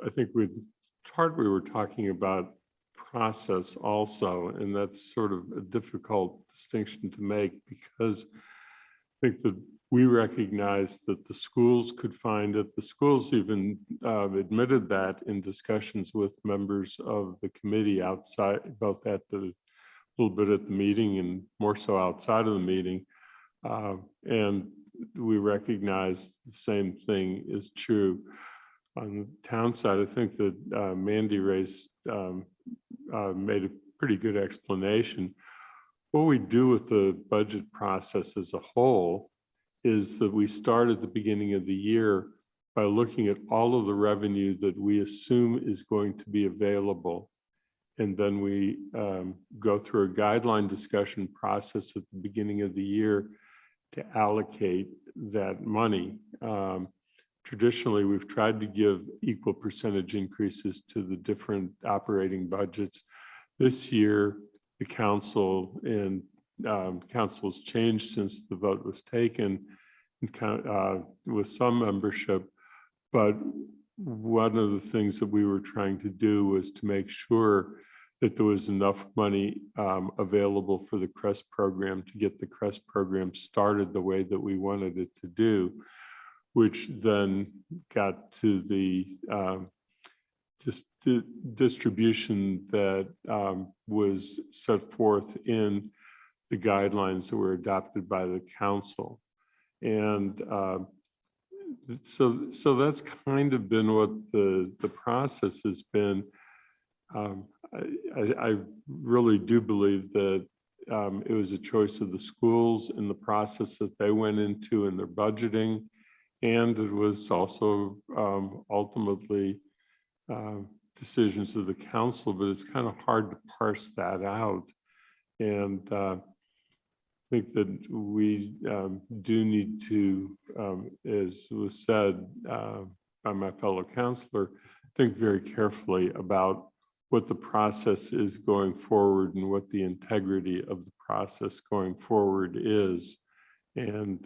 I think we were talking about process also, and that's sort of a difficult distinction to make because I think that we recognized that the schools could find it. The schools even admitted that in discussions with members of the committee outside, both at the little bit at the meeting and more so outside of the meeting. And we recognize the same thing is true. On the town side, I think that Mandy made a pretty good explanation. What we do with the budget process as a whole is that we start at the beginning of the year by looking at all of the revenue that we assume is going to be available. And then we go through a guideline discussion process at the beginning of the year to allocate that money, traditionally, we've tried to give equal percentage increases to the different operating budgets. This year, the council and council's changed since the vote was taken with some membership. But one of the things that we were trying to do was to make sure that there was enough money available for the CREST program to get the CREST program started the way that we wanted it to do, which then got to the distribution that was set forth in the guidelines that were adopted by the council. And so that's kind of been what the process has been. I really do believe that it was a choice of the schools in the process that they went into in their budgeting. And it was also ultimately decisions of the council, but it's kind of hard to parse that out. And I think that we do need to, as was said by my fellow counselor, think very carefully about what the process is going forward and what the integrity of the process going forward is. And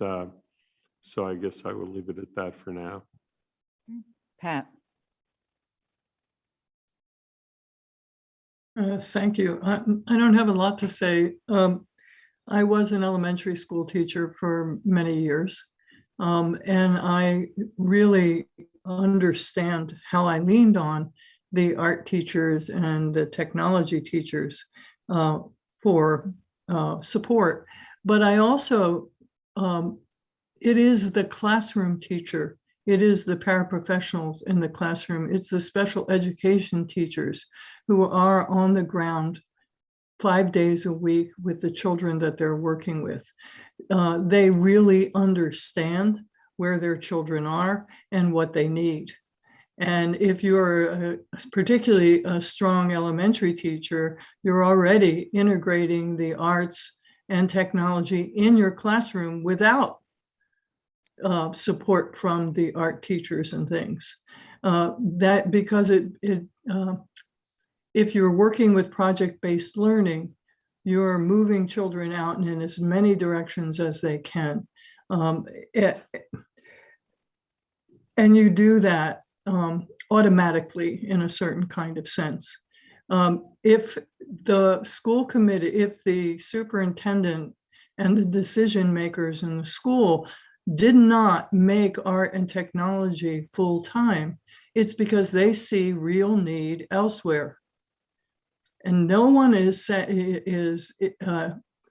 so I guess I will leave it at that for now. Pat. Thank you. I don't have a lot to say. I was an elementary school teacher for many years, and I really understand how I leaned on the art teachers and the technology teachers for support. But I also, it is the classroom teacher, it is the paraprofessionals in the classroom, it's the special education teachers who are on the ground 5 days a week with the children that they're working with. They really understand where their children are and what they need. And if you're particularly a strong elementary teacher, you're already integrating the arts and technology in your classroom without support from the art teachers and things. That because if you're working with project-based learning, you're moving children out in as many directions as they can. And you do that automatically in a certain kind of sense. If the school committee, if the superintendent and the decision makers in the school did not make art and technology full-time, it's because they see real need elsewhere. And no one is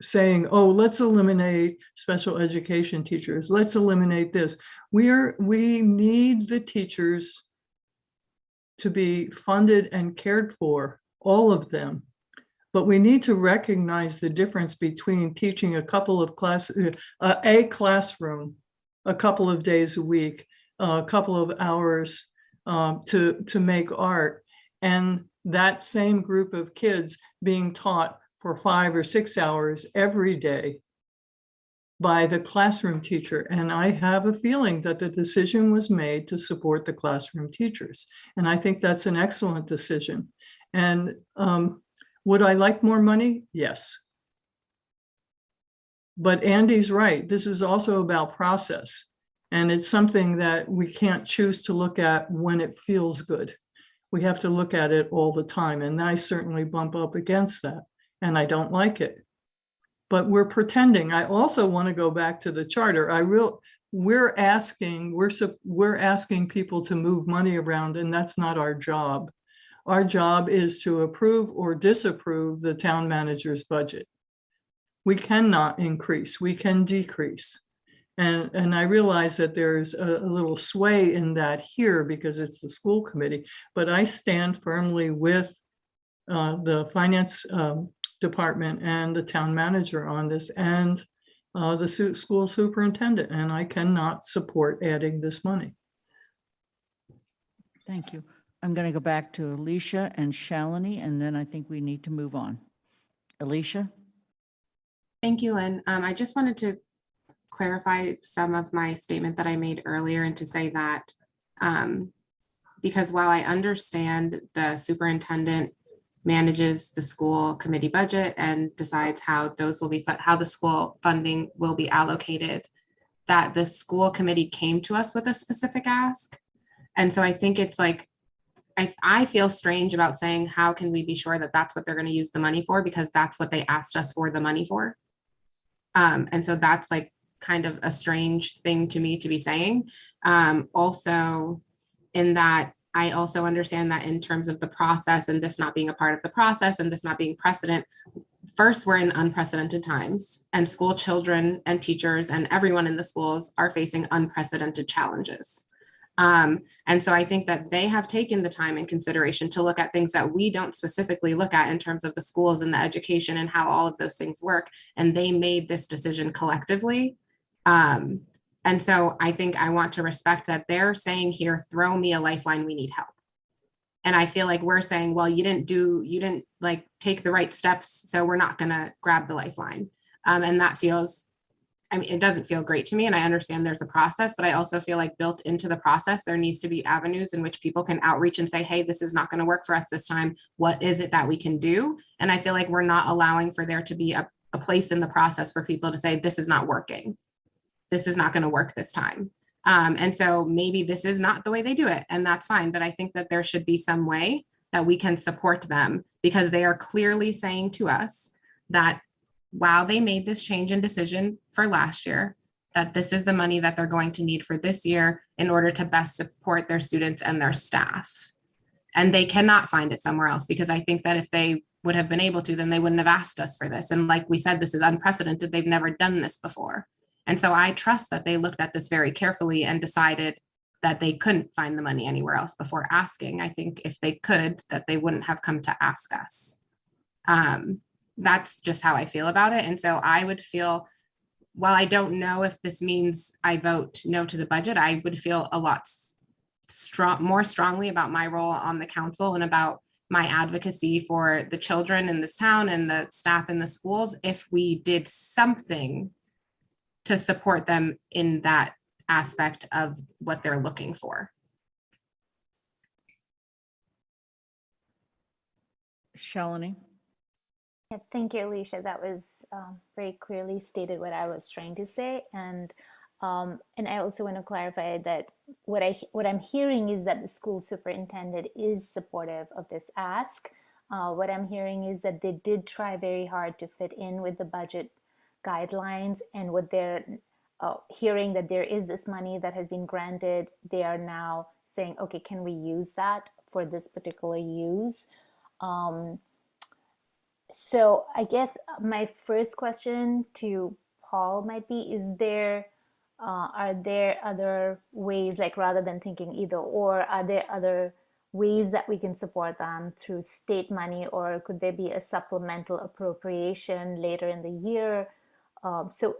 saying, oh, let's eliminate special education teachers. Let's eliminate this. We need the teachers to be funded and cared for, all of them. But we need to recognize the difference between teaching a couple of a classroom, a couple of days a week, a couple of hours to make art, and that same group of kids being taught for 5 or 6 hours every day by the classroom teacher. And I have a feeling that the decision was made to support the classroom teachers. And I think that's an excellent decision. And would I like more money? Yes. But Andy's right. This is also about process. And it's something that we can't choose to look at when it feels good. We have to look at it all the time. And I certainly bump up against that. And I don't like it. But we're pretending. I also want to go back to the charter. We're asking people to move money around, and that's not our job. Our job is to approve or disapprove the town manager's budget. We cannot increase, we can decrease. And I realize that there's a little sway in that here because it's the school committee, but I stand firmly with the finance department and the town manager on this, and the school superintendent, and I cannot support adding this money. Thank you. I'm going to go back to Alicia and Shalini, and then I think we need to move on. Alicia? Thank you, Lynn. I just wanted to clarify some of my statement that I made earlier and to say that Because while I understand the superintendent manages the school committee budget and decides how those will be, how the school funding will be allocated, that the school committee came to us with a specific ask. And so I think it's like, I feel strange about saying, how can we be sure that that's what they're going to use the money for? Because that's what they asked us for the money for. And so that's like kind of a strange thing to me to be saying. Also, in that I also understand that in terms of the process and this not being a part of the process and this not being precedent, first, we're in unprecedented times and school children and teachers and everyone in the schools are facing unprecedented challenges. And so I think that they have taken the time and consideration to look at things that we don't specifically look at in terms of the schools and the education and how all of those things work. And they made this decision collectively. And so I think I want to respect that they're saying here, throw me a lifeline, we need help. And I feel like we're saying, well, you didn't like take the right steps, so we're not gonna grab the lifeline. And that feels, I mean, it doesn't feel great to me, and I understand there's a process, but I also feel like built into the process, there needs to be avenues in which people can outreach and say, hey, this is not gonna work for us this time. What is it that we can do? And I feel like we're not allowing for there to be a place in the process for people to say, this is not working. This is not gonna work this time. And so maybe this is not the way they do it, and that's fine. But I think that there should be some way that we can support them, because they are clearly saying to us that while they made this change in decision for last year, that this is the money that they're going to need for this year in order to best support their students and their staff. And they cannot find it somewhere else, because I think that if they would have been able to, then they wouldn't have asked us for this. And like we said, this is unprecedented. They've never done this before. And so I trust that they looked at this very carefully and decided that they couldn't find the money anywhere else before asking. I think if they could, that they wouldn't have come to ask us. That's just how I feel about it. And so I would feel, while I don't know if this means I vote no to the budget, I would feel a lot more strongly about my role on the council and about my advocacy for the children in this town and the staff in the schools if we did something to support them in that aspect of what they're looking for. Shalini. Yeah, thank you, Alicia. That was very clearly stated what I was trying to say. And I also want to clarify that what I'm hearing is that the school superintendent is supportive of this ask. What I'm hearing is that they did try very hard to fit in with the budget guidelines, and what they're hearing that there is this money that has been granted, they are now saying, okay, can we use that for this particular use? So I guess my first question to Paul might be, are there other ways, like rather than thinking either or, are there other ways that we can support them through state money, or could there be a supplemental appropriation later in the year? So,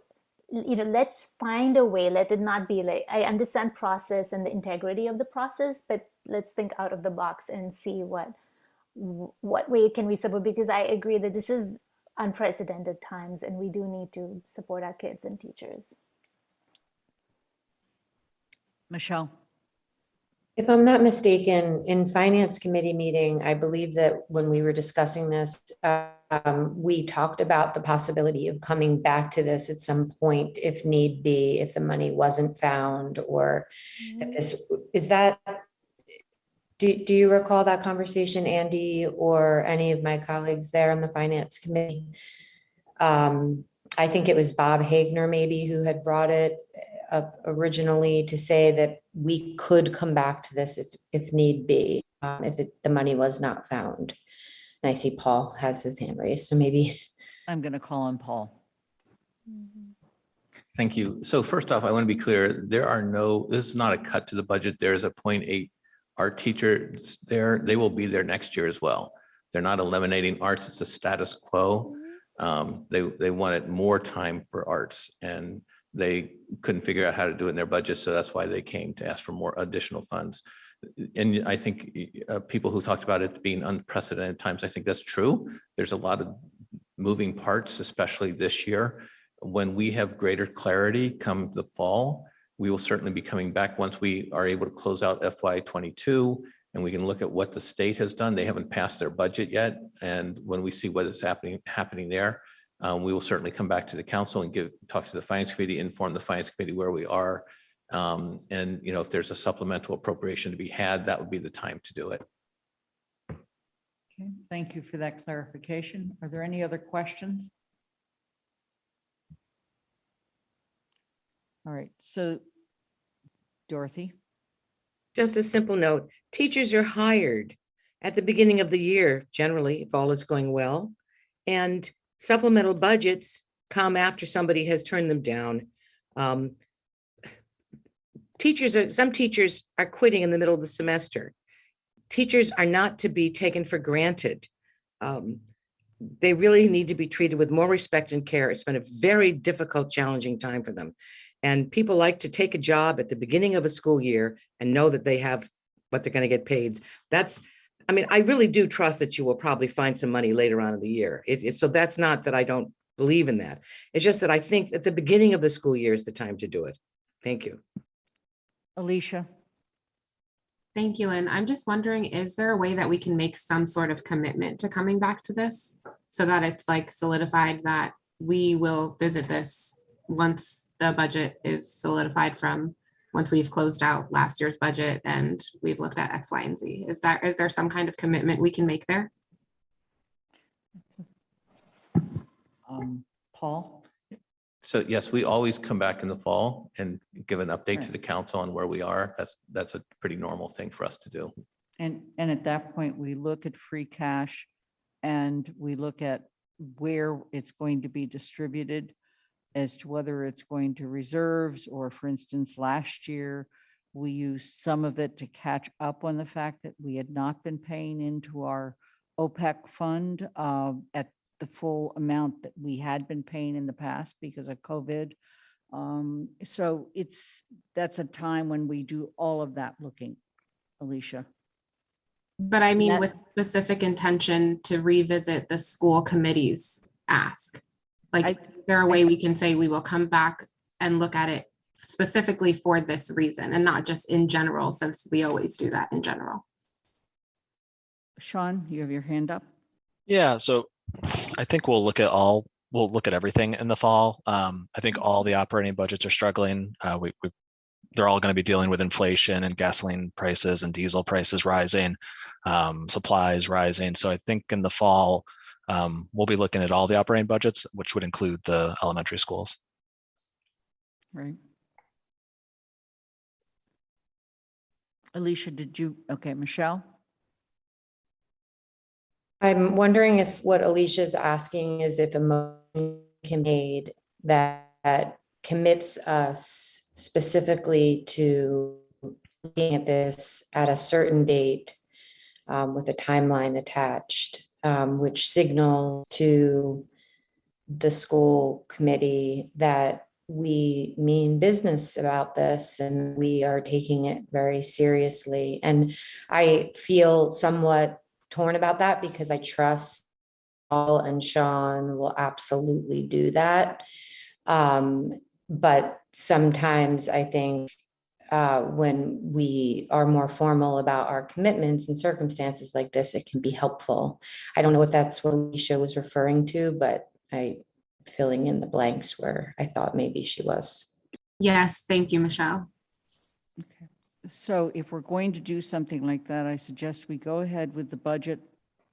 let's find a way. Let it not be like, I understand process and the integrity of the process, but let's think out of the box and see what way can we support, because I agree that this is unprecedented times and we do need to support our kids and teachers. Michelle. If I'm not mistaken, in finance committee meeting, I believe that when we were discussing this, we talked about the possibility of coming back to this at some point if need be, if the money wasn't found, or is that, do you recall that conversation, Andy, or any of my colleagues there on the finance committee? I think it was Bob Hagner maybe who had brought it up originally to say that we could come back to this if need be, if the money was not found. And I see Paul has his hand raised, so maybe. I'm going to call on Paul. Thank you. So first off, I want to be clear, this is not a cut to the budget. There's a 0.8 art teachers there. They will be there next year as well. They're not eliminating arts. It's a status quo. They wanted more time for arts, and they couldn't figure out how to do it in their budget. So that's why they came to ask for more additional funds. And I think people who talked about it being unprecedented times, I think that's true. There's a lot of moving parts, especially this year. When we have greater clarity come the fall, We will certainly be coming back once we are able to close out FY22 and we can look at what the state has done. They haven't passed their budget yet. And when we see what is happening there, we will certainly come back to the council and talk to the finance committee, inform the finance committee where we are. And if there's a supplemental appropriation to be had, that would be the time to do it. Okay, thank you for that clarification. Are there any other questions? All right, so Dorothy. Just a simple note, teachers are hired at the beginning of the year, generally, if all is going well. And supplemental budgets come after somebody has turned them down. Some teachers are quitting in the middle of the semester. Teachers are not to be taken for granted. They really need to be treated with more respect and care. It's been a very difficult, challenging time for them. And people like to take a job at the beginning of a school year and know that they have what they're going to get paid. I really do trust that you will probably find some money later on in the year. So that's not that I don't believe in that. It's just that I think at the beginning of the school year is the time to do it. Thank you. Alicia. Thank you, Lynn. I'm just wondering, is there a way that we can make some sort of commitment to coming back to this so that it's like solidified that we will visit this once the budget is solidified from once we've closed out last year's budget and we've looked at X, Y, and Z? Is there some kind of commitment we can make there? Paul? So yes, we always come back in the fall and give an update to the council on where we are. That's a pretty normal thing for us to do. And at that point, we look at free cash and we look at where it's going to be distributed as to whether it's going to reserves or, for instance, last year, we used some of it to catch up on the fact that we had not been paying into our OPEC fund at the full amount that we had been paying in the past because of COVID. So that's a time when we do all of that looking, Alicia. But I mean, with specific intention to revisit the school committee's ask. Like, is there a way we can say we will come back and look at it specifically for this reason and not just in general, since we always do that in general? Sean, you have your hand up. Yeah, so I think we'll look at everything in the fall. I think all the operating budgets are struggling. They're all going to be dealing with inflation and gasoline prices and diesel prices rising, supplies rising. So I think in the fall, we'll be looking at all the operating budgets, which would include the elementary schools. Right. Alicia, okay, Michelle? I'm wondering if what Alicia's asking is if a motion can be made that commits us specifically to looking at this at a certain date with a timeline attached, which signals to the school committee that we mean business about this and we are taking it very seriously. And I feel somewhat torn about that because I trust Paul and Sean will absolutely do that. But sometimes I think when we are more formal about our commitments in circumstances like this, it can be helpful. I don't know if that's what Alicia was referring to, but I'm filling in the blanks where I thought maybe she was. Yes, thank you, Michelle. Okay. So if we're going to do something like that, I suggest we go ahead with the budget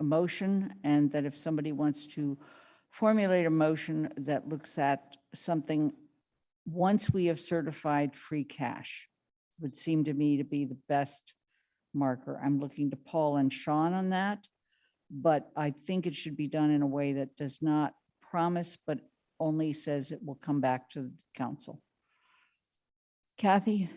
motion, and that if somebody wants to formulate a motion that looks at something once we have certified free cash, would seem to me to be the best marker. I'm looking to Paul and Sean on that, but I think it should be done in a way that does not promise, but only says it will come back to the council. Kathy?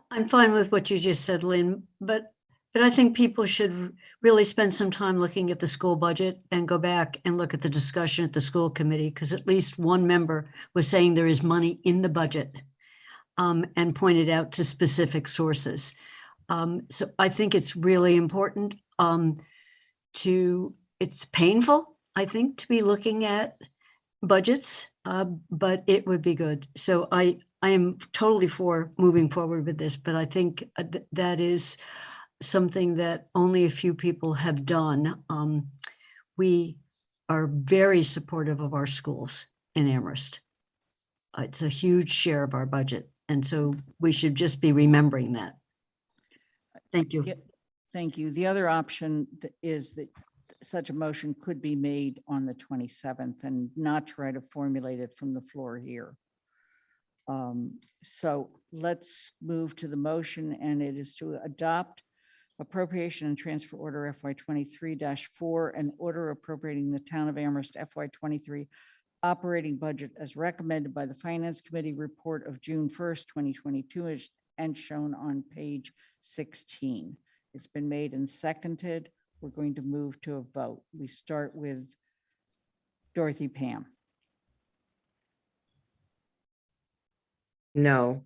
I'm fine with what you just said, Lynn, but I think people should really spend some time looking at the school budget and go back and look at the discussion at the school committee, because at least one member was saying there is money in the budget and pointed out to specific sources. So I think it's really important it's painful, I think, to be looking at budgets, but it would be good. So I I am totally for moving forward with this, but I think that is something that only a few people have done. We are very supportive of our schools in Amherst. It's a huge share of our budget, and so we should just be remembering that. Thank you. Yeah, thank you. The other option is that such a motion could be made on the 27th and not try to formulate it from the floor here. So let's move to the motion, and it is to adopt appropriation and transfer order FY 23-4 and order appropriating the town of Amherst FY 23 operating budget as recommended by the Finance Committee report of June 1st, 2022, and shown on page 16. It's been made and seconded. We're going to move to a vote. We start with Dorothy Pam. No.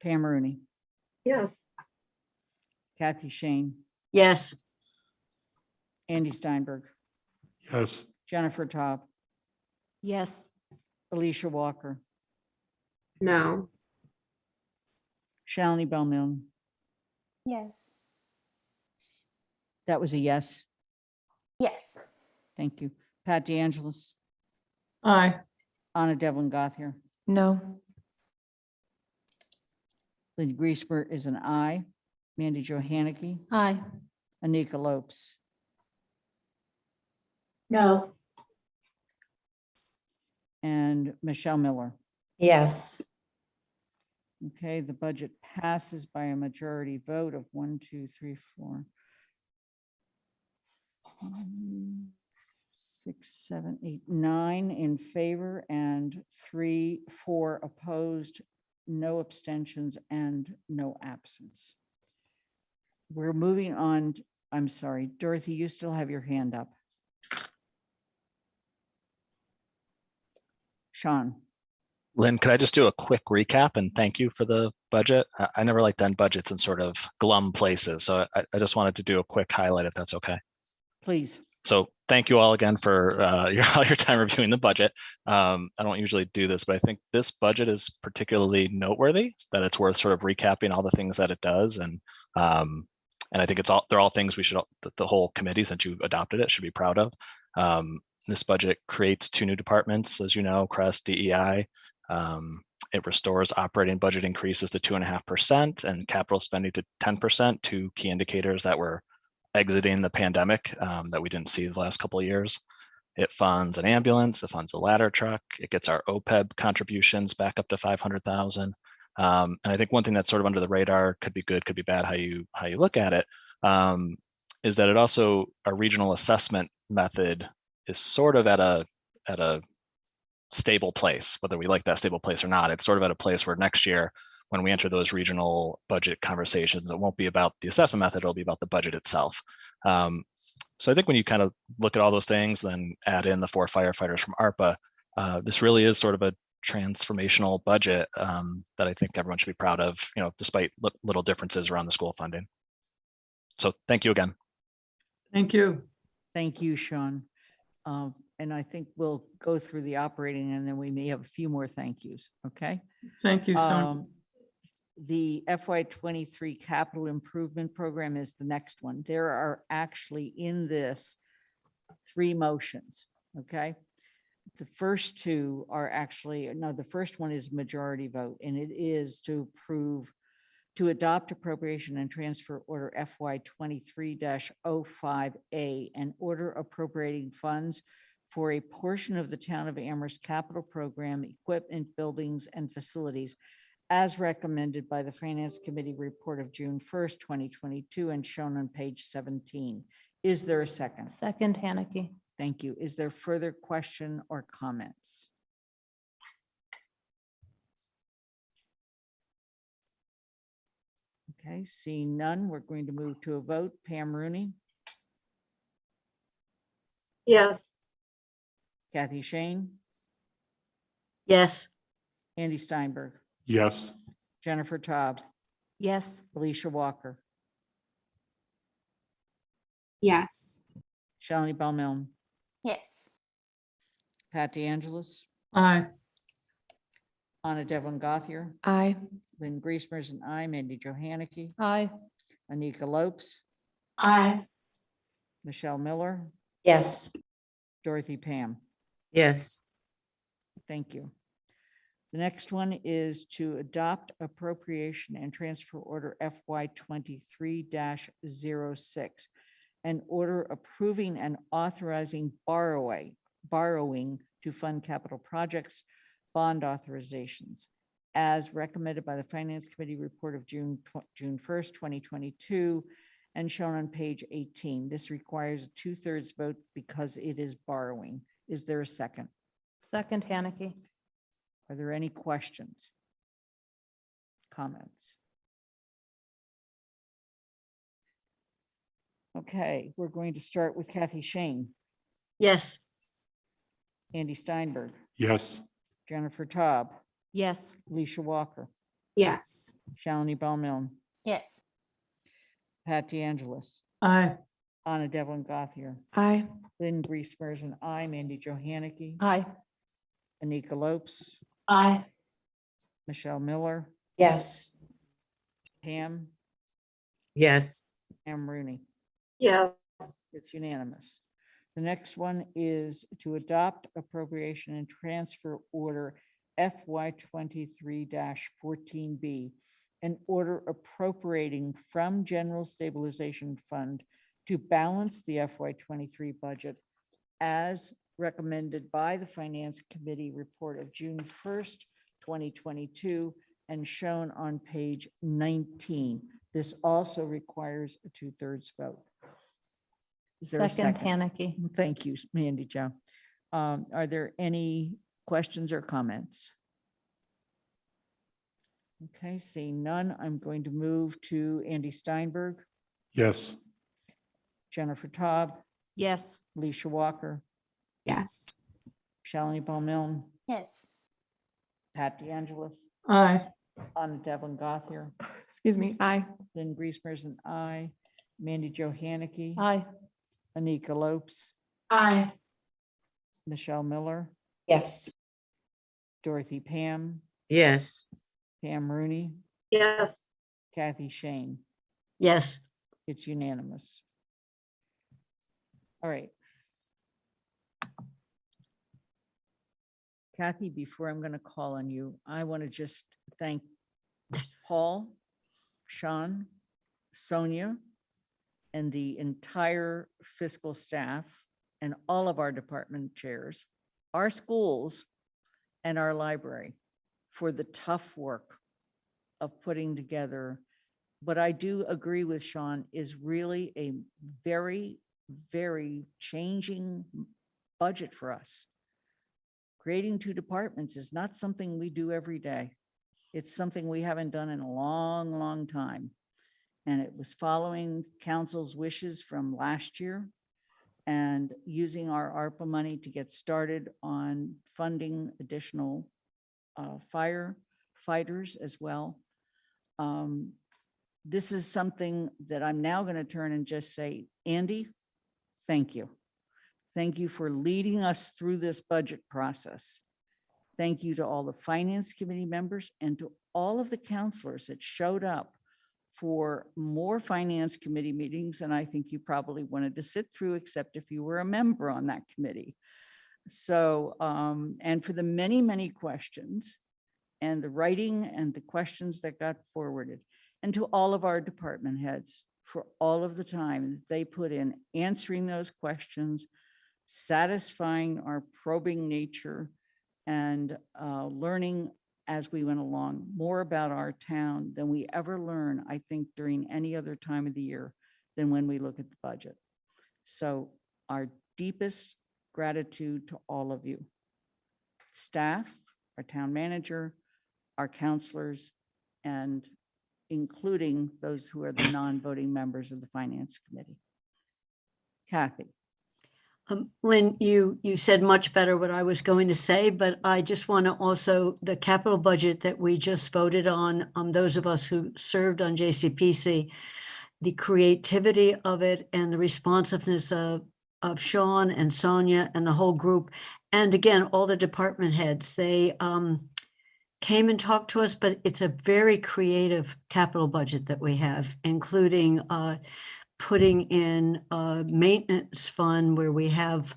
Pam Rooney. Yes. Kathy Shane. Yes. Andy Steinberg. Yes. Jennifer Taub. Yes. Alicia Walker. No. Shalini Belmilne. Yes. That was a yes. Yes. Thank you. Pat DeAngelis. Aye. Anna Devlin Gothier. No. Linda Griesmer is an aye. Mandy Jo Hannicky. Aye. Anika Lopes. No. And Michelle Miller. Yes. Okay, the budget passes by a majority vote of 1, 2, 3, 4, 6, 7, 8, 9 in favor and 3, 4 opposed, no abstentions and no absence. We're moving on. I'm sorry, Dorothy, you still have your hand up. Sean. Lynn, could I just do a quick recap and thank you for the budget? I never like to end budgets in sort of glum places. So I just wanted to do a quick highlight if that's okay. Please. So thank you all again for all your time reviewing the budget. I don't usually do this, but I think this budget is particularly noteworthy, that it's worth sort of recapping all the things that it does. And I think they're all things we should, the whole committee, since you adopted it, should be proud of. This budget creates 2 new departments, as you know, CREST, DEI. It restores operating budget increases to 2.5% and capital spending to 10%, 2 key indicators that were exiting the pandemic that we didn't see the last couple of years. It funds an ambulance, it funds a ladder truck, it gets our OPEB contributions back up to 500,000. And I think one thing that's sort of under the radar, could be good, could be bad, how you look at it, is that it also, our regional assessment method is sort of at a stable place, whether we like that stable place or not. It's sort of at a place where next year, when we enter those regional budget conversations, it won't be about the assessment method, it'll be about the budget itself. So I think when you kind of look at all those things, then add in the 4 firefighters from ARPA, this really is sort of a transformational budget that I think everyone should be proud of, despite little differences around the school funding. So thank you again. Thank you. Thank you, Sean. And I think we'll go through the operating and then we may have a few more thank yous. Okay. Thank you, Sonia. The FY 23 capital improvement program is the next one. There are actually in this 3 motions. Okay. The first 2 are actually, no, the first one is majority vote, and it is to adopt appropriation and transfer order FY 23-05A and order appropriating funds for a portion of the town of Amherst capital program equipment, buildings, and facilities as recommended by the Finance Committee report of June 1st, 2022, and shown on page 17. Is there a second? Second, Hannicky. Thank you. Is there further question or comments? Okay, seeing none, we're going to move to a vote. Pam Rooney. Yes. Kathy Shane. Yes. Andy Steinberg. Yes. Jennifer Taub. Yes. Alicia Walker. Yes. Shalini Belmilne. Yes. Pat DeAngelis. Aye. Anna Devlin Gothier, Aye. Lynn Griesmer's an aye, Mandy Johanicky, Aye. Anika Lopes, Aye. Michelle Miller, Yes. Dorothy Pam. Yes. Thank you. The next one is to adopt appropriation and transfer order FY 23-06. An order approving and authorizing borrowing to fund capital projects, bond authorizations, as recommended by the Finance Committee report of June 1st, 2022, and shown on page 18. This requires a 2/3 vote because it is borrowing. Is there a second? Second, Haneke. Are there any questions? Comments? Okay, we're going to start with Kathy Shane, Yes. Andy Steinberg, Yes. Jennifer Taub, Yes. Alicia Walker, Yes. Shalini Bowman, Yes. Pat DeAngelis, Aye. Anna Devlin Gothier, Aye. Lynn Griesmer is an aye, Mandy Johanicky, Aye. Anika Lopes, Aye. Michelle Miller, Yes. Pam, Yes. Pam Rooney. Yes. It's unanimous. The next one is to adopt appropriation and transfer order FY 23-14B, an order appropriating from General Stabilization Fund to balance the FY 23 budget as recommended by the Finance Committee report of June 1st, 2022, and shown on page 19. This also requires a 2/3 vote. Is there a Second, second? Haneke. Thank you, Mandy Jo. Are there any questions or comments? Okay, seeing none, I'm going to move to Andy Steinberg, Yes. Jennifer Taub, Yes. Alicia Walker, Yes. Shalini Bowman, Yes. Pat DeAngelis, Aye. Anna Devlin Gothier, Excuse me. Aye. Lynn Griesmer's an aye, Mandy Johanicky, Aye. Anika Lopes, Aye. Michelle Miller, Yes. Dorothy Pam, Yes. Pam Rooney, Yes. Kathy Shane. Yes. It's unanimous. All right. Kathy, before I'm going to call on you, I want to just thank Paul, Sean, Sonia, and the entire fiscal staff and all of our department chairs, our schools, and our library for the tough work of putting together what I do agree with Sean is really a very, very changing budget for us. Creating 2 departments is not something we do every day. It's something we haven't done in a long, long time. And it was following council's wishes from last year and using our ARPA money to get started on funding additional firefighters as well. This is something that I'm now going to turn and just say, Andy, thank you. Thank you for leading us through this budget process. Thank you to all the Finance Committee members and to all of the counselors that showed up for more Finance Committee meetings than I think you probably wanted to sit through, except if you were a member on that committee. So, and for the many, many questions and the writing and the questions that got forwarded, and to all of our department heads for all of the time that they put in answering those questions, satisfying our probing nature, and learning as we went along more about our town than we ever learn, I think, during any other time of the year than when we look at the budget. So our deepest gratitude to all of you, staff, our town manager, our counselors, and including those who are the non-voting members of the Finance Committee. Kathy. Lynn, you said much better what I was going to say, but I just want to also, the capital budget that we just voted on, those of us who served on JCPC, the creativity of it and the responsiveness of Sean and Sonia and the whole group. And again, all the department heads, they came and talked to us, but it's a very creative capital budget that we have, including putting in a maintenance fund where we have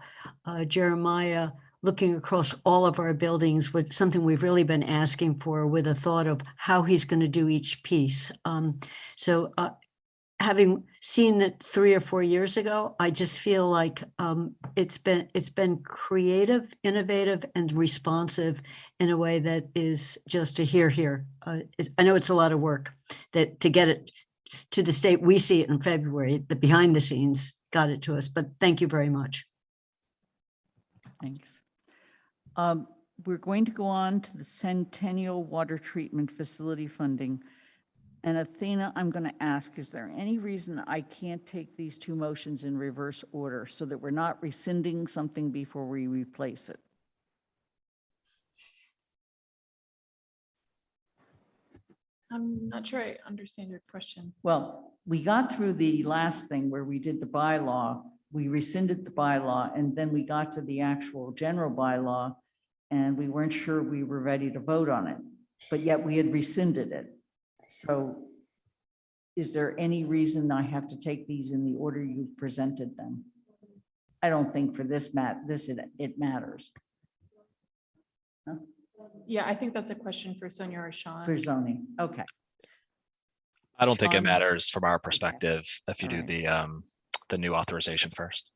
Jeremiah looking across all of our buildings, with something we've really been asking for, with a thought of how he's going to do each piece. So having seen it 3 or 4 years ago, I just feel like it's been creative, innovative, and responsive in a way that is just a here. I know it's a lot of work that to get it to the state we see it in February. The behind the scenes got it to us, but thank you very much. Thanks. We're going to go on to the Centennial Water Treatment Facility funding. And Athena, I'm going to ask, is there any reason I can't take these two motions in reverse order so that we're not rescinding something before we replace it? I'm not sure I understand your question. Well, we got through the last thing where we did the bylaw, we rescinded the bylaw, and then we got to the actual general bylaw, and we weren't sure we were ready to vote on it, but yet we had rescinded it. So is there any reason I have to take these in the order you've presented them? I don't think for this it matters. Huh? Yeah, I think that's a question for Sonia or Sean. For zoning, okay. I don't think it Sean? matters from our perspective if you All do right. the new authorization first.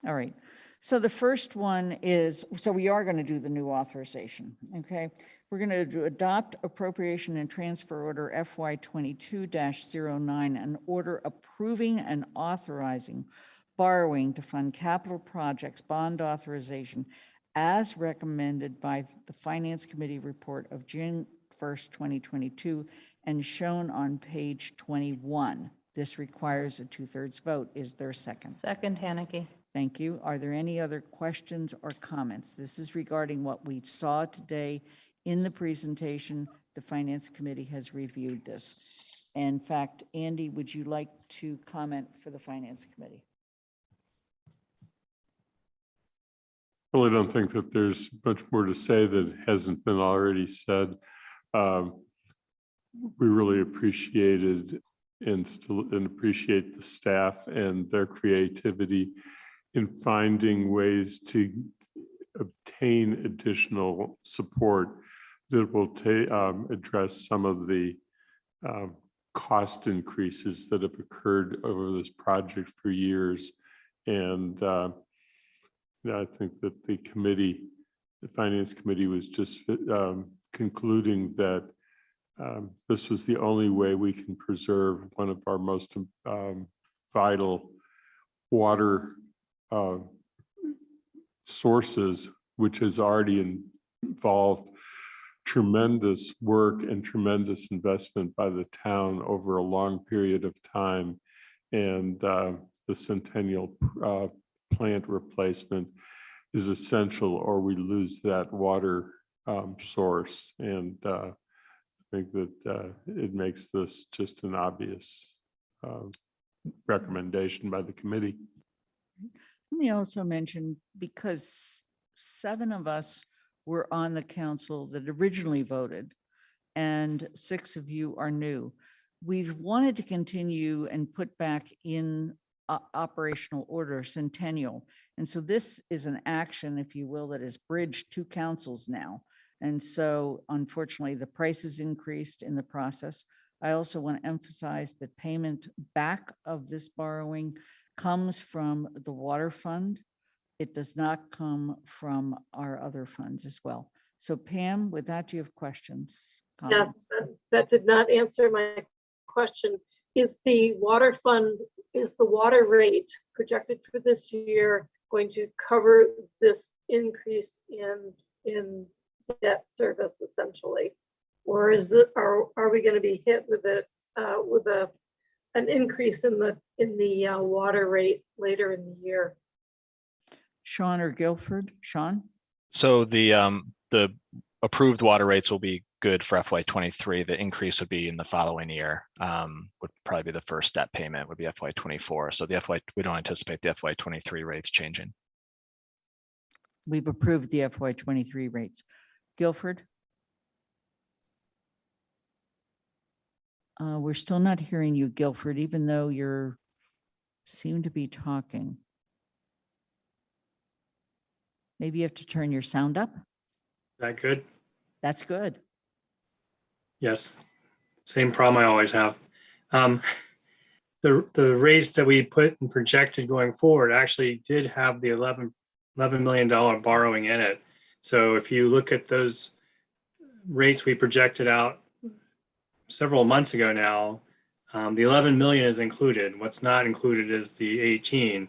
All right. So the first one is, so we are going to do the new authorization, okay? We're going to adopt appropriation and transfer order FY 22-09, an order approving and authorizing borrowing to fund capital projects bond authorization as recommended by the Finance Committee report of June 1st, 2022, and shown on page 21. This requires a 2/3 vote. Is there a second? Second, Haneke. Thank you. Are there any other questions or comments? This is regarding what we saw today in the presentation. The Finance Committee has reviewed this. In fact, Andy, would you like to comment for the Finance Committee? I really don't think that there's much more to say that hasn't been already said. We really appreciated and appreciate the staff and their creativity in finding ways to obtain additional support that will address some of the cost increases that have occurred over this project for years. And I think that the Finance Committee was just concluding that this was the only way we can preserve one of our most vital water sources, which has already involved tremendous work and tremendous investment by the town over a long period of time. And the Centennial plant replacement is essential, or we lose that water source. And I think that it makes this just an obvious recommendation by the committee. Let me also mention, because 7 of us were on the council that originally voted, and 6 of you are new, we've wanted to continue and put back in operational order Centennial. And so this is an action, if you will, that is bridged 2 councils now. And so unfortunately, the price has increased in the process. I also want to emphasize that payment back of this borrowing comes from the water fund. It does not come from our other funds as well. So Pam, with that, do you have questions? Yeah, that did not answer my question. Is the water fund, is the water rate projected for this year going to cover this increase in debt service essentially? Or is it, are we going to be hit with it with an increase in the water rate later in the year? Sean or Guilford? Sean? So the approved water rates will be good for FY 23. The increase would be in the following year. Would probably be the first debt payment would be FY 24. So we don't anticipate the FY 23 rates changing. We've approved the FY 23 rates. Guilford? We're still not hearing you, Guilford, even though you're seem to be talking. Maybe you have to turn your sound up. That good? That's good. Yes. Same problem I always have. The rates that we put and projected going forward actually did have the $11 million borrowing in it. So if you look at those rates we projected out several months ago now, the 11 million is included. What's not included is the 18.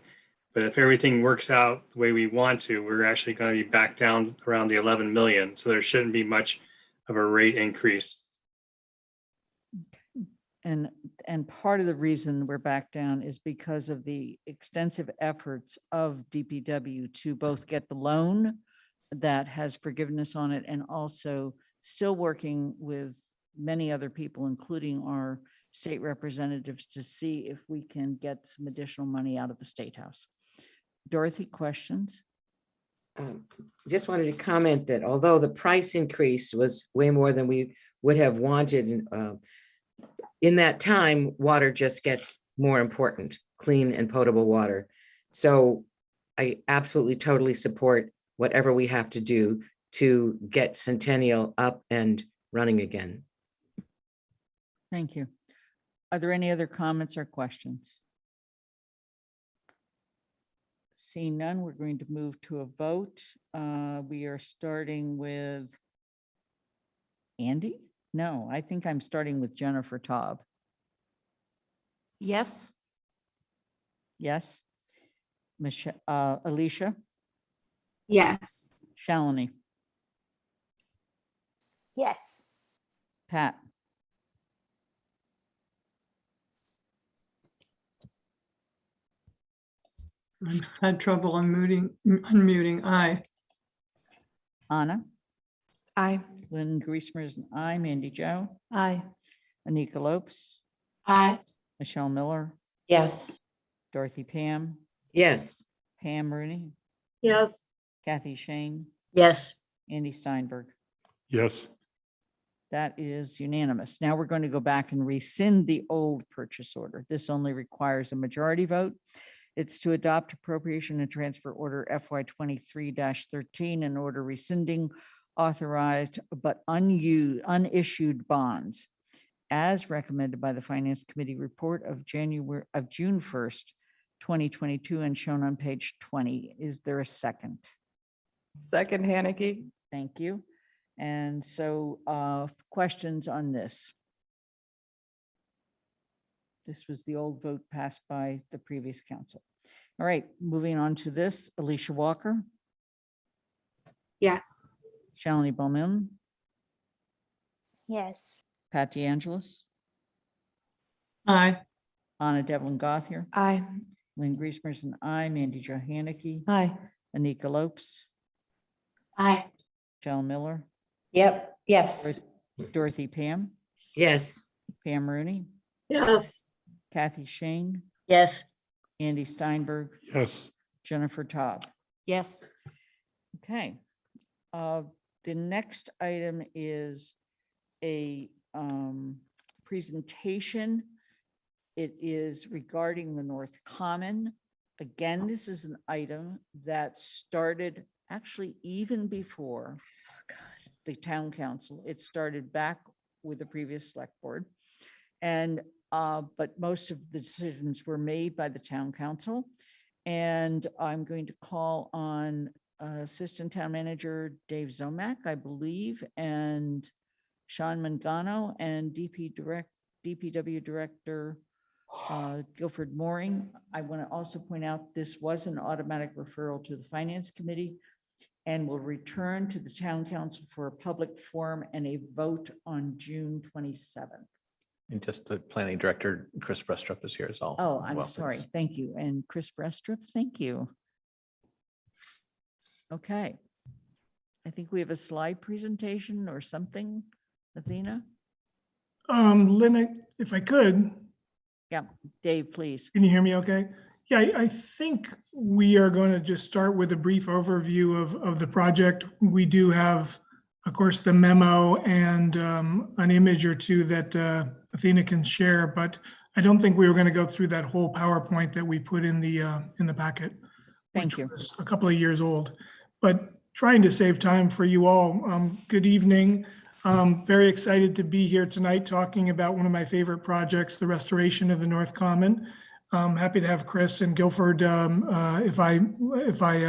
But if everything works out the way we want to, we're actually going to be back down around the 11 million. So there shouldn't be much of a rate increase. And part of the reason we're back down is because of the extensive efforts of DPW to both get the loan that has forgiveness on it and also still working with many other people, including our state representatives, to see if we can get some additional money out of the State House. Dorothy, questions? Just wanted to comment that although the price increase was way more than we would have wanted, in that time, water just gets more important, clean and potable water. So I absolutely totally support whatever we have to do to get Centennial up and running again. Thank you. Are there any other comments or questions? Seeing none, we're going to move to a vote. We are starting with Andy? No, I think I'm starting with Jennifer Taub. Yes. Yes. Michelle, Alicia, Yes. Shalini, Yes. Pat, I had trouble unmuting. Aye. Anna, Aye. Lynn Griesmer is an aye. Mandy Jo, Aye. Anika Lopes, Aye. Michelle Miller, Yes. Dorothy Pam, Yes. Pam Rooney, Yes. Kathy Shane, Yes. Andy Steinberg. Yes. That is unanimous. Now we're going to go back and rescind the old purchase order. This only requires a majority vote. It's to adopt appropriation and transfer order FY 23-13, an order rescinding authorized but unissued bonds as recommended by the Finance Committee report of June 1st, 2022, and shown on page 20. Is there a second? Second, Haneke. Thank you. And so questions on this? This was the old vote passed by the previous council. All right, moving on to this, Alicia Walker, Yes. Shalini Bowman, Yes. Pat DeAngelis, Aye. Anna Devlin Gothier, Aye. Lynn Griesmer is an aye, Mandy Jo Haneke, Aye. Anika Lopes, Aye. Michelle Miller, Yep. Yes. Dorothy Pam, Yes. Pam Rooney, Yes. Kathy Shane, Yes. Andy Steinberg, Yes. Jennifer Taub. Yes. Okay. The next item is a presentation. It is regarding the North Common. Again, this is an item that started actually even before the town council. It started back with the previous select board. And but most of the decisions were made by the town council. And I'm going to call on Assistant Town Manager Dave Zomack, I believe, and Sean Mangano and DPW Director Guilford Mooring. I want to also point out this was an automatic referral to the Finance Committee and will return to the town council for a public forum and a vote on June 27th. And just the planning director, Chris Brestrup, is here as well. Oh, I'm Well, sorry. please. Thank you. And Chris Brestrup, thank you. Okay. I think we have a slide presentation or something, Athena? Lynn, if I could, Yeah, Dave, please. can you hear me okay? Yeah, I think we are going to just start with a brief overview of the project. We do have, of course, the memo and an image or two that Athena can share, but I don't think we were going to go through that whole PowerPoint that we put in the packet. Thank which you. was a couple of years old, but trying to save time for you all. Good evening. Very excited to be here tonight talking about one of my favorite projects, the restoration of the North Common. Happy to have Chris and Guilford if I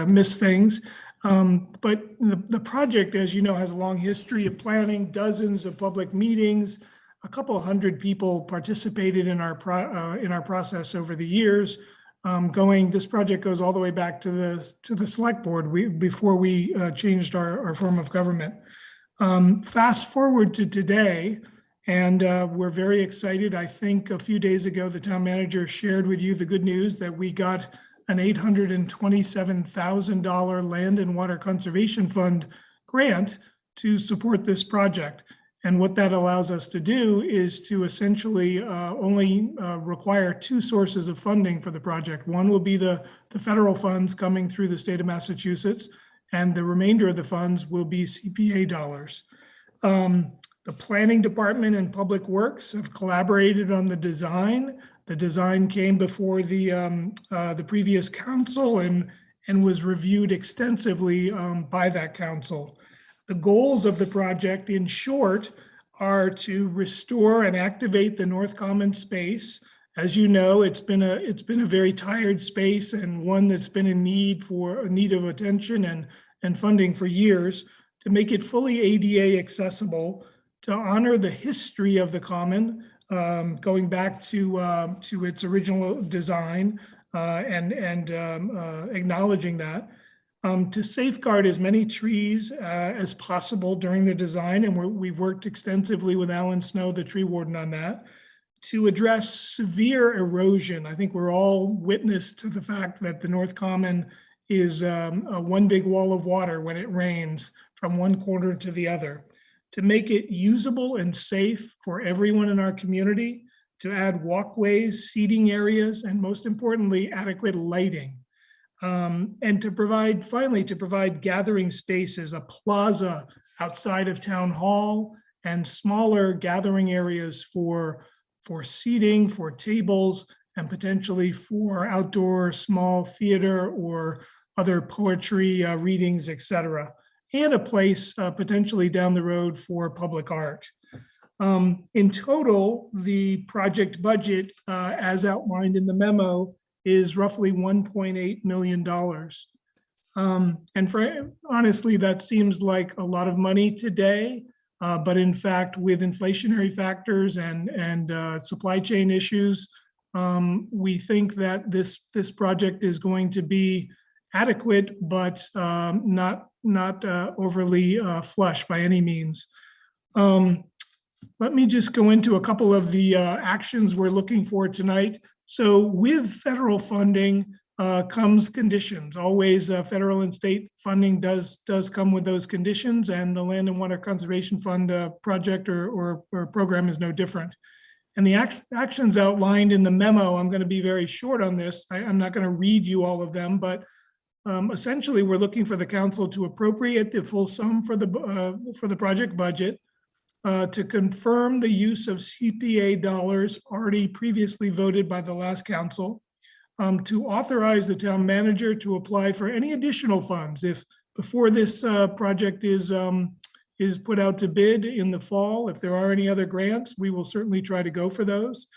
miss things. But the project, as you know, has a long history of planning, dozens of public meetings. A couple hundred people participated in our process over the years. This project goes all the way back to the select board before we changed our form of government. Fast forward to today, and we're very excited. I think a few days ago, the town manager shared with you the good news that we got an $827,000 Land and Water Conservation Fund grant to support this project. And what that allows us to do is to essentially only require two sources of funding for the project. One will be the federal funds coming through the state of Massachusetts, and the remainder of the funds will be CPA dollars. The planning department and public works have collaborated on the design. The design came before the previous council and was reviewed extensively by that council. The goals of the project, in short, are to restore and activate the North Common space. As you know, it's been a very tired space and one that's been in need of attention and funding for years, to make it fully ADA accessible, to honor the history of the Common, going back to its original design and acknowledging that. To safeguard as many trees as possible during the design, and we've worked extensively with Alan Snow, the tree warden, on that. To address severe erosion. I think we're all witness to the fact that the North Common is one big wall of water when it rains from one corner to the other. To make it usable and safe for everyone in our community, to add walkways, seating areas, and most importantly, adequate lighting. And to provide gathering spaces, a plaza outside of Town Hall, and smaller gathering areas for seating, for tables, and potentially for outdoor small theater or other poetry readings, etc. And a place potentially down the road for public art. In total, the project budget, as outlined in the memo, is roughly $1.8 million. And honestly, that seems like a lot of money today, but in fact, with inflationary factors and supply chain issues, we think that this project is going to be adequate, but not overly flush by any means. Let me just go into a couple of the actions we're looking for tonight. So with federal funding comes conditions. Always federal and state funding does come with those conditions, and the Land and Water Conservation Fund project or program is no different. And the actions outlined in the memo, I'm going to be very short on this. I'm not going to read you all of them, but essentially we're looking for the council to appropriate the full sum for the project budget, to confirm the use of CPA dollars already previously voted by the last council, to authorize the town manager to apply for any additional funds if before this project is put out to bid in the fall. If there are any other grants, we will certainly try to go for those.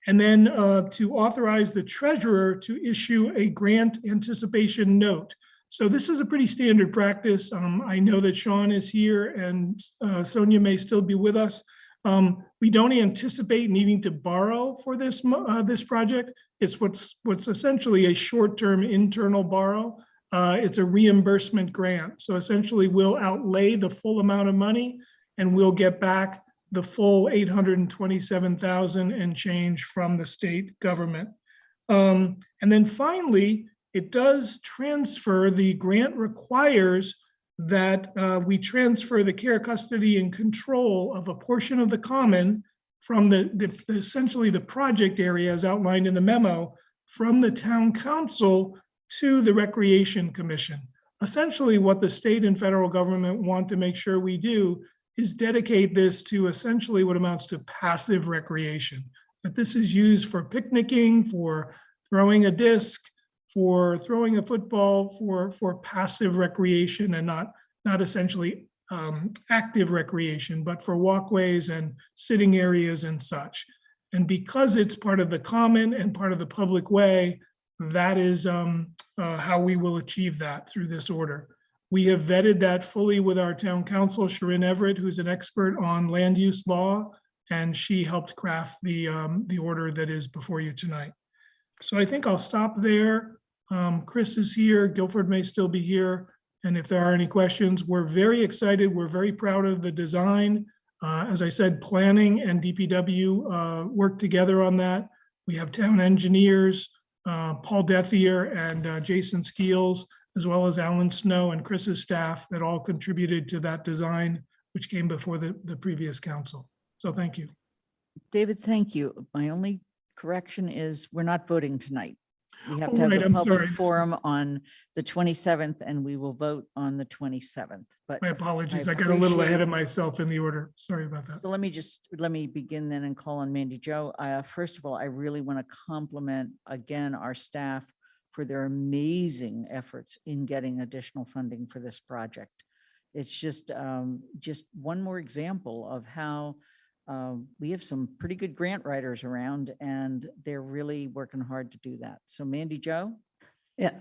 And then to authorize the treasurer to issue a grant anticipation note. So this is a pretty standard practice. I know that Sean is here and Sonia may still be with us. We don't anticipate needing to borrow for this project. It's what's essentially a short-term internal borrow. It's a reimbursement grant. So essentially we'll outlay the full amount of money and we'll get back the full $827,000 and change from the state government. And then finally, it does transfer, the grant requires that we transfer the care, custody, and control of a portion of the common from essentially the project area as outlined in the memo from the town council to the Recreation Commission. Essentially what the state and federal government want to make sure we do is dedicate this to essentially what amounts to passive recreation. That this is used for picnicking, for throwing a disc, for throwing a football, for passive recreation, and not essentially active recreation, but for walkways and sitting areas and such. And because it's part of the common and part of the public way, that is how we will achieve that through this order. We have vetted that fully with our town council, Sharon Everett, who's an expert on land use law, and she helped craft the order that is before you tonight. So I think I'll stop there. Chris is here, Guilford may still be here. And if there are any questions, we're very excited. We're very proud of the design. As I said, planning and DPW work together on that. We have town engineers, Paul Dethier and Jason Skeels, as well as Alan Snow and Chris's staff that all contributed to that design, which came before the previous council. So thank you. David, thank you. My only correction is we're not voting tonight. We have to Oh, have right, a I'm public sorry. forum on the 27th, and we will vote on the 27th. But My apologies. I got a little ahead of myself in the order. Sorry about that. So let me begin then and call on Mandy Jo. First of all, I really want to compliment again our staff for their amazing efforts in getting additional funding for this project. It's just one more example of how we have some pretty good grant writers around, and they're really working hard to do that. So Mandy Jo? Yeah,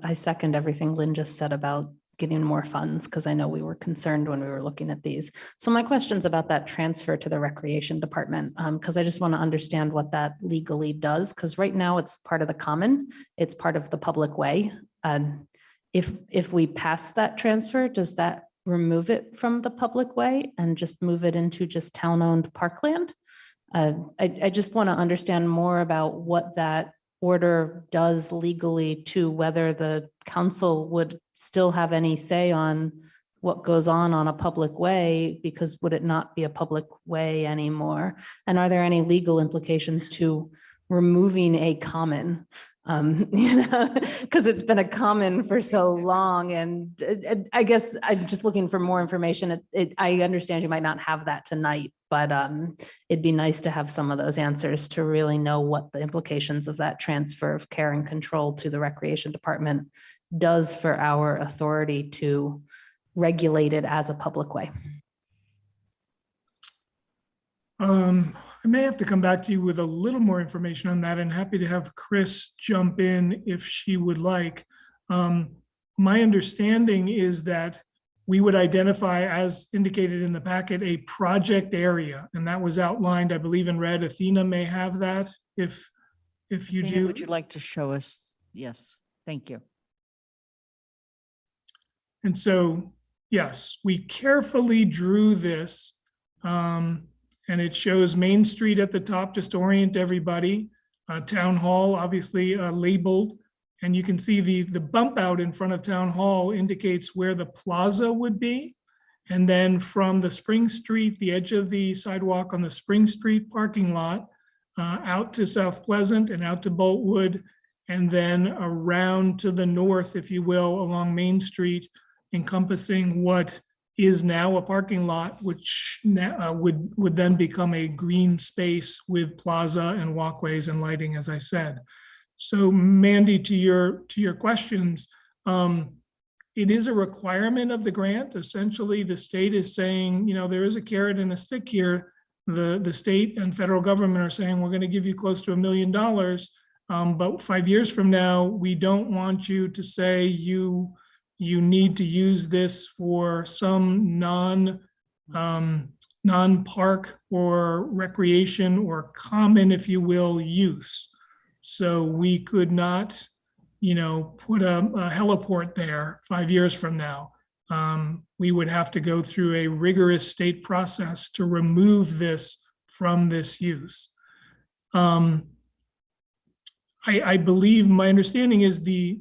I second everything Lynn just said about getting more funds, because I know we were concerned when we were looking at these. So my question's about that transfer to the recreation department, because I just want to understand what that legally does, because right now it's part of the common, it's part of the public way. If we pass that transfer, does that remove it from the public way and just move it into just town-owned parkland? I just want to understand more about what that order does legally, to whether the council would still have any say on what goes on a public way, because would it not be a public way anymore? And are there any legal implications to removing a common? Because it's been a common for so long, and I guess I'm just looking for more information. I understand you might not have that tonight, but it'd be nice to have some of those answers to really know what the implications of that transfer of care and control to the recreation department does for our authority to regulate it as a public way. I may have to come back to you with a little more information on that, and happy to have Chris jump in if she would like. My understanding is that we would identify, as indicated in the packet, a project area, and that was outlined, I believe, in red. Athena may have that if you Athena, do. would you like to show us? Yes, thank you. And so, yes, we carefully drew this, and it shows Main Street at the top, just to orient everybody. Town Hall, obviously labeled, and you can see the bump out in front of Town Hall indicates where the plaza would be. And then from the Spring Street, the edge of the sidewalk on the Spring Street parking lot, out to South Pleasant and out to Boltwood, and then around to the north, if you will, along Main Street, encompassing what is now a parking lot, which would then become a green space with plaza and walkways and lighting, as I said. So Mandy, to your questions, it is a requirement of the grant. Essentially, the state is saying, there is a carrot and a stick here. The state and federal government are saying, we're going to give you close to $1 million, but 5 years from now, we don't want you to say you need to use this for some non-park or recreation or common, if you will, use. So we could not, put a heliport there 5 years from now. We would have to go through a rigorous state process to remove this from this use. I believe, my understanding is the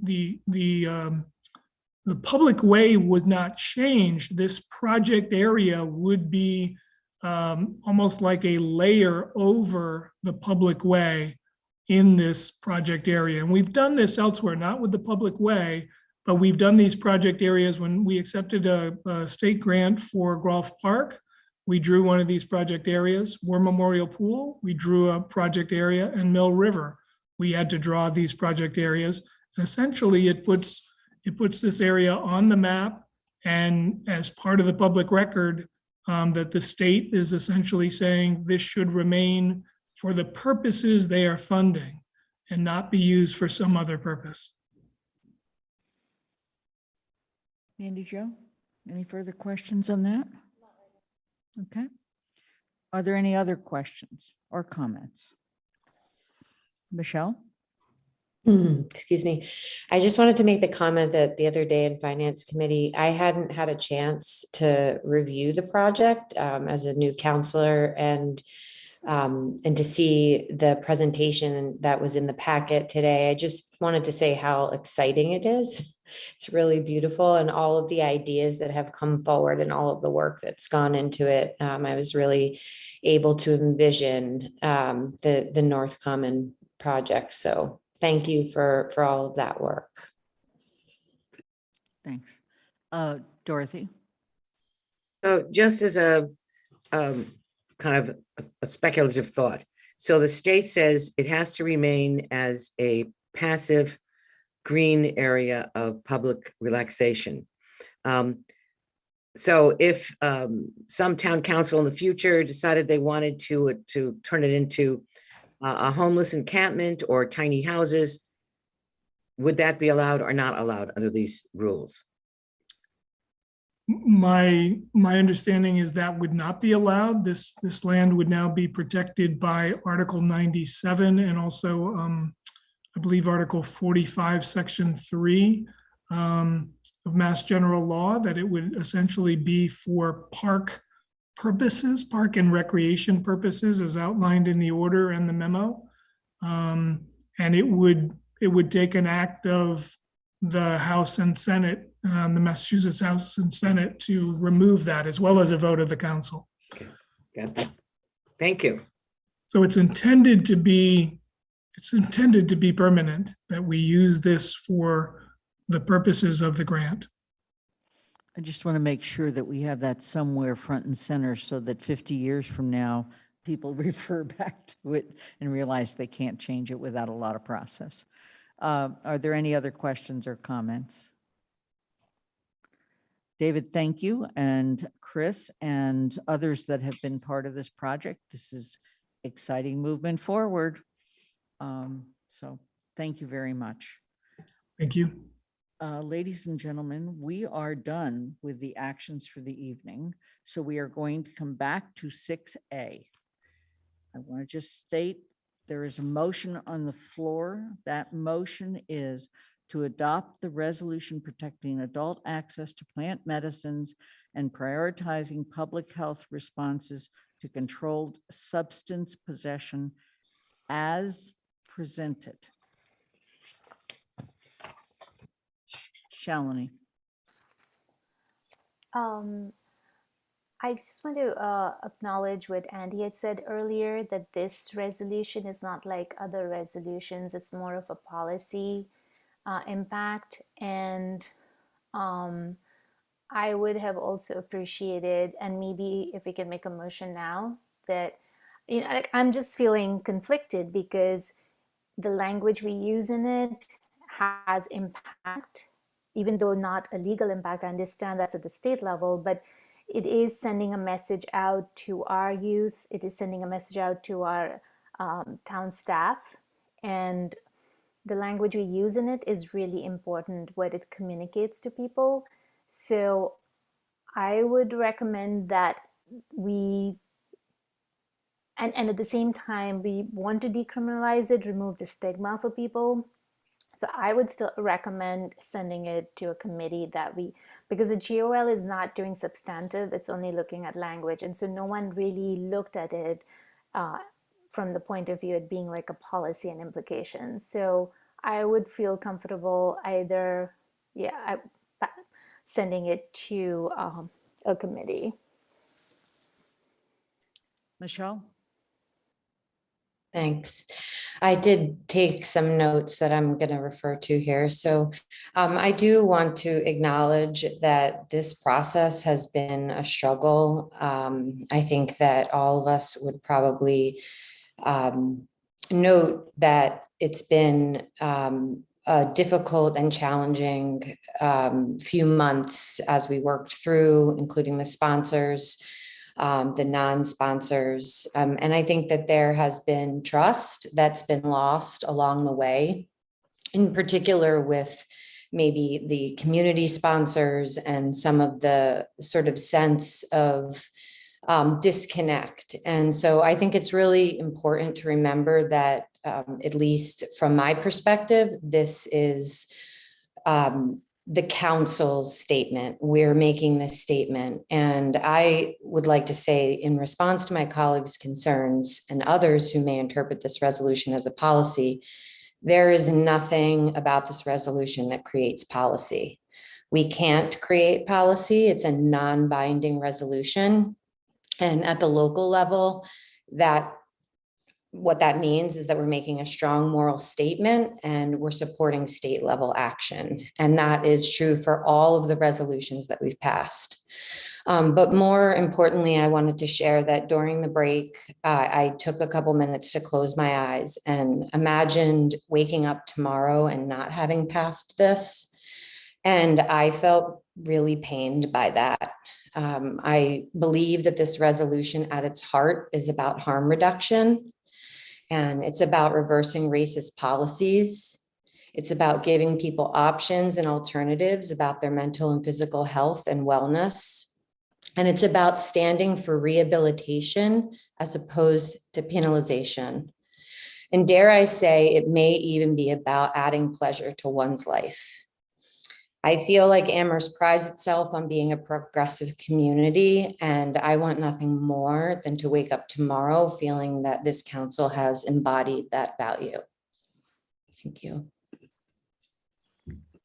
public way would not change. This project area would be almost like a layer over the public way in this project area. And we've done this elsewhere, not with the public way, but we've done these project areas when we accepted a state grant for Groff Park. we drew one of these project areas. War Memorial Pool, we drew a project area, and Mill River, we had to draw these project areas. And essentially, it puts this area on the map, and as part of the public record, that the state is essentially saying this should remain for the purposes they are funding and not be used for some other purpose. Andy Jo, any further questions on that? Okay. Are there any other questions or comments? Michelle? Excuse me. I just wanted to make the comment that the other day in Finance Committee, I hadn't had a chance to review the project as a new counselor, and to see the presentation that was in the packet today. I just wanted to say how exciting it is. It's really beautiful, and all of the ideas that have come forward and all of the work that's gone into it. I was really able to envision the North Common project. So thank you for all of that work. Thanks. Dorothy? So just as a kind of a speculative thought. So the state says it has to remain as a passive green area of public relaxation. So if some town council in the future decided they wanted to turn it into a homeless encampment or tiny houses, would that be allowed or not allowed under these rules? My understanding is that would not be allowed. This land would now be protected by Article 97 and also I believe Article 45, Section 3 of Mass General Law, that it would essentially be for park purposes, park and recreation purposes, as outlined in the order and the memo. And it would take an act of the House and Senate, the Massachusetts House and Senate, to remove that, as well as a vote of the council. Okay. Got that. Thank you. So it's intended to be permanent, that we use this for the purposes of the grant. I just want to make sure that we have that somewhere front and center so that 50 years from now, people refer back to it and realize they can't change it without a lot of process. Are there any other questions or comments? David, thank you, and Chris and others that have been part of this project. This is exciting movement forward. So thank you very much. Thank you. Ladies and gentlemen, we are done with the actions for the evening. So we are going to come back to 6A. I want to just state there is a motion on the floor. That motion is to adopt the resolution protecting adult access to plant medicines and prioritizing public health responses to controlled substance possession as presented. Shalini. I just want to acknowledge what Andy had said earlier, that this resolution is not like other resolutions. It's more of a policy impact. And I would have also appreciated, and maybe if we can make a motion now, that, you know, like, I'm just feeling conflicted because the language we use in it has impact, even though not a legal impact. I understand that's at the state level, but it is sending a message out to our youth. It is sending a message out to our town staff. And the language we use in it is really important, what it communicates to people. So I would recommend that we, and at the same time, we want to decriminalize it, remove the stigma for people. So I would still recommend sending it to a committee that because the GOL is not doing substantive, it's only looking at language. And so no one really looked at it from the point of view of it being like a policy and implications. So I would feel comfortable either, sending it to a committee. Michelle? Thanks. I did take some notes that I'm going to refer to here. So I do want to acknowledge that this process has been a struggle. I think that all of us would probably note that it's been a difficult and challenging few months as we worked through, including the sponsors, the non-sponsors. And I think that there has been trust that's been lost along the way, in particular with maybe the community sponsors and some of the sort of sense of disconnect. And so I think it's really important to remember that, at least from my perspective, this is the council's statement. We're making this statement. And I would like to say, in response to my colleagues' concerns and others who may interpret this resolution as a policy, there is nothing about this resolution that creates policy. We can't create policy. It's a non-binding resolution. And at the local level, what that means is that we're making a strong moral statement and we're supporting state level action. And that is true for all of the resolutions that we've passed. But more importantly, I wanted to share that during the break, I took a couple minutes to close my eyes and imagined waking up tomorrow and not having passed this. And I felt really pained by that. I believe that this resolution at its heart is about harm reduction, and it's about reversing racist policies. It's about giving people options and alternatives about their mental and physical health and wellness. And it's about standing for rehabilitation as opposed to penalization. And dare I say, it may even be about adding pleasure to one's life. I feel like Amherst prides itself on being a progressive community, and I want nothing more than to wake up tomorrow feeling that this council has embodied that value. Thank you.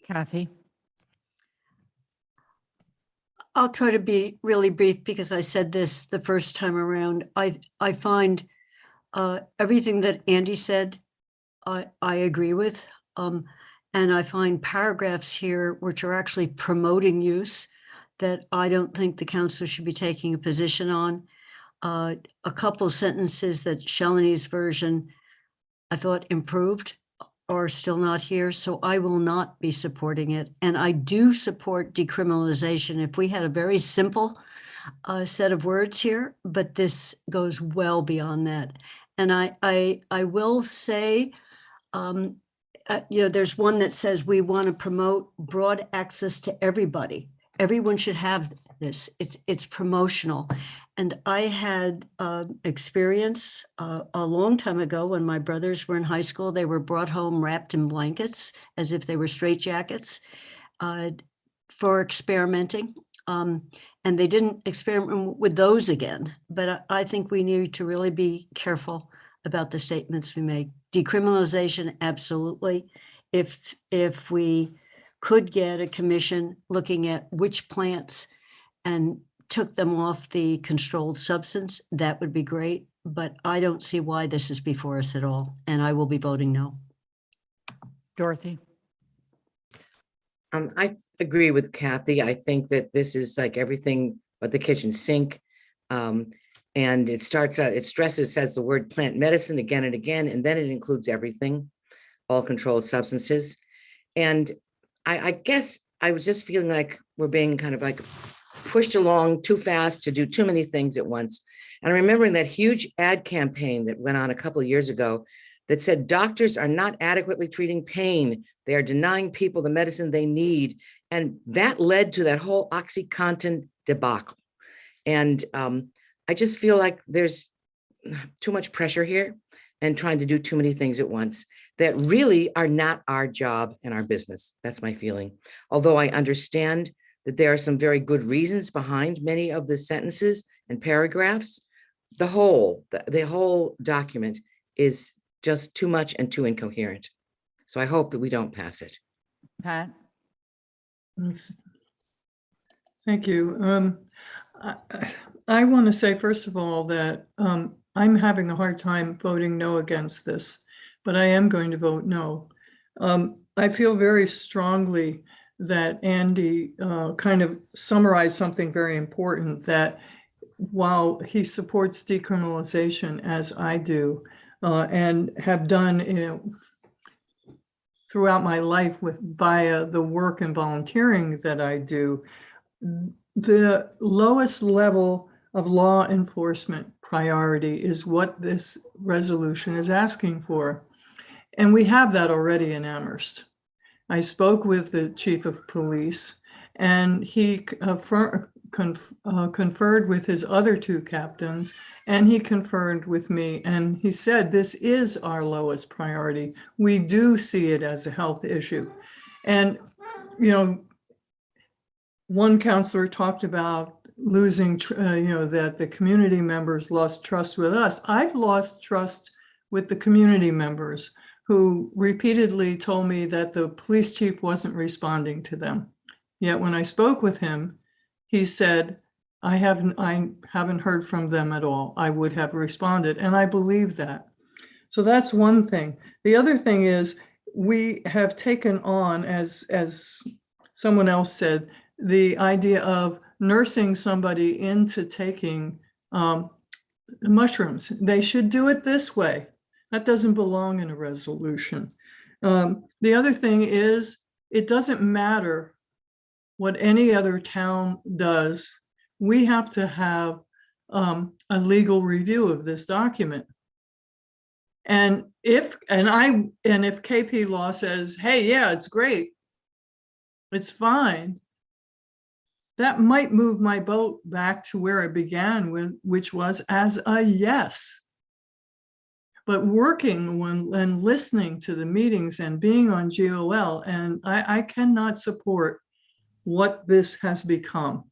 Kathy? I'll try to be really brief because I said this the first time around. I find everything that Andy said, I agree with. And I find paragraphs here which are actually promoting use that I don't think the council should be taking a position on. A couple of sentences that Shalini's version I thought improved are still not here, so I will not be supporting it. And I do support decriminalization if we had a very simple set of words here, but this goes well beyond that. And I will say, there's one that says we want to promote broad access to everybody. Everyone should have this. It's promotional. And I had experience a long time ago when my brothers were in high school. They were brought home wrapped in blankets as if they were straitjackets for experimenting. And they didn't experiment with those again. But I think we need to really be careful about the statements we make. Decriminalization, absolutely. If we could get a commission looking at which plants and took them off the controlled substance, that would be great. But I don't see why this is before us at all, and I will be voting no. Dorothy? I agree with Kathy. I think that this is like everything but the kitchen sink. And it starts out, it says the word plant medicine again and again, and then it includes everything, all controlled substances. And I guess I was just feeling like we're being kind of like pushed along too fast to do too many things at once. And remembering that huge ad campaign that went on a couple of years ago that said doctors are not adequately treating pain. They are denying people the medicine they need. And that led to that whole OxyContin debacle. And I just feel like there's too much pressure here and trying to do too many things at once that really are not our job and our business. That's my feeling. Although I understand that there are some very good reasons behind many of the sentences and paragraphs, the whole document is just too much and too incoherent. So I hope that we don't pass it. Pat? Thank you. I want to say, first of all, that I'm having a hard time voting no against this but I am going to vote no. I feel very strongly that Andy kind of summarized something very important, that while he supports decriminalization, as I do, and have done throughout my life via the work and volunteering that I do, the lowest level of law enforcement priority is what this resolution is asking for. And we have that already in Amherst. I spoke with the chief of police, and he conferred with his other two captains, and he conferred with me, and he said, this is our lowest priority. We do see it as a health issue. And, you know, one counselor talked about losing, that the community members lost trust with us. I've lost trust with the community members who repeatedly told me that the police chief wasn't responding to them. Yet when I spoke with him, he said, I haven't heard from them at all. I would have responded, and I believe that. So that's one thing. The other thing is, we have taken on, as someone else said, the idea of nursing somebody into taking mushrooms. They should do it this way. That doesn't belong in a resolution. The other thing is, it doesn't matter what any other town does. We have to have a legal review of this document. And if KP Law says, hey, yeah, it's great, it's fine, that might move my boat back to where I began with, which was as a yes. But working and listening to the meetings and being on GOL, and I cannot support what this has become.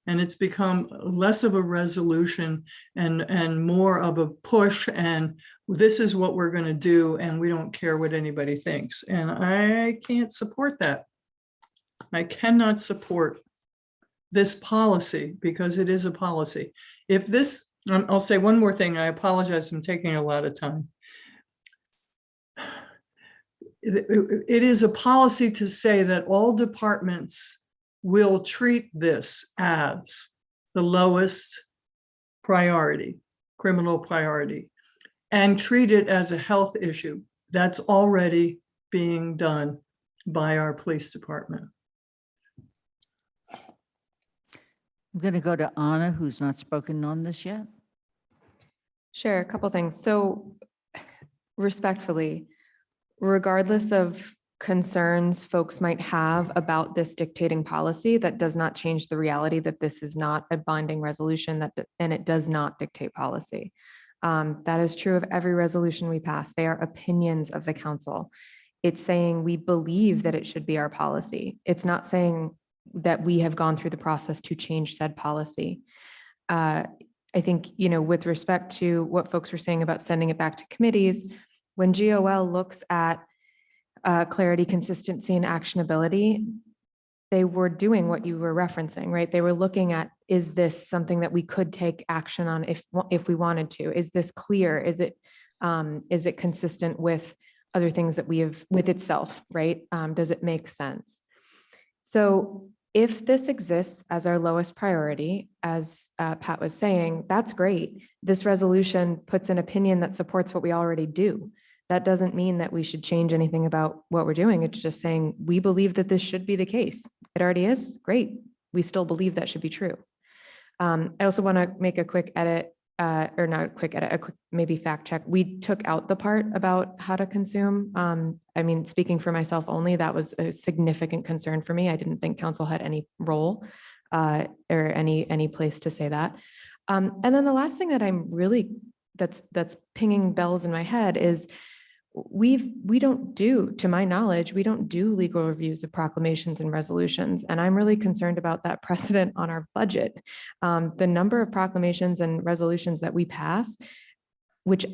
And it's become less of a resolution and more of a push, and this is what we're going to do, and we don't care what anybody thinks. And I can't support that. I cannot support this policy because it is a policy. If this, I'll say one more thing. I apologize, I'm taking a lot of time. It is a policy to say that all departments will treat this as the lowest priority, criminal priority, and treat it as a health issue. That's already being done by our police department. I'm going to go to Anna, who's not spoken on this yet. Sure, a couple things. So respectfully, regardless of concerns folks might have about this dictating policy, that does not change the reality that this is not a binding resolution, and it does not dictate policy. That is true of every resolution we pass. They are opinions of the council. It's saying we believe that it should be our policy. It's not saying that we have gone through the process to change said policy. I think, with respect to what folks were saying about sending it back to committees, when GOL looks at clarity, consistency, and actionability, they were doing what you were referencing, right? They were looking at, is this something that we could take action on if we wanted to? Is this clear? Is it consistent with other things that we have with itself, right? Does it make sense? So if this exists as our lowest priority, as Pat was saying, that's great. This resolution puts an opinion that supports what we already do. That doesn't mean that we should change anything about what we're doing. It's just saying we believe that this should be the case. It already is. Great. We still believe that should be true. I also want to make a quick edit, or not a quick edit, a quick maybe fact check. We took out the part about how to consume. I mean, speaking for myself only, that was a significant concern for me. I didn't think council had any role or any place to say that. And then the last thing that I'm really that's pinging bells in my head is we don't do, to my knowledge, we don't do legal reviews of proclamations and resolutions. And I'm really concerned about that precedent on our budget. The number of proclamations and resolutions that we pass, which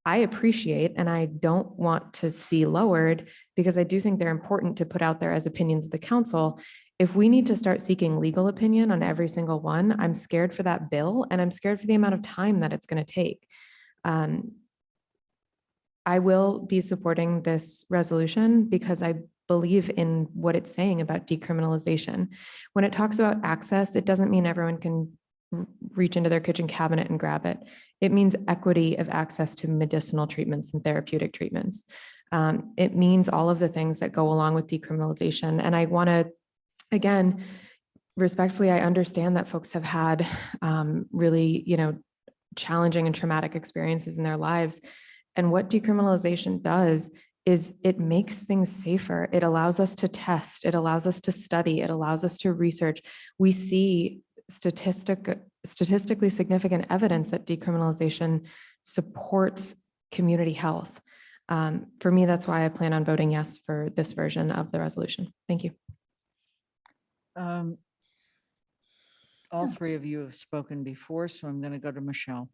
I appreciate and I don't want to see lowered, because I do think they're important to put out there as opinions of the council. If we need to start seeking legal opinion on every single one, I'm scared for that bill, and I'm scared for the amount of time that it's going to take. I will be supporting this resolution because I believe in what it's saying about decriminalization. When it talks about access, it doesn't mean everyone can reach into their kitchen cabinet and grab it. It means equity of access to medicinal treatments and therapeutic treatments. It means all of the things that go along with decriminalization. And I want to, again, respectfully, I understand that folks have had really, challenging and traumatic experiences in their lives. And what decriminalization does is it makes things safer. It allows us to test. It allows us to study. It allows us to research. We see statistically significant evidence that decriminalization supports community health. For me, that's why I plan on voting yes for this version of the resolution. Thank you. All three of you have spoken before, so I'm going to go to Michelle.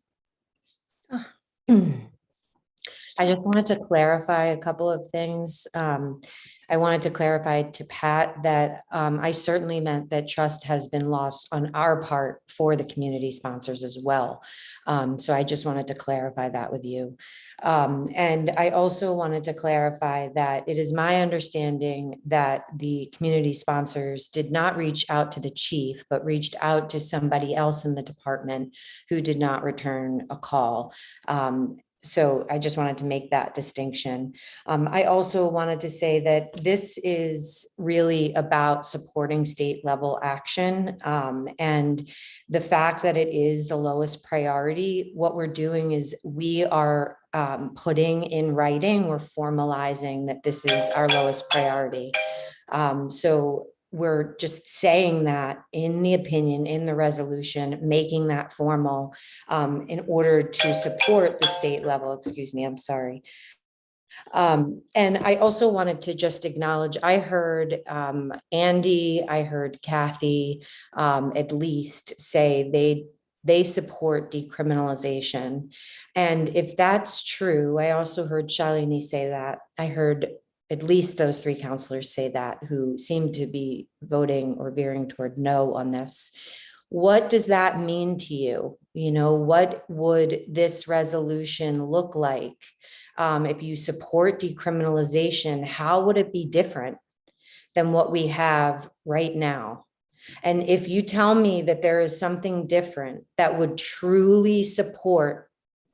I just wanted to clarify a couple of things. I wanted to clarify to Pat that I certainly meant that trust has been lost on our part for the community sponsors as well. So I just wanted to clarify that with you. And I also wanted to clarify that it is my understanding that the community sponsors did not reach out to the chief, but reached out to somebody else in the department who did not return a call. So I just wanted to make that distinction. I also wanted to say that this is really about supporting state level action. And the fact that it is the lowest priority, what we're doing is we are putting in writing, we're formalizing that this is our lowest priority. So we're just saying that in the opinion, in the resolution, making that formal in order to support the state level, I'm sorry. And I also wanted to just acknowledge, I heard Andy, I heard Kathy at least say they support decriminalization. And if that's true, I also heard Shalini say that. I heard at least those three counselors say that who seem to be voting or veering toward no on this. What does that mean to you? What would this resolution look like? If you support decriminalization, how would it be different than what we have right now? And if you tell me that there is something different that would truly support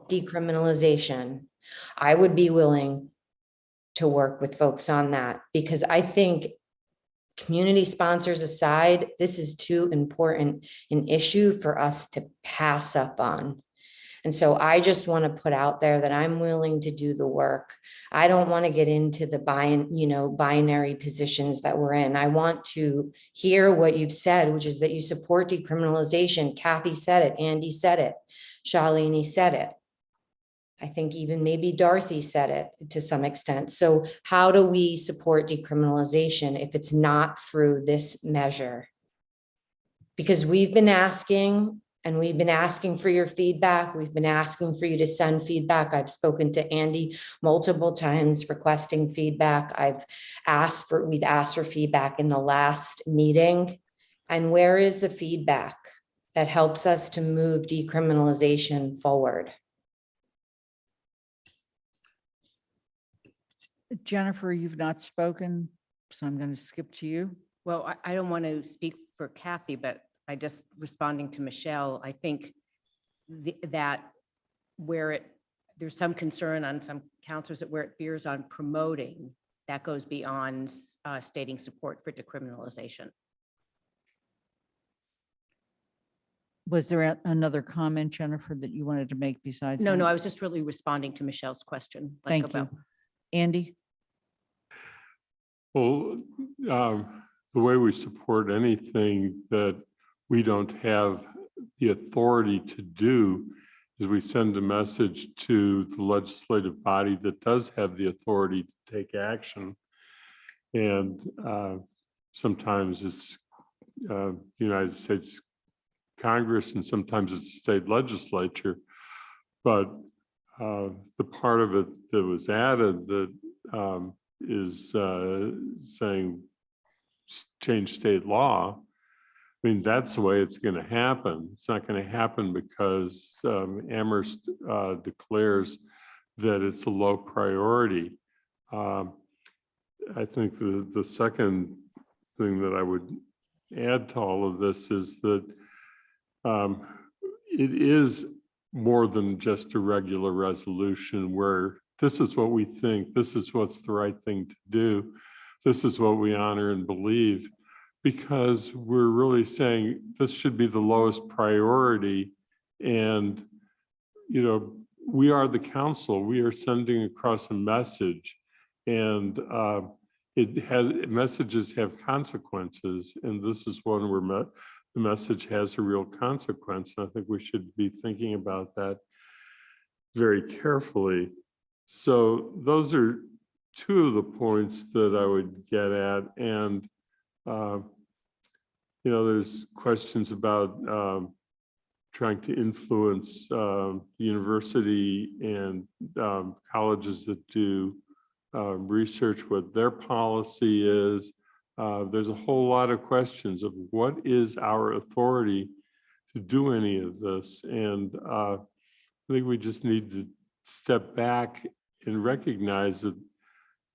decriminalization, I would be willing to work with folks on that, because I think community sponsors aside, this is too important an issue for us to pass up on. And so I just want to put out there that I'm willing to do the work. I don't want to get into the binary positions that we're in. I want to hear what you've said, which is that you support decriminalization. Kathy said it, Andy said it, Shalini said it. I think even maybe Dorothy said it to some extent. So how do we support decriminalization if it's not through this measure? Because we've been asking, and we've been asking for your feedback. We've been asking for you to send feedback. I've spoken to Andy multiple times requesting feedback. We've asked for feedback in the last meeting. And where is the feedback that helps us to move decriminalization forward? Jennifer, you've not spoken, so I'm going to skip to you. Well, I don't want to speak for Kathy, but I just responding to Michelle, I think that there's some concern on some counselors that where it veers on promoting, that goes beyond stating support for decriminalization. Was there another comment, Jennifer, that you wanted to make besides? No, that? I was just really responding to Michelle's question. Thank you. Andy? Well, the way we support anything that we don't have the authority to do is we send a message to the legislative body that does have the authority to take action. And sometimes it's United States Congress and sometimes it's state legislature. But the part of it that was added that is saying change state law, I mean, that's the way it's going to happen. It's not going to happen because Amherst declares that it's a low priority. I think the second thing that I would add to all of this is that it is more than just a regular resolution where this is what we think, this is what's the right thing to do, this is what we honor and believe, because we're really saying this should be the lowest priority. And, you know, we are the council, we are sending across a message, and messages have consequences, and this is one where the message has a real consequence. And I think we should be thinking about that very carefully. So those are two of the points that I would get at. And, you know, there's questions about trying to influence the university and colleges that do research what their policy is. There's a whole lot of questions of what is our authority to do any of this. And I think we just need to step back and recognize that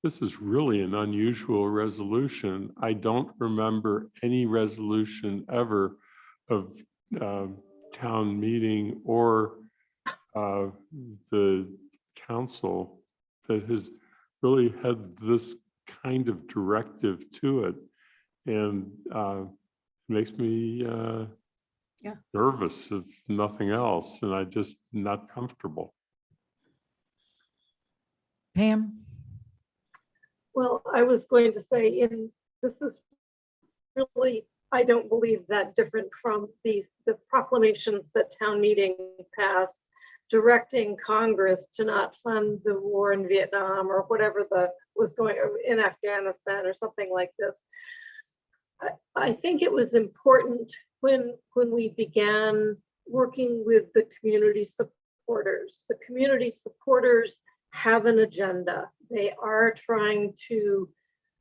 this is really an unusual resolution. I don't remember any resolution ever of town meeting or the council that has really had this kind of directive to it. And it makes me nervous, if nothing else, and I'm just not comfortable. Pam? Well, I was going to say, this is really, I don't believe that different from the proclamations that town meeting passed directing Congress to not fund the war in Vietnam or whatever was going in Afghanistan or something like this. I think it was important when we began working with the community supporters. The community supporters have an agenda. They are trying to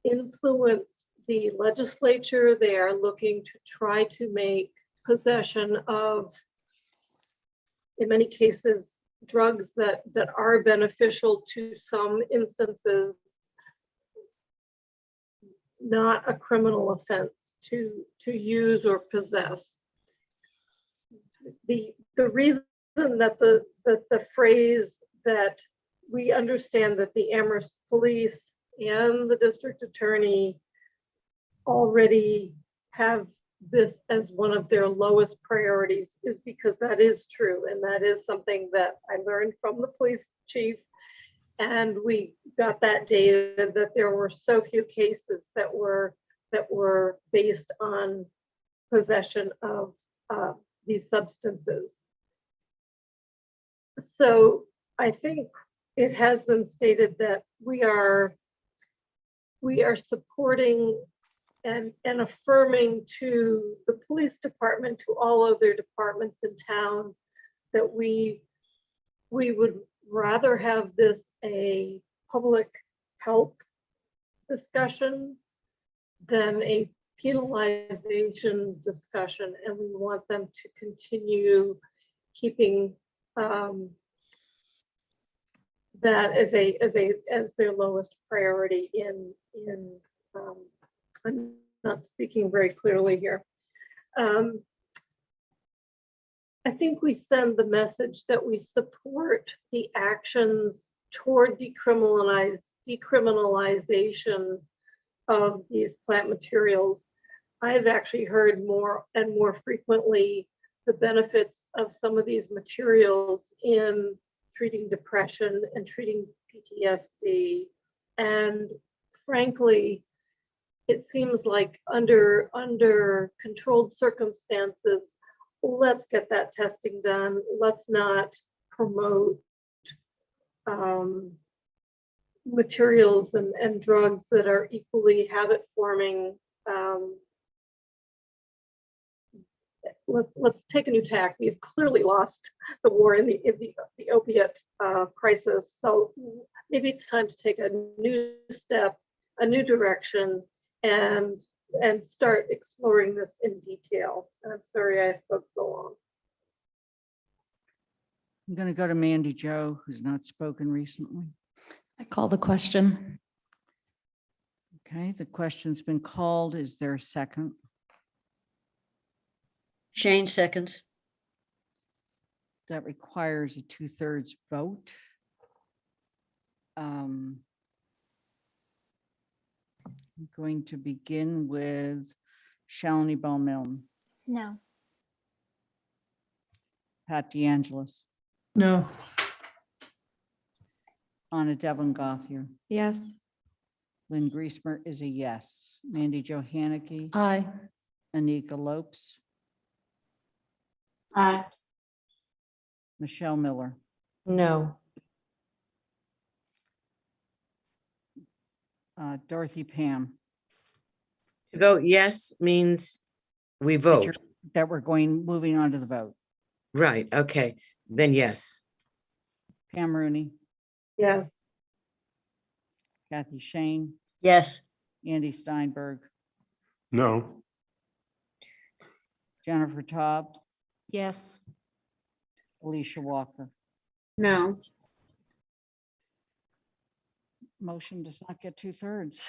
influence the legislature. They are looking to try to make possession of, in many cases, drugs that are beneficial to some instances, not a criminal offense to use or possess. The reason that the phrase that we understand that the Amherst police and the district attorney already have this as one of their lowest priorities is because that is true. And that is something that I learned from the police chief. And we got that data that there were so few cases that were based on possession of these substances. So I think it has been stated that we are supporting and affirming to the police department, to all other departments in town, that we would rather have this a public health discussion than a penalization discussion, and we want them to continue keeping that as their lowest priority in I'm not speaking very clearly here. I think we send the message that we support the actions toward decriminalization of these plant materials. I've actually heard more and more frequently the benefits of some of these materials in treating depression and treating PTSD. And frankly, it seems like under controlled circumstances, let's get that testing done. Let's not promote materials and drugs that are equally habit forming. Let's take a new tack. We've clearly lost the war in the opiate crisis. So maybe it's time to take a new step, a new direction, and start exploring this in detail. I'm sorry I spoke so long. I'm going to go to Mandy Jo, who's not spoken recently. I call the question. Okay, the question's been called. Is there a second? Shane seconds. That requires a 2/3 vote. I'm going to begin with Shalini Bowman, No. Pat DeAngelis, No. Anna Devlin Gothier, Yes. Lynn Griesmer is a yes. Mandy Jo Haneke, Aye. Anika Lopes, Aye. Michelle Miller, No. Dorothy Pam. To vote yes means we that vote. you're- That we're moving on to the vote. Right, okay, then yes. Pam Rooney, Yes. Kathy Shane, Yes. Andy Steinberg, No. Jennifer Taub, Yes. Alicia Walker. No. Motion does not get 2/3.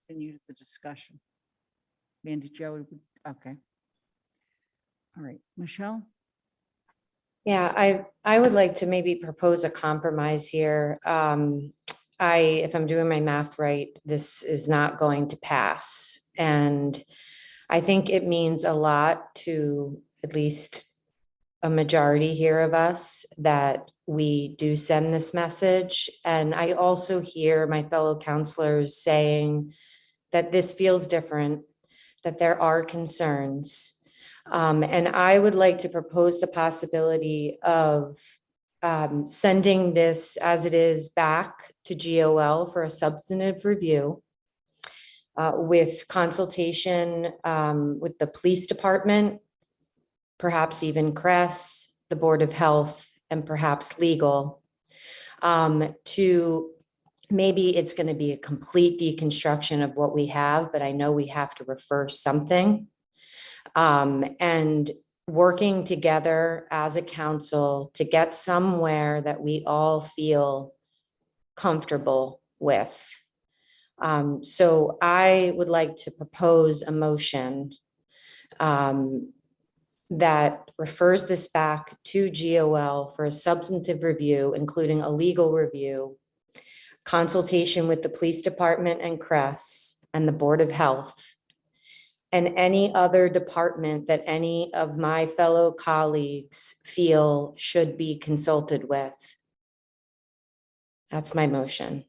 Continue the discussion. Mandy Jo, okay. All right, Michelle? Yeah, I would like to maybe propose a compromise here. If I'm doing my math right, this is not going to pass. And I think it means a lot to at least a majority here of us that we do send this message. And I also hear my fellow counselors saying that this feels different, that there are concerns. And I would like to propose the possibility of sending this as it is back to GOL for a substantive review with consultation with the police department, perhaps even CRES, the Board of Health, and perhaps legal, to maybe it's going to be a complete deconstruction of what we have, but I know we have to refer something. And working together as a council to get somewhere that we all feel comfortable with. So I would like to propose a motion that refers this back to GOL for a substantive review, including a legal review, consultation with the police department and CRES and the Board of Health, and any other department that any of my fellow colleagues feel should be consulted with. That's my motion.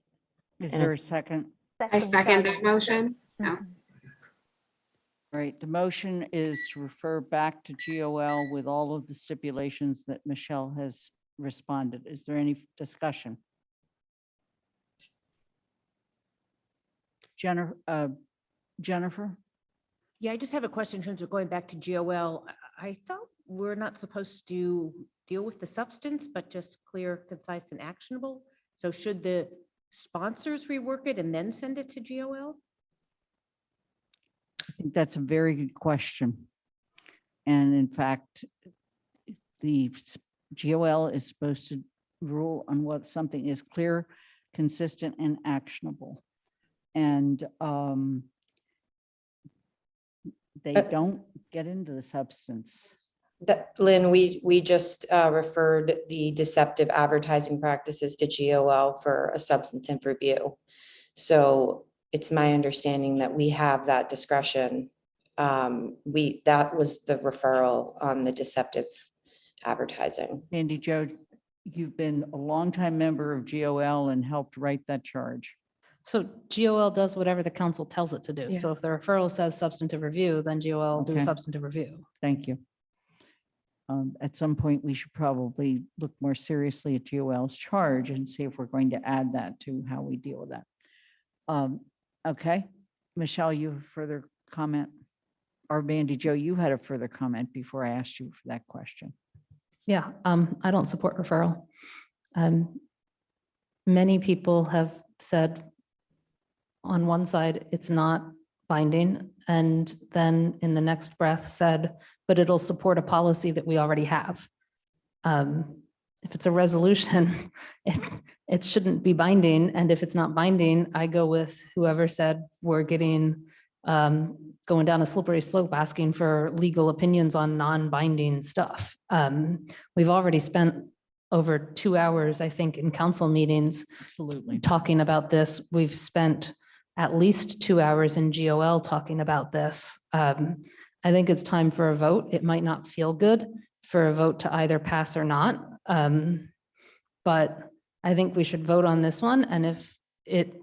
Is And there a second? I second that motion. No. All right, the motion is to refer back to GOL with all of the stipulations that Michelle has responded. Is there any discussion? Jennifer? Yeah, I just have a question in terms of going back to GOL. I thought we're not supposed to deal with the substance, but just clear, concise, and actionable. So should the sponsors rework it and then send it to GOL? I think that's a very good question. And in fact, the GOL is supposed to rule on what something is clear, consistent, and actionable. And they don't get into the substance. Lynn, we just referred the deceptive advertising practices to GOL for a substantive review. So it's my understanding that we have that discretion. That was the referral on the deceptive advertising. Mandy Jo, you've been a longtime member of GOL and helped write that charge. So GOL does whatever the council tells it to do. Yeah. So if the referral says substantive review, then GOL will do a Okay. substantive review. Thank you. At some point, we should probably look more seriously at GOL's charge and see if we're going to add that to how we deal with that. Okay, Michelle, you have a further comment? Or Mandy Jo, you had a further comment before I asked you for that question. Yeah, I don't support referral. Many people have said on one side, it's not binding, and then in the next breath said, but it'll support a policy that we already have. If it's a resolution, it shouldn't be binding. And if it's not binding, I go with whoever said we're getting, going down a slippery slope, asking for legal opinions on non-binding stuff. We've already spent over 2 hours, I think, in council meetings Absolutely. talking about this. We've spent at least 2 hours in GOL talking about this. I think it's time for a vote. It might not feel good for a vote to either pass or not. But I think we should vote on this one. And if it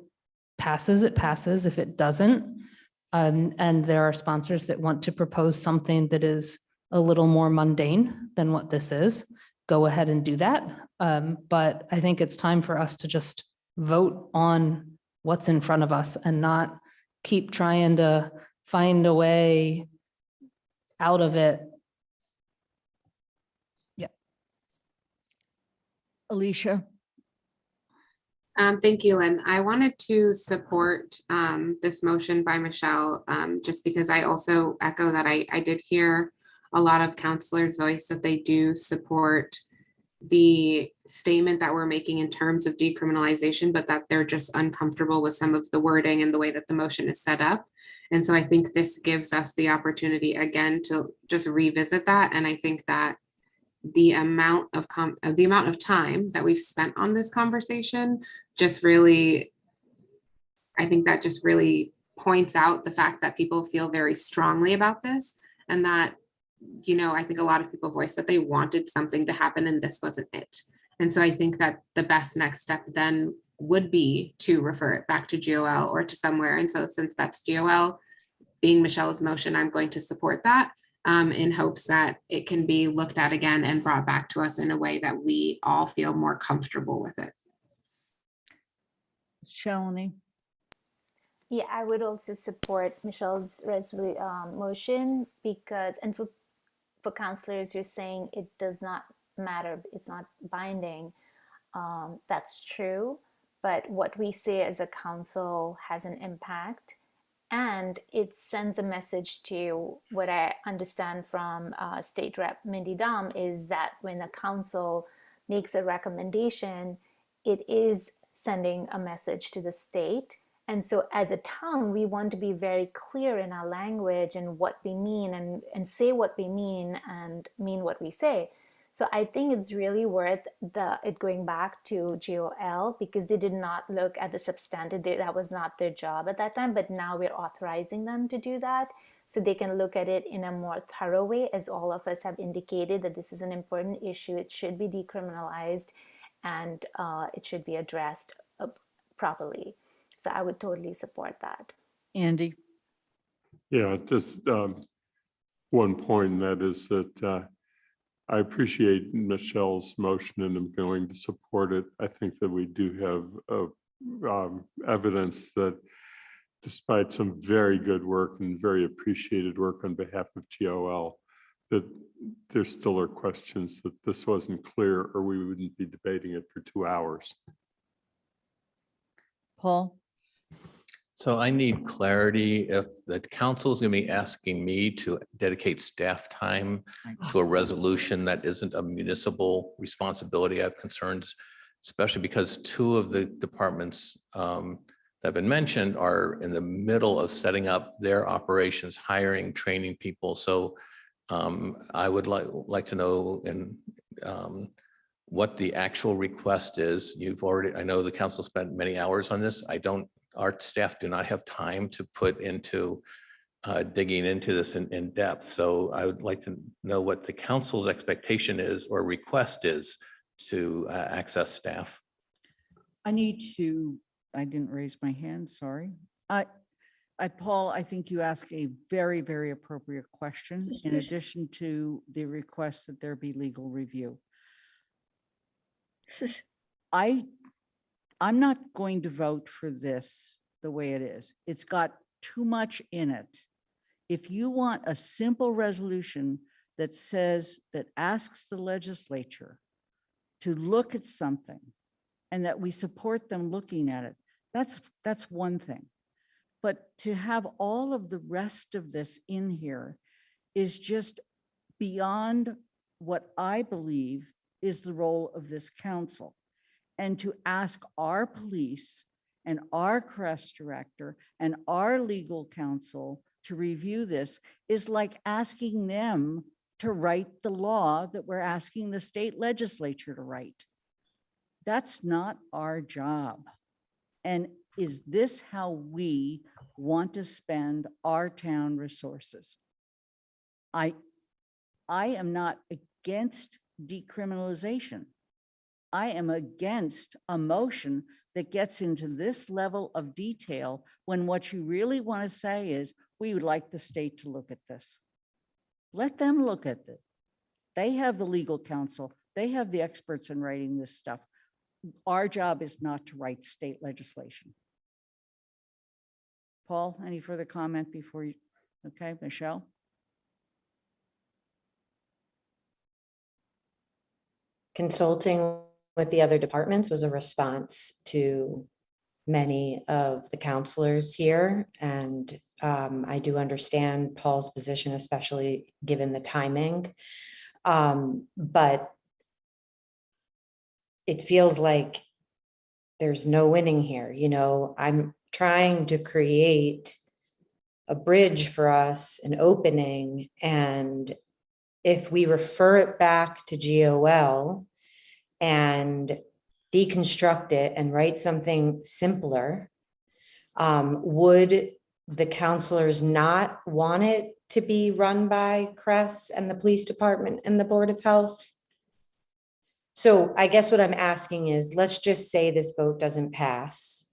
passes, it passes. If it doesn't, and there are sponsors that want to propose something that is a little more mundane than what this is, go ahead and do that. But I think it's time for us to just vote on what's in front of us and not keep trying to find a way out of it. Alicia? Thank you, Lynn. I wanted to support this motion by Michelle, just because I also echo that I did hear a lot of counselors voice that they do support the statement that we're making in terms of decriminalization, but that they're just uncomfortable with some of the wording and the way that the motion is set up. And so I think this gives us the opportunity again to just revisit that. And I think that the amount of time that we've spent on this conversation just really, I think that just really points out the fact that people feel very strongly about this, and that, you know, I think a lot of people voiced that they wanted something to happen and this wasn't it. And so I think that the best next step then would be to refer it back to GOL or to somewhere. And so since that's GOL being Michelle's motion, I'm going to support that in hopes that it can be looked at again and brought back to us in a way that we all feel more comfortable with it. Shalini? Yeah, I would also support Michelle's motion because, and for counselors, you're saying it does not matter, it's not binding. That's true, but what we say as a council has an impact, and it sends a message to what I understand from State Rep Mindy Dom is that when the council makes a recommendation, it is sending a message to the state. And so as a town, we want to be very clear in our language and what we mean and say what we mean and mean what we say. So I think it's really worth it going back to GOL because they did not look at the substantive, that was not their job at that time, but now we're authorizing them to do that. So they can look at it in a more thorough way, as all of us have indicated that this is an important issue. It should be decriminalized and it should be addressed properly. So I would totally support that. Andy? Yeah, just one point, and that is that I appreciate Michelle's motion and I'm going to support it. I think that we do have evidence that despite some very good work and very appreciated work on behalf of GOL, that there still are questions that this wasn't clear or we wouldn't be debating it for 2 hours. Paul? So I need clarity if the council is going to be asking me to dedicate staff time to a resolution that isn't a municipal responsibility. I have concerns, especially because 2 of the departments that have been mentioned are in the middle of setting up their operations, hiring, training people. So I would like to know what the actual request is. I know the council spent many hours on this. Our staff do not have time to put into digging into this in depth. So I would like to know what the council's expectation is or request is to access staff. I didn't raise my hand, sorry. Paul, I think you ask a very, very appropriate question in addition to the request that there be legal review. I'm not going to vote for this the way it is. It's got too much in it. If you want a simple resolution that asks the legislature to look at something and that we support them looking at it, that's one thing. But to have all of the rest of this in here is just beyond what I believe is the role of this council. And to ask our police and our CREST director and our legal counsel to review this is like asking them to write the law that we're asking the state legislature to write. That's not our job. And is this how we want to spend our town resources? I am not against decriminalization. I am against a motion that gets into this level of detail when what you really want to say is, we would like the state to look at this. Let them look at it. They have the legal counsel. They have the experts in writing this stuff. Our job is not to write state legislation. Paul, any further comment before you? Okay, Michelle? Consulting with the other departments was a response to many of the counselors here. And I do understand Paul's position, especially given the timing. But it feels like there's no winning here. You know, I'm trying to create a bridge for us, an opening. And if we refer it back to GOL and deconstruct it and write something simpler, would the counselors not want it to be run by CREST and the police department and the Board of Health? So I guess what I'm asking is, let's just say this vote doesn't pass,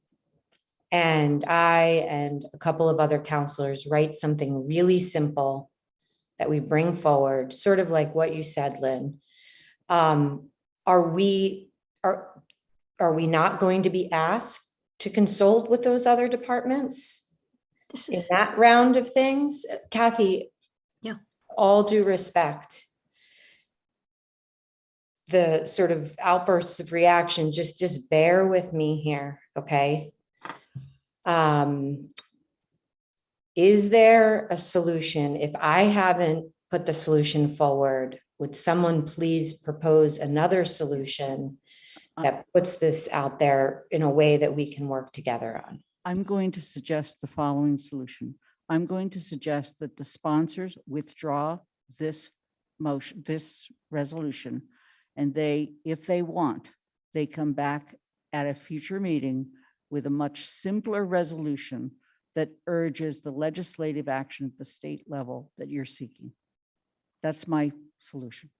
and I and a couple of other counselors write something really simple that we bring forward, sort of like what you said, Lynn. Are we not going to be asked to consult with those other departments in that round of things? Kathy, yeah, all due respect, the sort of outbursts of reaction, just bear with me here, okay? Is there a solution? If I haven't put the solution forward, would someone please propose another solution that puts this out there in a way that we can work together on? I'm going to suggest the following solution. I'm going to suggest that the sponsors withdraw this motion, this resolution, and they, if they want, they come back at a future meeting with a much simpler resolution that urges the legislative action at the state level that you're seeking. That's my solution.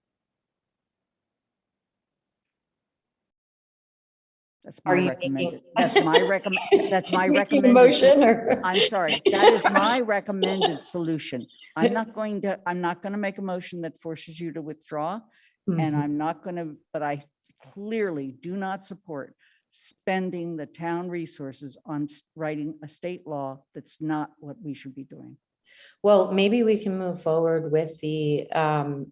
That's my recommended. That's my recommend. That's my recommended motion. Or I'm sorry. That is my recommended solution. I'm not going to make a motion that forces you to withdraw, and I'm not going to. But I clearly do not support spending the town resources on writing a state law. That's not what we should be doing. Well, maybe we can move forward with the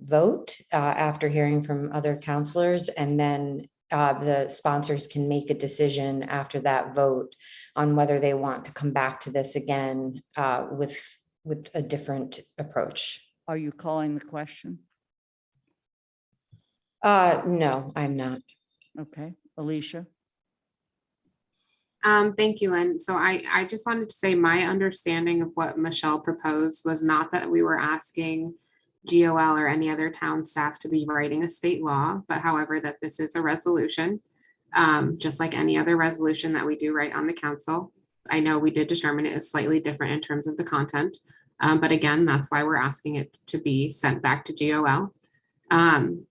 vote after hearing from other counselors, and then the sponsors can make a decision after that vote on whether they want to come back to this again with a different approach. Are you calling the question? No, I'm not. Okay, Alicia. Thank you, Lynn. So I just wanted to say my understanding of what Michelle proposed was not that we were asking GOL or any other town staff to be writing a state law, but however, that this is a resolution, just like any other resolution that we do write on the council. I know we did determine it is slightly different in terms of the content, but again, that's why we're asking it to be sent back to GOL.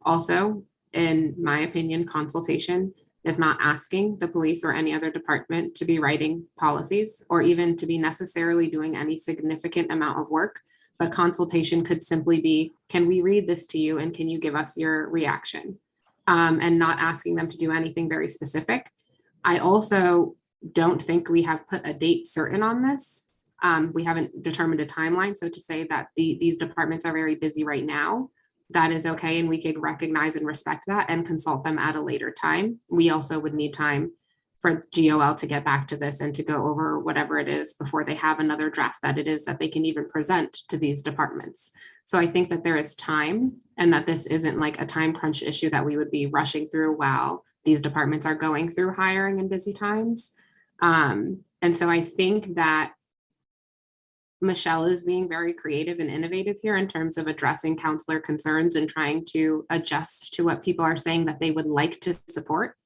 Also, in my opinion, consultation is not asking the police or any other department to be writing policies or even to be necessarily doing any significant amount of work, but consultation could simply be, can we read this to you and can you give us your reaction? And not asking them to do anything very specific. I also don't think we have put a date certain on this. We haven't determined a timeline. So to say that these departments are very busy right now, that is okay, and we could recognize and respect that and consult them at a later time. We also would need time for GOL to get back to this and to go over whatever it is before they have another draft that it is that they can even present to these departments. So I think that there is time and that this isn't like a time crunch issue that we would be rushing through while these departments are going through hiring in busy times. And so I think that Michelle is being very creative and innovative here in terms of addressing counselor concerns and trying to adjust to what people are saying that they would like to support.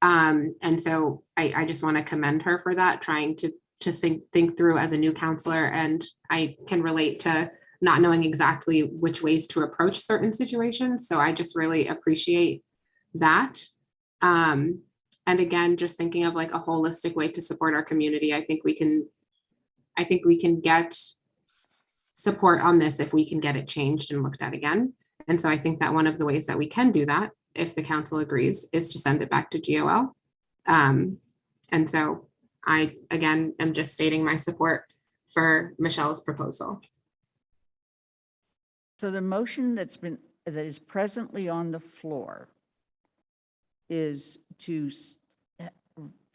And so I just want to commend her for that, trying to think through as a new counselor. And I can relate to not knowing exactly which ways to approach certain situations. So I just really appreciate that. And again, just thinking of like a holistic way to support our community. I think we can get support on this if we can get it changed and looked at again. And so I think that one of the ways that we can do that, if the council agrees, is to send it back to GOL. And so I, again, am just stating my support for Michelle's proposal. So the motion that is presently on the floor is to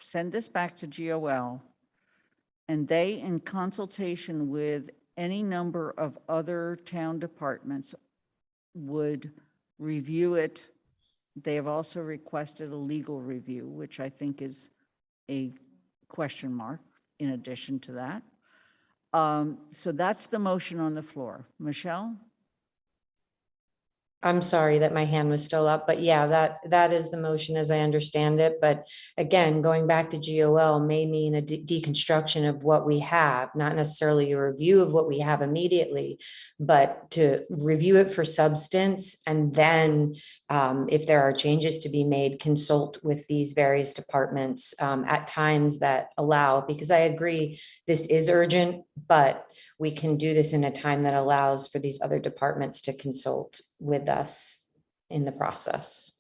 send this back to GOL, and they, in consultation with any number of other town departments, would review it. They have also requested a legal review, which I think is a question mark in addition to that. So that's the motion on the floor. Michelle? I'm sorry that my hand was still up, but yeah, that is the motion as I understand it. But again, going back to GOL may mean a deconstruction of what we have, not necessarily a review of what we have immediately, but to review it for substance. And then if there are changes to be made, consult with these various departments at times that allow, because I agree this is urgent, but we can do this in a time that allows for these other departments to consult with us in the process.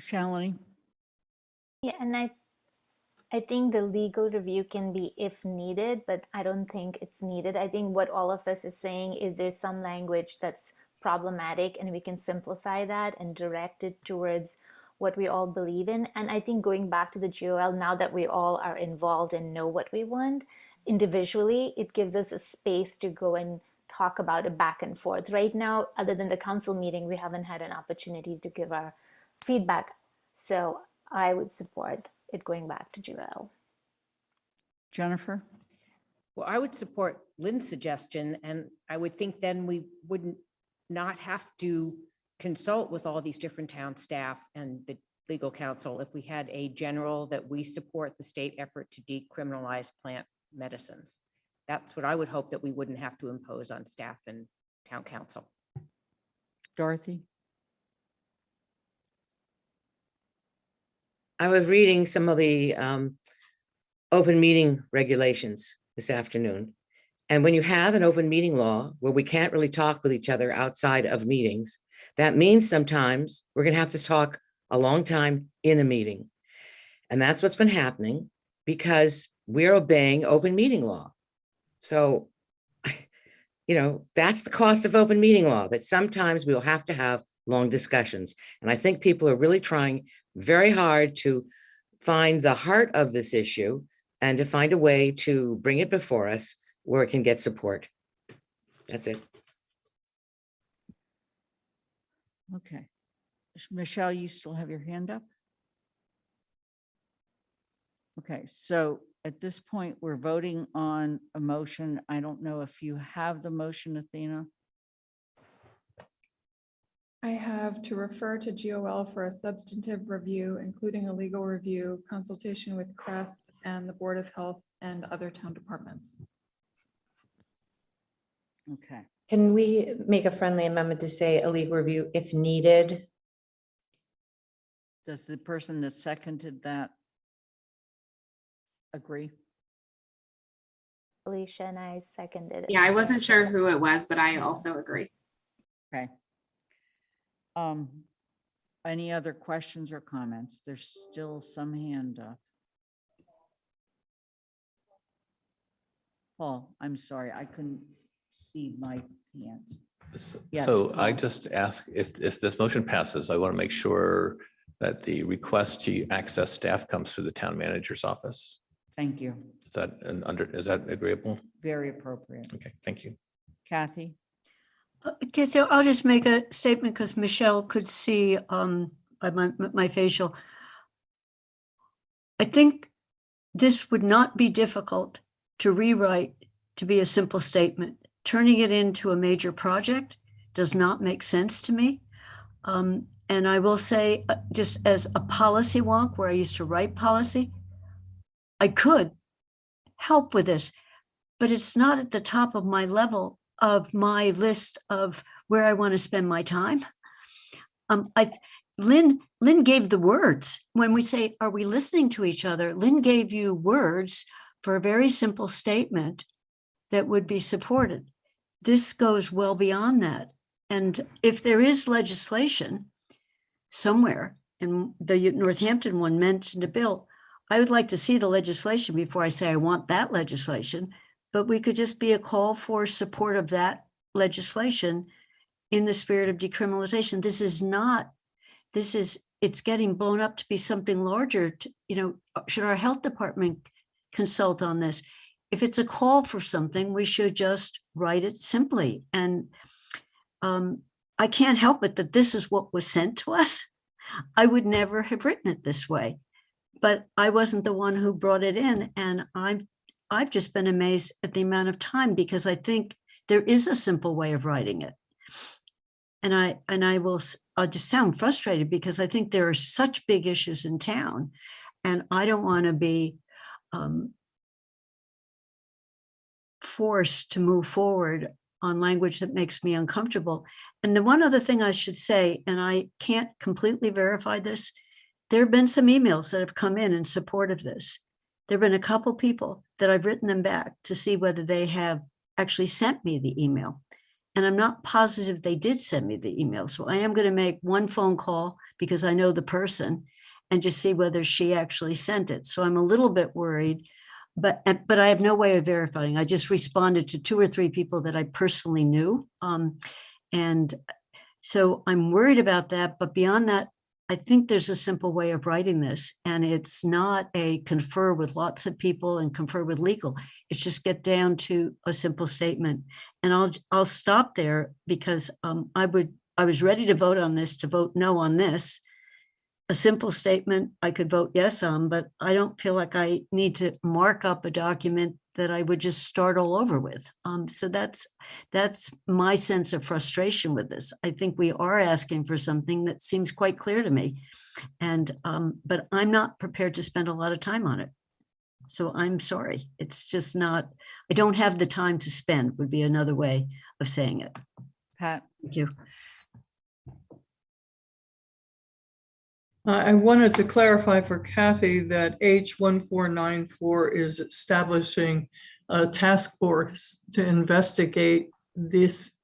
Shalini? Yeah, and I think the legal review can be if needed, but I don't think it's needed. I think what all of us is saying is there's some language that's problematic and we can simplify that and direct it towards what we all believe in. And I think going back to the GOL, now that we all are involved and know what we want, individually, it gives us a space to go and talk about it back and forth. Right now, other than the council meeting, we haven't had an opportunity to give our feedback. So I would support it going back to GOL. Jennifer? Well, I would support Lynn's suggestion, and I would think then we wouldn't not have to consult with all these different town staff and the legal counsel if we had a general that we support the state effort to decriminalize plant medicines. That's what I would hope that we wouldn't have to impose on staff and town council. Dorothy? I was reading some of the open meeting regulations this afternoon. And when you have an open meeting law where we can't really talk with each other outside of meetings, that means sometimes we're going to have to talk a long time in a meeting. And that's what's been happening because we're obeying open meeting law. So, that's the cost of open meeting law, that sometimes we'll have to have long discussions. And I think people are really trying very hard to find the heart of this issue and to find a way to bring it before us where it can get support. That's it. Okay. Michelle, you still have your hand up? Okay, so at this point, we're voting on a motion. I don't know if you have the motion, Athena. I have to refer to GOL for a substantive review, including a legal review, consultation with CRES and the Board of Health and other town departments. Okay. Can we make a friendly amendment to say a legal review if needed? Does the person that seconded that agree? Alicia and I seconded it. Yeah, I wasn't sure who it was, but I also agree. Okay. Any other questions or comments? There's still some hand up. Paul, I'm sorry, I couldn't see my hands. Yes, So I Paul. just ask if this motion passes, I want to make sure that the request to access staff comes through the town manager's office. Thank you. Is that agreeable? Very appropriate. Okay, thank you. Kathy? Okay, so I'll just make a statement because Michelle could see my facial. I think this would not be difficult to rewrite to be a simple statement. Turning it into a major project does not make sense to me. And I will say, just as a policy wonk where I used to write policy, I could help with this, but it's not at the top of my level of my list of where I want to spend my time. Lynn gave the words. When we say, are we listening to each other? Lynn gave you words for a very simple statement that would be supported. This goes well beyond that. And if there is legislation somewhere, and the Northampton one mentioned a bill, I would like to see the legislation before I say I want that legislation, but we could just be a call for support of that legislation in the spirit of decriminalization. It's getting blown up to be something larger. Should our health department consult on this? If it's a call for something, we should just write it simply. And I can't help it that this is what was sent to us. I would never have written it this way, but I wasn't the one who brought it in. And I've just been amazed at the amount of time, because I think there is a simple way of writing it. And I'll just sound frustrated because I think there are such big issues in town, and I don't want to be forced to move forward on language that makes me uncomfortable. And the one other thing I should say, and I can't completely verify this, there have been some emails that have come in support of this. There have been a couple people that I've written them back to see whether they have actually sent me the email. And I'm not positive they did send me the email. So I am going to make one phone call because I know the person and just see whether she actually sent it. So I'm a little bit worried, but I have no way of verifying. I just responded to 2 or 3 people that I personally knew. And so I'm worried about that. But beyond that, I think there's a simple way of writing this, and it's not a confer with lots of people and confer with legal. It's just get down to a simple statement. And I'll stop there because I was ready to vote on this, to vote no on this. A simple statement I could vote yes on, but I don't feel like I need to mark up a document that I would just start all over with. So that's my sense of frustration with this. I think we are asking for something that seems quite clear to me, and but I'm not prepared to spend a lot of time on it. So I'm sorry. It's just not. I don't have the time to spend. Would be another way of saying it. Pat? Thank you. I wanted to clarify for Kathy that H1494 is establishing a task force to investigate these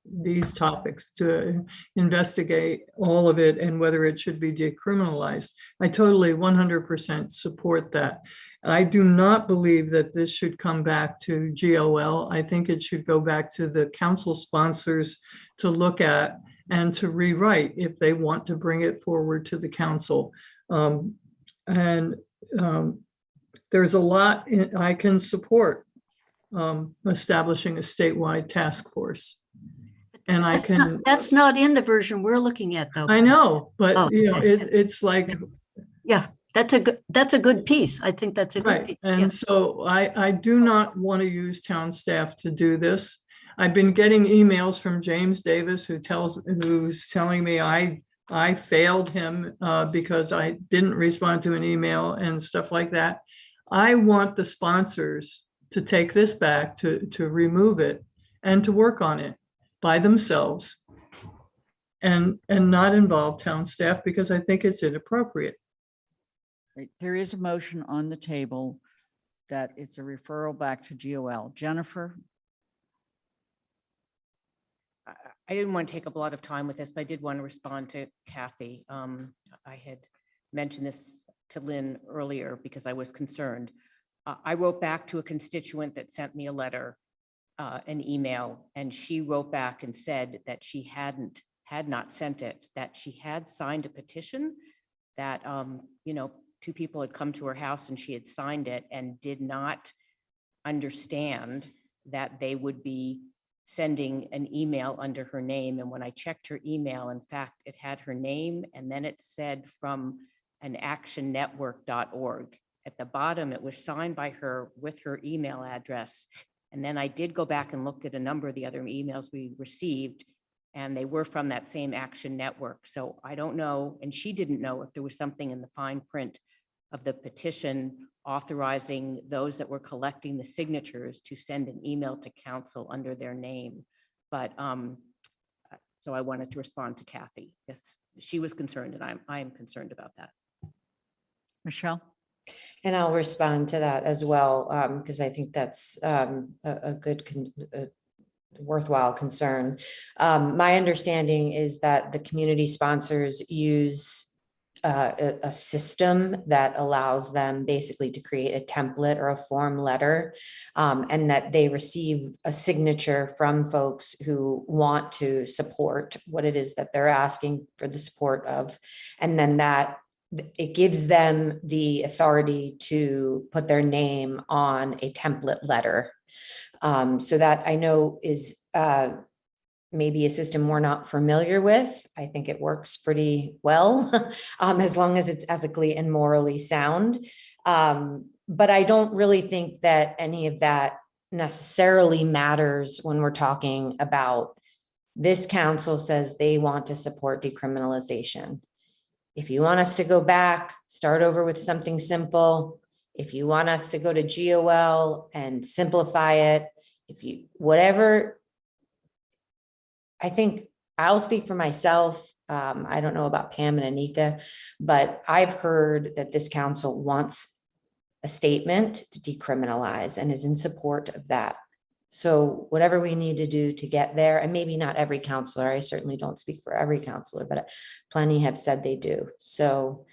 topics, to investigate all of it and whether it should be decriminalized. I totally 100% support that. I do not believe that this should come back to GOL. I think it should go back to the council sponsors to look at and to rewrite if they want to bring it forward to the council. There's a lot I can support establishing a statewide task force. And that's not in the version we're looking at, though. I know, but Oh, okay. it's like, yeah, that's a good piece. I think that's a good right. piece. And Yeah. so I do not want to use town staff to do this. I've been getting emails from James Davis who's telling me I failed him because I didn't respond to an email and stuff like that. I want the sponsors to take this back, to remove it and to work on it by themselves and not involve town staff, because I think it's inappropriate. Right, there is a motion on the table that it's a referral back to GOL. Jennifer? I didn't want to take up a lot of time with this, but I did want to respond to Kathy. I had mentioned this to Lynn earlier because I was concerned. I wrote back to a constituent that sent me a letter, an email, and she wrote back and said that she had not sent it, that she had signed a petition, that, two people had come to her house and she had signed it and did not understand that they would be sending an email under her name. And when I checked her email, in fact, it had her name and then it said from an actionnetwork.org. At the bottom, it was signed by her with her email address. And then I did go back and look at a number of the other emails we received, and they were from that same Action Network. So I don't know, and she didn't know if there was something in the fine print of the petition authorizing those that were collecting the signatures to send an email to council under their name. But so I wanted to respond to Kathy. Yes, she was concerned, and I am concerned about that. Michelle? And I'll respond to that as well, because I think that's a good, worthwhile concern. My understanding is that the community sponsors use a system that allows them basically to create a template or a form letter, and that they receive a signature from folks who want to support what it is that they're asking for the support of. And then that it gives them the authority to put their name on a template letter. So that I know is maybe a system we're not familiar with. I think it works pretty well, as long as it's ethically and morally sound. But I don't really think that any of that necessarily matters when we're talking about this council says they want to support decriminalization. If you want us to go back, start over with something simple. If you want us to go to GOL and simplify it, whatever, I think I'll speak for myself. I don't know about Pam and Anika, but I've heard that this council wants a statement to decriminalize and is in support of that. So whatever we need to do to get there, and maybe not every counselor, I certainly don't speak for every counselor, but plenty have said they do. So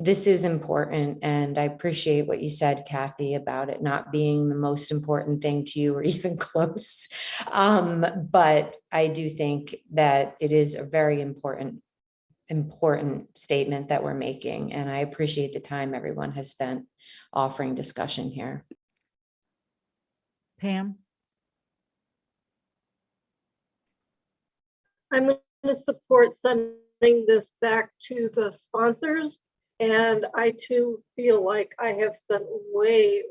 this is important, and I appreciate what you said, Kathy, about it not being the most important thing to you or even close. But I do think that it is a very important statement that we're making, and I appreciate the time everyone has spent offering discussion here. Pam? I'm going to support sending this back to the sponsors. And I too feel like I have spent way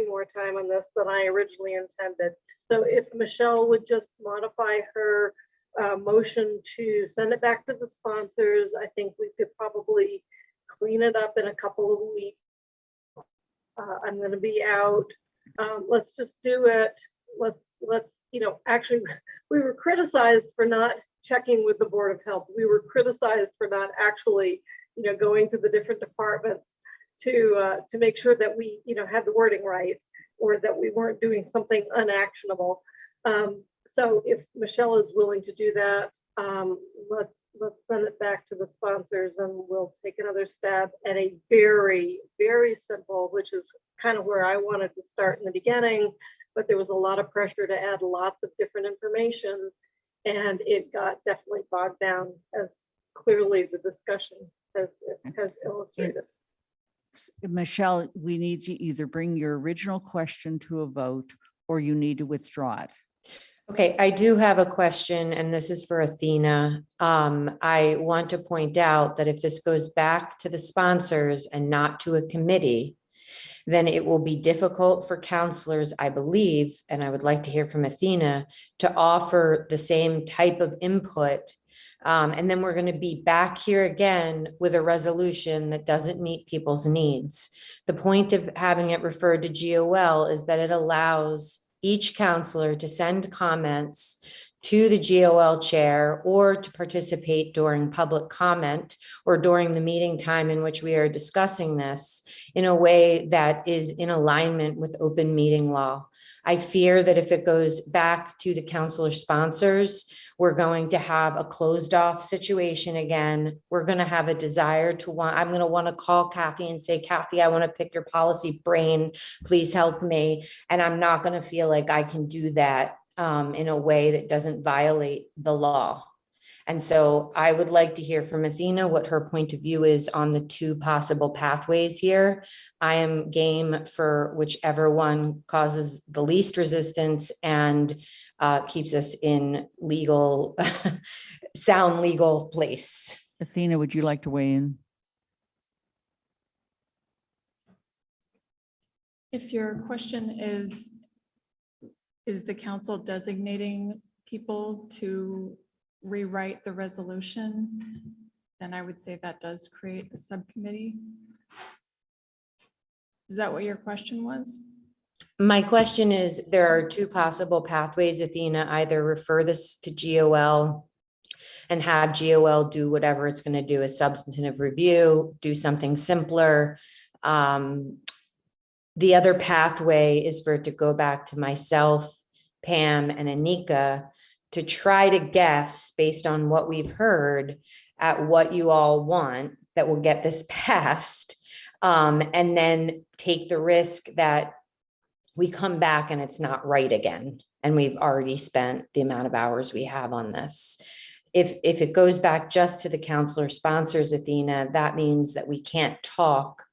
more time on this than I originally intended. So if Michelle would just modify her motion to send it back to the sponsors, I think we could probably clean it up in a couple of weeks. I'm going to be out. Let's just do it. Let's, actually, we were criticized for not checking with the Board of Health. We were criticized for not actually, going to the different departments to make sure that we, had the wording right, or that we weren't doing something unactionable. So if Michelle is willing to do that, let's send it back to the sponsors, and we'll take another stab at a very, very simple, which is kind of where I wanted to start in the beginning, but there was a lot of pressure to add lots of different information, and it got definitely bogged down, as clearly the discussion has illustrated. Michelle, we need to either bring your original question to a vote or you need to withdraw it. Okay, I do have a question, and this is for Athena. I want to point out that if this goes back to the sponsors and not to a committee, then it will be difficult for counselors, I believe, and I would like to hear from Athena, to offer the same type of input. And then we're going to be back here again with a resolution that doesn't meet people's needs. The point of having it referred to GOL is that it allows each counselor to send comments to the GOL chair or to participate during public comment or during the meeting time in which we are discussing this in a way that is in alignment with open meeting law. I fear that if it goes back to the counselor sponsors, we're going to have a closed off situation again. We're going to have a desire to I'm going to want to call Kathy and say, Kathy, I want to pick your policy brain. Please help me. And I'm not going to feel like I can do that in a way that doesn't violate the law. And so I would like to hear from Athena what her point of view is on the two possible pathways here. I am game for whichever one causes the least resistance and keeps us in legal, sound legal place. Athena, would you like to weigh in? If your question is the council designating people to rewrite the resolution, then I would say that does create a subcommittee. Is that what your question was? My question is, there are two possible pathways, Athena, either refer this to GOL and have GOL do whatever it's going to do, a substantive review, do something simpler. The other pathway is for it to go back to myself, Pam, and Anika to try to guess based on what we've heard at what you all want that will get this passed. And then take the risk that we come back and it's not right again. And we've already spent the amount of hours we have on this. If it goes back just to the counselor sponsors, Athena, that means that we can't talk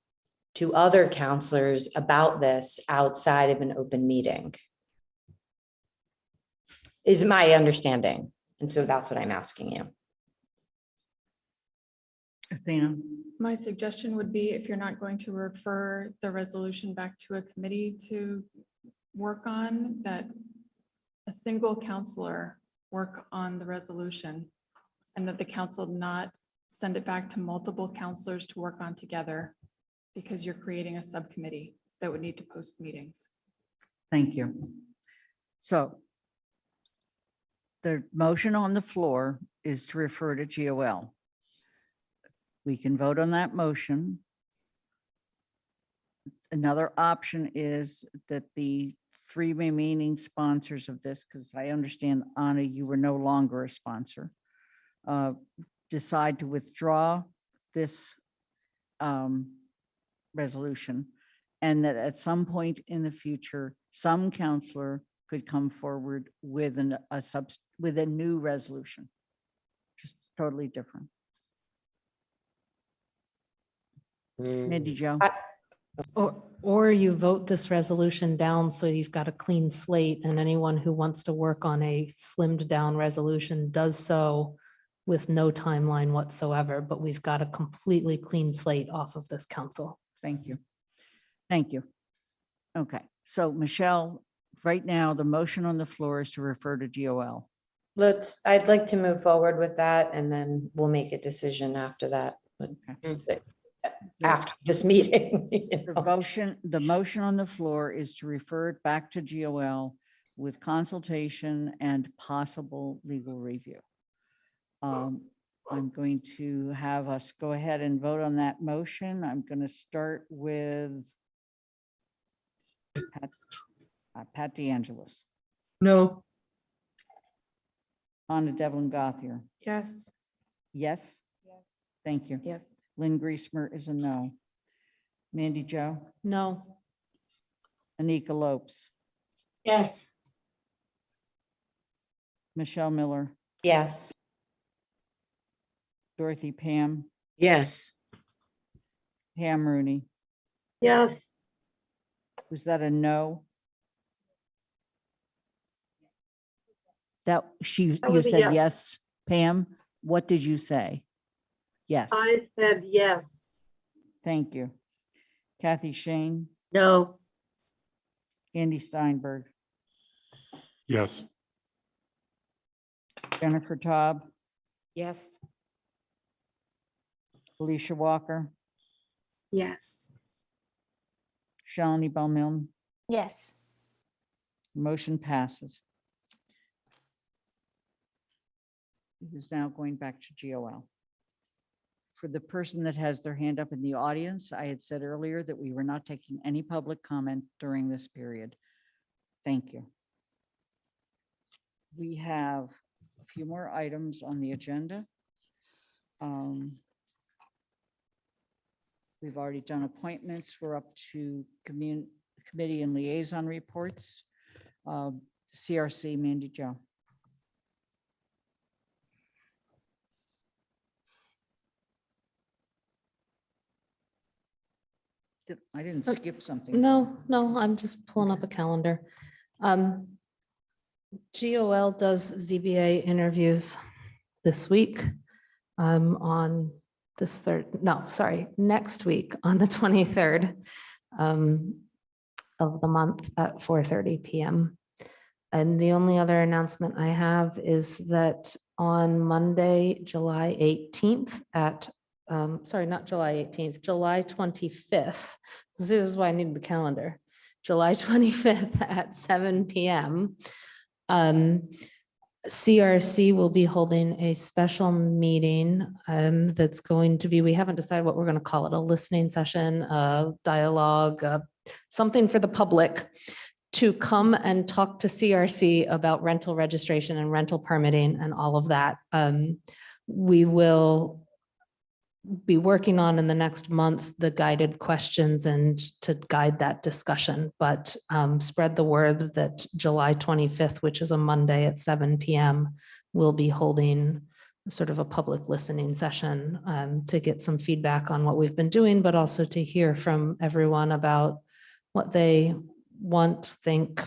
to other counselors about this outside of an open meeting, is my understanding. And so that's what I'm asking you. Athena? My suggestion would be, if you're not going to refer the resolution back to a committee to work on, that a single counselor work on the resolution, and that the council not send it back to multiple counselors to work on together, because you're creating a subcommittee that would need to post meetings. Thank you. So the motion on the floor is to refer to GOL. We can vote on that motion. Another option is that the three remaining sponsors of this, because I understand, Anna, you were no longer a sponsor, decide to withdraw this resolution, and that at some point in the future, some counselor could come forward with a new resolution, just totally different. Mindy Jo. Or you vote this resolution down so you've got a clean slate, and anyone who wants to work on a slimmed down resolution does so with no timeline whatsoever, but we've got a completely clean slate off of this council. Thank you. Thank you. Okay, so Michelle, right now, the motion on the floor is to refer to GOL. I'd like to move forward with that, and then we'll make a decision after that. Okay. After this meeting. The motion on the floor is to refer it back to GOL with consultation and possible legal review. I'm going to have us go ahead and vote on that motion. I'm going to start with Pat DeAngelis. No. Anna Devlin Gothier. Yes. Yes? Thank you. Yes. Lynn Griesmer is a no. Mandy Jo? No. Anika Lopes? Yes. Michelle Miller? Yes. Dorothy Pam? Yes. Pam Rooney? Yes. Was that a no? That you was a said yes. yes, Pam? What did you say? Yes. I said yes. Thank you. Kathy Shane? No. Andy Steinberg? Yes. Jennifer Taub? Yes. Alicia Walker? Yes. Shalini Bowman? Yes. Motion passes. It is now going back to GOL. For the person that has their hand up in the audience, I had said earlier that we were not taking any public comment during this period. Thank you. We have a few more items on the agenda. We've already done appointments. We're up to committee and liaison reports. CRC, Mandy Jo. I didn't skip something. No, I'm just pulling up a calendar. GOL does ZBA interviews this week on this next week on the 23rd of the month at 4:30 p.m. And the only other announcement I have is that on Monday, July 18th at, not July 18th, July 25th. This is why I need the calendar. July 25th at 7 p.m. CRC will be holding a special meeting that's going to be, we haven't decided what we're going to call it, a listening session, a dialogue, something for the public to come and talk to CRC about rental registration and rental permitting and all of that. We will be working on in the next month the guided questions and to guide that discussion, but spread the word that July 25th, which is a Monday at 7 p.m., we'll be holding sort of a public listening session to get some feedback on what we've been doing, but also to hear from everyone about what they think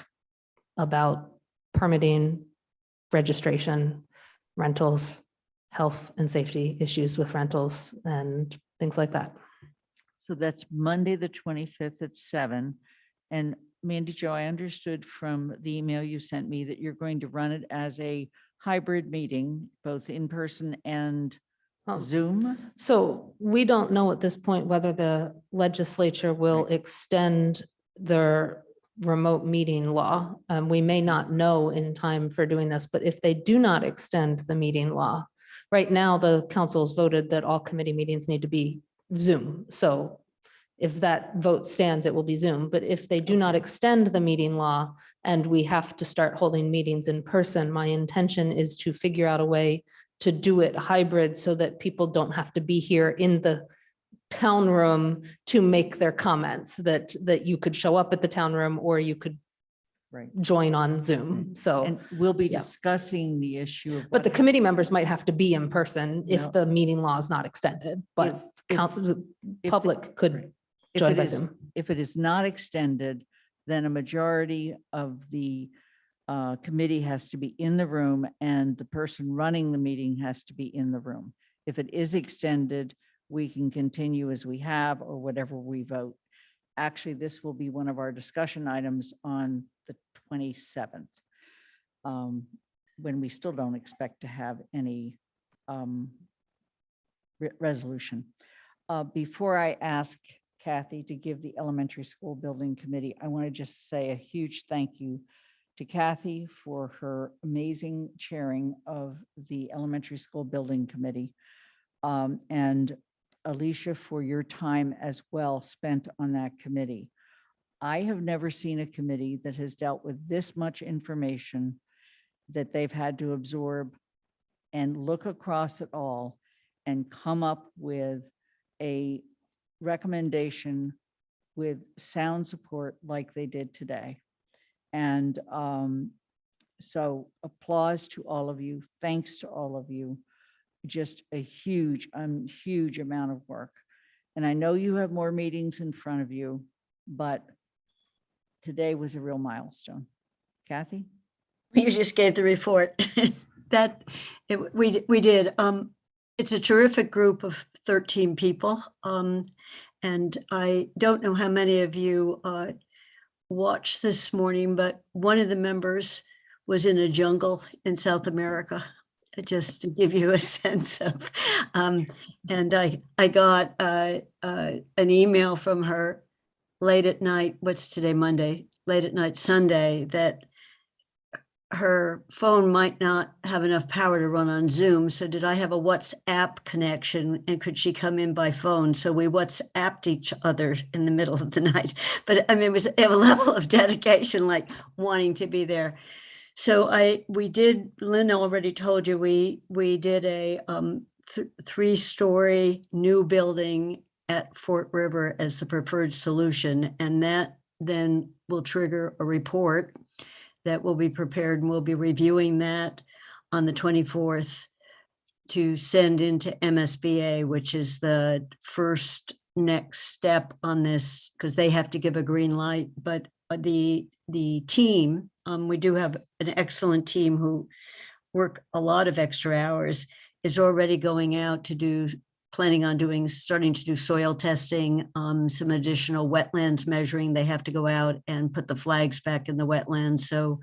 about permitting, registration, rentals, health and safety issues with rentals and things like that. So that's Monday, the 25th at 7. And Mandy Jo, I understood from the email you sent me that you're going to run it as a hybrid meeting, both in person and Zoom. So we don't know at this point whether the legislature will extend their remote meeting law. We may not know in time for doing this, but if they do not extend the meeting law, right now the council has voted that all committee meetings need to be Zoom. So if that vote stands, it will be Zoom. But if they do not extend the meeting law and we have to start holding meetings in person, my intention is to figure out a way to do it hybrid so that people don't have to be here in the town room to make their comments, that you could show up at the town room or you could join on Zoom. So And we'll be discussing the issue of. but the committee members might have to be in person if the meeting law is not extended, but the public could join by Zoom. If it is not extended, then a majority of the committee has to be in the room and the person running the meeting has to be in the room. If it is extended, we can continue as we have or whatever we vote. Actually, this will be one of our discussion items on the 27th, when we still don't expect to have any resolution. Before I ask Kathy to give the elementary school building committee, I want to just say a huge thank you to Kathy for her amazing chairing of the elementary school building committee. And Alicia, for your time as well spent on that committee. I have never seen a committee that has dealt with this much information that they've had to absorb and look across it all and come up with a recommendation with sound support like they did today. And so applause to all of you. Thanks to all of you. Just a huge amount of work. And I know you have more meetings in front of you, but today was a real milestone. Kathy? You just gave the report. We did. It's a terrific group of 13 people. And I don't know how many of you watched this morning, but one of the members was in a jungle in South America, just to give you a sense of, and I got an email from her late at night, what's today, Monday, late at night, Sunday, that her phone might not have enough power to run on Zoom. So did I have a WhatsApp connection and could she come in by phone? So we WhatsApped each other in the middle of the night. But I mean, it was a level of dedication, like wanting to be there. So we did, Lynn already told you, we did a 3-story new building at Fort River as the preferred solution. And that then will trigger a report that will be prepared, and we'll be reviewing that on the 24th to send into MSBA, which is the first next step on this because they have to give a green light, but the team, we do have an excellent team who work a lot of extra hours, is already going out to do, planning on starting to do soil testing, some additional wetlands measuring. They have to go out and put the flags back in the wetlands. So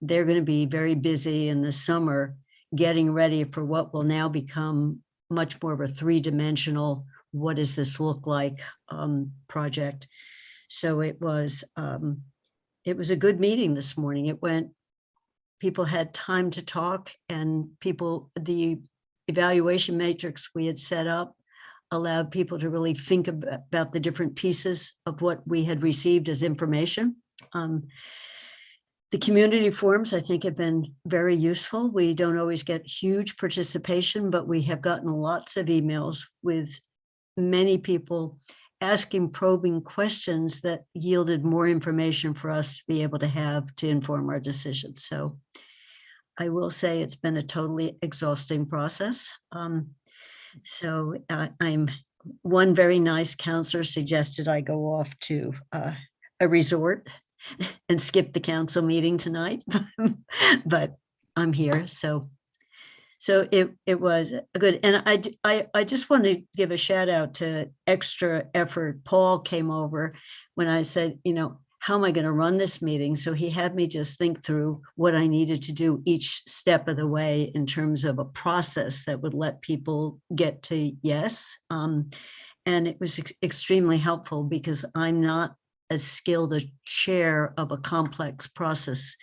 they're going to be very busy in the summer getting ready for what will now become much more of a three-dimensional, what does this look like, project. So it was a good meeting this morning. People had time to talk, and the evaluation matrix we had set up allowed people to really think about the different pieces of what we had received as information. The community forums, I think, have been very useful. We don't always get huge participation, but we have gotten lots of emails with many people asking probing questions that yielded more information for us to be able to have to inform our decisions. So I will say it's been a totally exhausting process. So one very nice counselor suggested I go off to a resort and skip the council meeting tonight, but I'm here. So it was good. And I just want to give a shout out to extra effort. Paul came over when I said, how am I going to run this meeting? So he had me just think through what I needed to do each step of the way in terms of a process that would let people get to yes. And it was extremely helpful because I'm not as skilled a chair of a complex process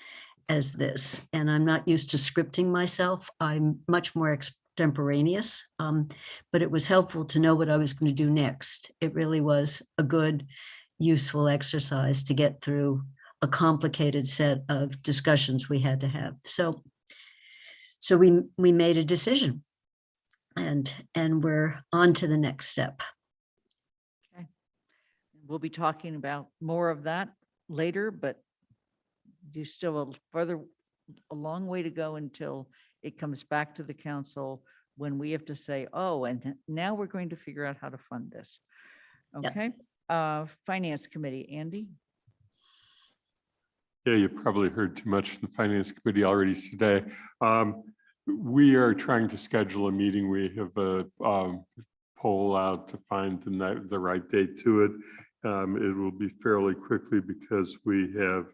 as this, and I'm not used to scripting myself. I'm much more extemporaneous, but it was helpful to know what I was going to do next. It really was a good, useful exercise to get through a complicated set of discussions we had to have. So we made a decision, and we're on to the next step. Okay. We'll be talking about more of that later, but do still a long way to go until it comes back to the council when we have to say, oh, and now we're going to figure out how to fund this. Okay. Finance Committee, Andy. Yeah, you probably heard too much from the Finance Committee already today. We are trying to schedule a meeting. We have a poll out to find the right date to it. It will be fairly quickly because we have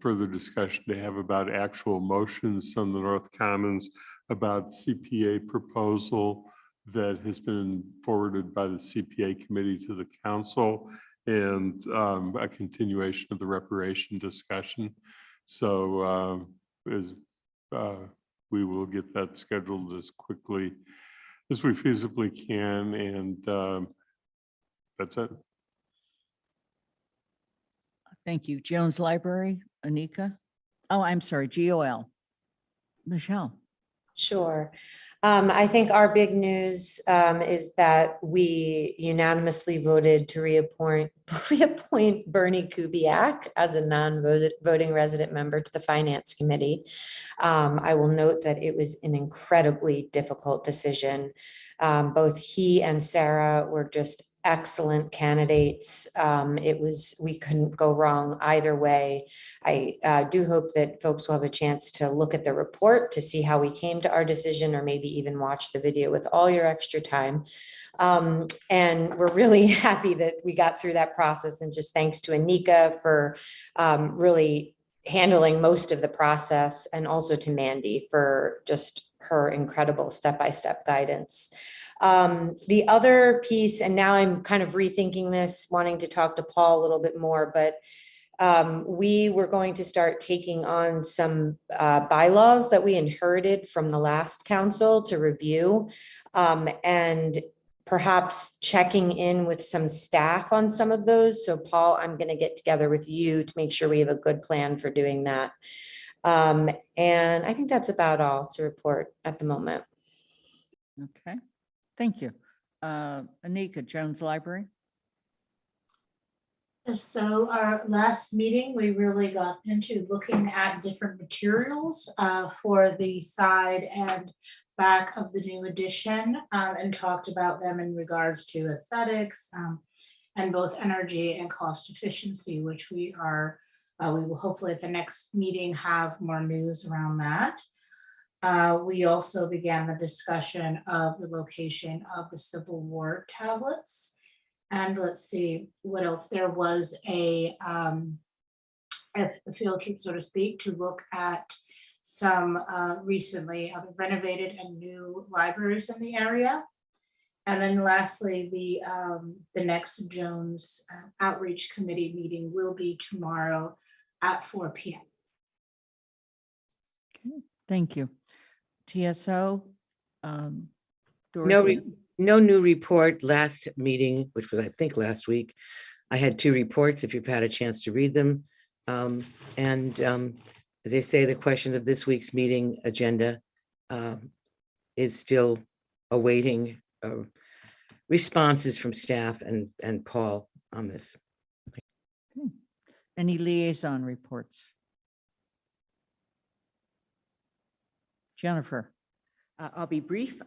further discussion to have about actual motions on the North Commons, about CPA proposal that has been forwarded by the CPA committee to the council, and a continuation of the reparation discussion. So we will get that scheduled as quickly as we feasibly can, and that's it. Thank you. Jones Library, Anika. Oh, I'm sorry, GOL. Michelle. Sure. I think our big news is that we unanimously voted to reappoint Bernie Kubiak as a non-voting resident member to the Finance Committee. I will note that it was an incredibly difficult decision. Both he and Sarah were just excellent candidates. We couldn't go wrong either way. I do hope that folks will have a chance to look at the report to see how we came to our decision, or maybe even watch the video with all your extra time. And we're really happy that we got through that process, and just thanks to Anika for really handling most of the process, and also to Mandy for just her incredible step-by-step guidance. The other piece, and now I'm kind of rethinking this, wanting to talk to Paul a little bit more, but we were going to start taking on some bylaws that we inherited from the last council to review, and perhaps checking in with some staff on some of those. So Paul, I'm going to get together with you to make sure we have a good plan for doing that. And I think that's about all to report at the moment. Okay. Thank you. Anika, Jones Library. So our last meeting, we really got into looking at different materials for the side and back of the new edition and talked about them in regards to aesthetics and both energy and cost efficiency, which we will hopefully at the next meeting have more news around that. We also began the discussion of the location of the Civil War tablets. And let's see what else. There was a field trip, so to speak, to look at some recently renovated and new libraries in the area. And then lastly, the next Jones Outreach Committee meeting will be tomorrow at 4 p.m. Okay, thank you. TSO. No, Dorothy? no new report. Last meeting, which was I think last week, I had 2 reports if you've had a chance to read them. As they say, the question of this week's meeting agenda is still awaiting responses from staff and Paul on this. Okay. Any liaison reports? Jennifer. I'll be brief.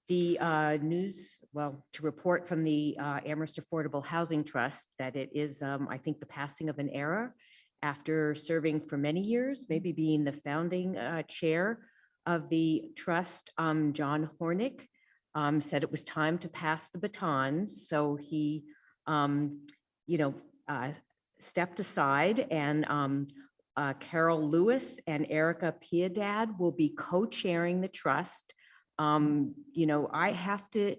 The news, well, to report from the Amherst Affordable Housing Trust that it is, I think, the passing of an era after serving for many years, maybe being the founding chair of the trust. John Hornick said it was time to pass the baton. So he, stepped aside, and Carol Lewis and Erica Piedad will be co-chairing the trust. I have to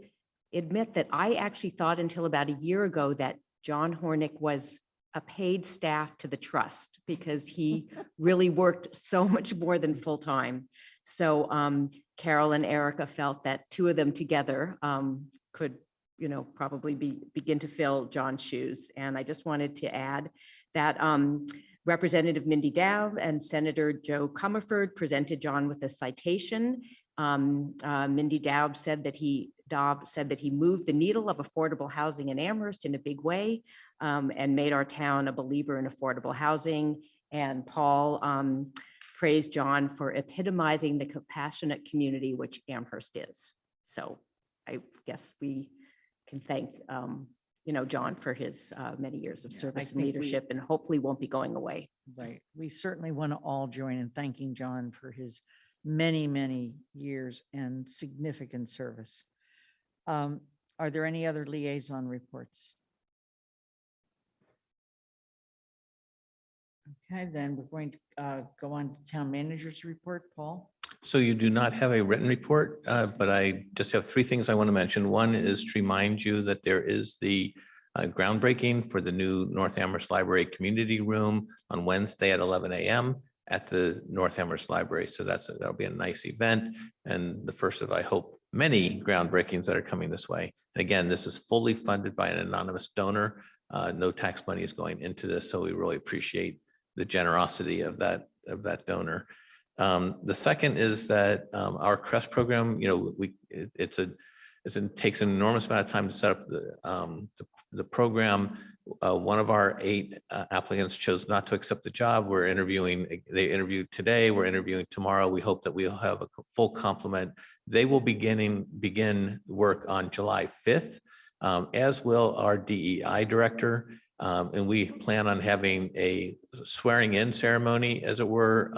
admit that I actually thought until about a year ago that John Hornick was a paid staff to the trust because he really worked so much more than full time. So Carol and Erica felt that 2 of them together could, probably begin to fill John's shoes. And I just wanted to add that Representative Mindy Dowd and Senator Joe Comerford presented John with a citation. Mindy Dowd said that he moved the needle of affordable housing in Amherst in a big way and made our town a believer in affordable housing. And Paul praised John for epitomizing the compassionate community which Amherst is. So I guess we can thank John for his many years of service and leadership, and hopefully won't be going away. Right. We certainly want to all join in thanking John for his many, many years and significant service. Are there any other liaison reports? Okay, then we're going to go on to town manager's report. Paul? So you do not have a written report, but I just have 3 things I want to mention. One is to remind you that there is the groundbreaking for the new North Amherst Library Community Room on Wednesday at 11 a.m. at the North Amherst Library. So that'll be a nice event, and the first of, I hope, many groundbreakings that are coming this way. And again, this is fully funded by an anonymous donor. No tax money is going into this, so we really appreciate the generosity of that donor. The second is that our CREST program, it takes an enormous amount of time to set up the program. One of our 8 applicants chose not to accept the job. We're interviewing, they interviewed today, we're interviewing tomorrow. We hope that we'll have a full complement. They will begin work on July 5th, as will our DEI director. And we plan on having a swearing in ceremony, as it were,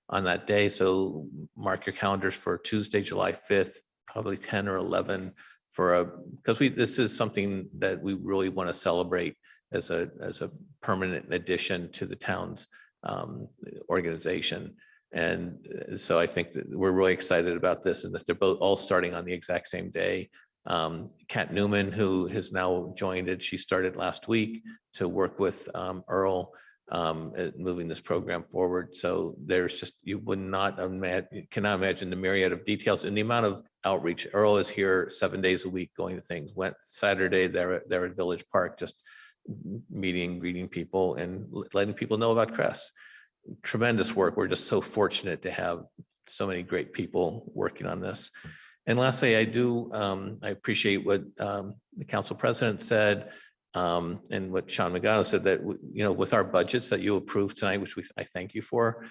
on that day. So mark your calendars for Tuesday, July 5th, probably 10 or 11 because this is something that we really want to celebrate as a permanent addition to the town's organization. And so I think that we're really excited about this, and that they're both all starting on the exact same day. Kat Newman, who has now joined it, she started last week to work with Earl at moving this program forward. So there's just, you cannot imagine the myriad of details and the amount of outreach. Earl is here 7 days a week going to things. Went Saturday, they're at Village Park, just meeting, greeting people and letting people know about CREST. Tremendous work. We're just so fortunate to have so many great people working on this. And lastly, I appreciate what the council president said and what Sean Magano said, that with our budgets that you approved tonight, which I thank you for,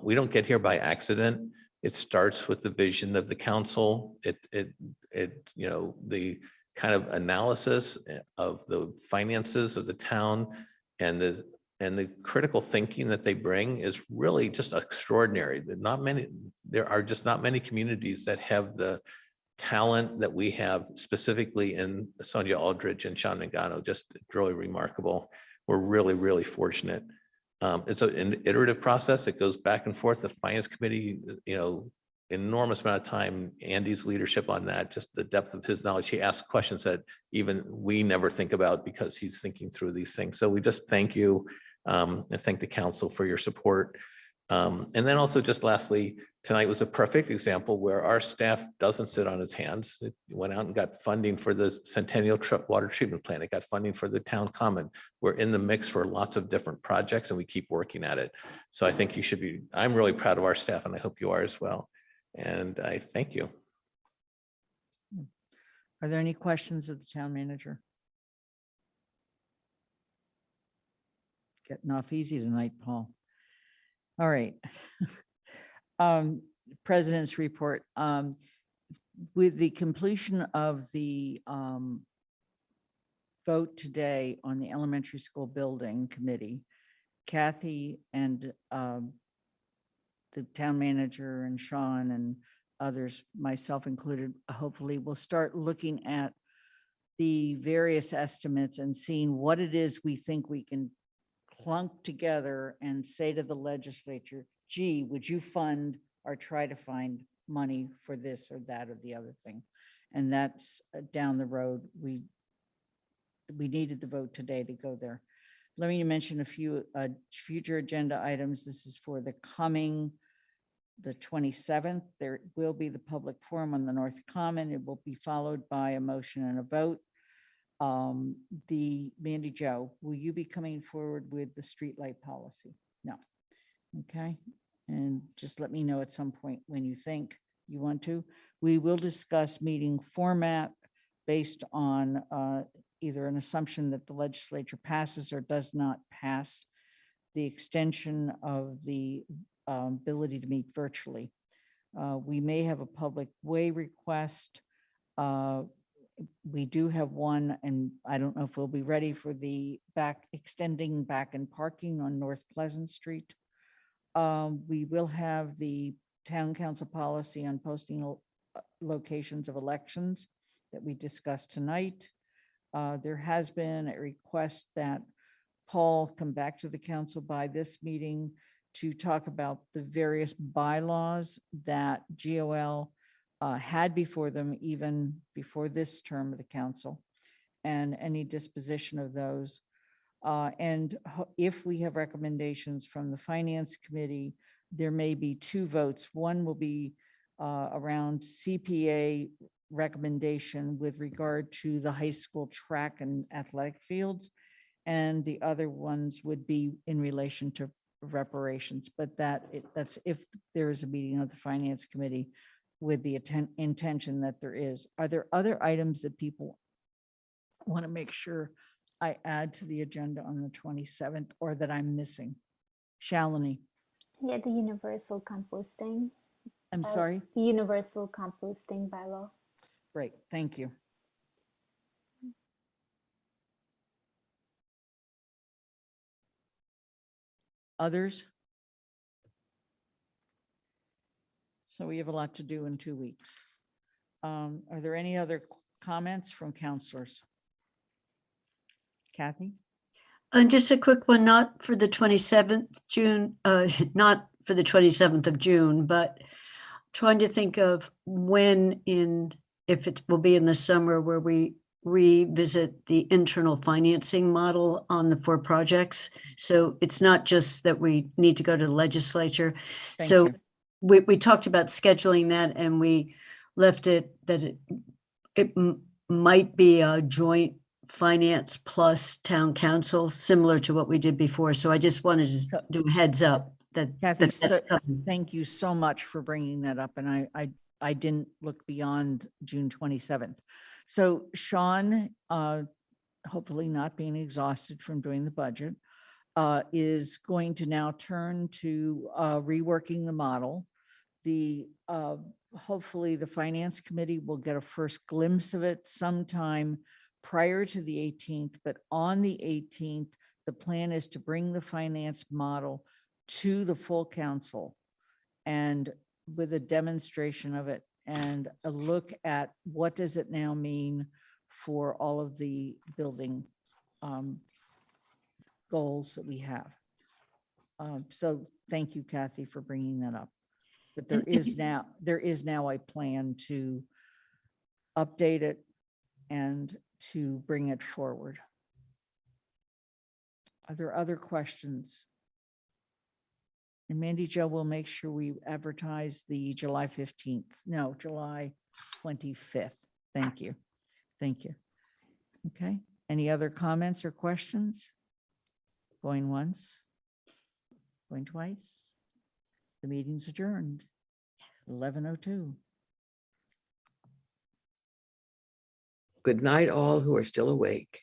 we don't get here by accident. It starts with the vision of the council. The kind of analysis of the finances of the town and the critical thinking that they bring is really just extraordinary. There are just not many communities that have the talent that we have, specifically in Sonia Aldridge and Sean Mangano. Just really remarkable. We're really, really fortunate. It's an iterative process. It goes back and forth. The finance committee, enormous amount of time, Andy's leadership on that, just the depth of his knowledge. He asks questions that even we never think about because he's thinking through these things. So we just thank you and thank the council for your support. And then also just lastly, tonight was a perfect example where our staff doesn't sit on its hands. It went out and got funding for the Centennial water treatment plant. It got funding for the town common. We're in the mix for lots of different projects and we keep working at it. So I think I'm really proud of our staff and I hope you are as well. And I thank you. Are there any questions of the town manager? Getting off easy tonight, Paul. All right. President's report. With the completion of the vote today on the elementary school building committee, Kathy and the town manager and Sean and others, myself included, hopefully will start looking at the various estimates and seeing what it is we think we can clunk together and say to the legislature, gee, would you fund or try to find money for this or that or the other thing? And that's down the road. We needed the vote today to go there. Let me mention a few future agenda items. This is for the 27th. There will be the public forum on the North Common. It will be followed by a motion and a vote. The Mandy Jo, will you be coming forward with the streetlight policy? No. Okay. And just let me know at some point when you think you want to. We will discuss meeting format based on either an assumption that the legislature passes or does not pass the extension of the ability to meet virtually. We may have a public way request. We do have one, and I don't know if we'll be ready for the extending back and parking on North Pleasant Street. We will have the town council policy on posting locations of elections that we discussed tonight. There has been a request that Paul come back to the council by this meeting to talk about the various bylaws that GOL had before them, even before this term of the council, and any disposition of those. If we have recommendations from the finance committee, there may be two votes. One will be around CPA recommendation with regard to the high school track and athletic fields, and the other ones would be in relation to reparations. But that's if there is a meeting of the finance committee with the intention that there is. Are there other items that people want to make sure I add to the agenda on the 27th or that I'm missing? Shalini. Yeah, the universal composting. I'm sorry? The universal composting bylaw. Great, thank you. Others? So we have a lot to do in 2 weeks. Are there any other comments from counselors? Kathy? Just a quick one, not for the 27th June, not for the 27th of June, but trying to think of when if it will be in the summer where we revisit the internal financing model on the 4 projects. So it's not just that we need to go to the legislature. Thank So you. we talked about scheduling that, and we left it that it might be a joint finance plus town council, similar to what we did before. So I just wanted to do a heads up that Kathy, that's coming. thank you so much for bringing that up. And I didn't look beyond June 27th. So Sean, hopefully not being exhausted from doing the budget, is going to now turn to reworking the model. hopefully the finance committee will get a first glimpse of it sometime prior to the 18th, but on the 18th, the plan is to bring the finance model to the full council and with a demonstration of it and a look at what does it now mean for all of the building goals that we have. So thank you, Kathy, for bringing that up. But there is now a plan to update it and to bring it forward. Are there other questions? And Mandy Jo will make sure we advertise the July 15th. No, July 25th. Thank you. Thank you. Okay. Any other comments or questions? Going once? Going twice? The meeting's adjourned. 11:02. Good night, all who are still awake.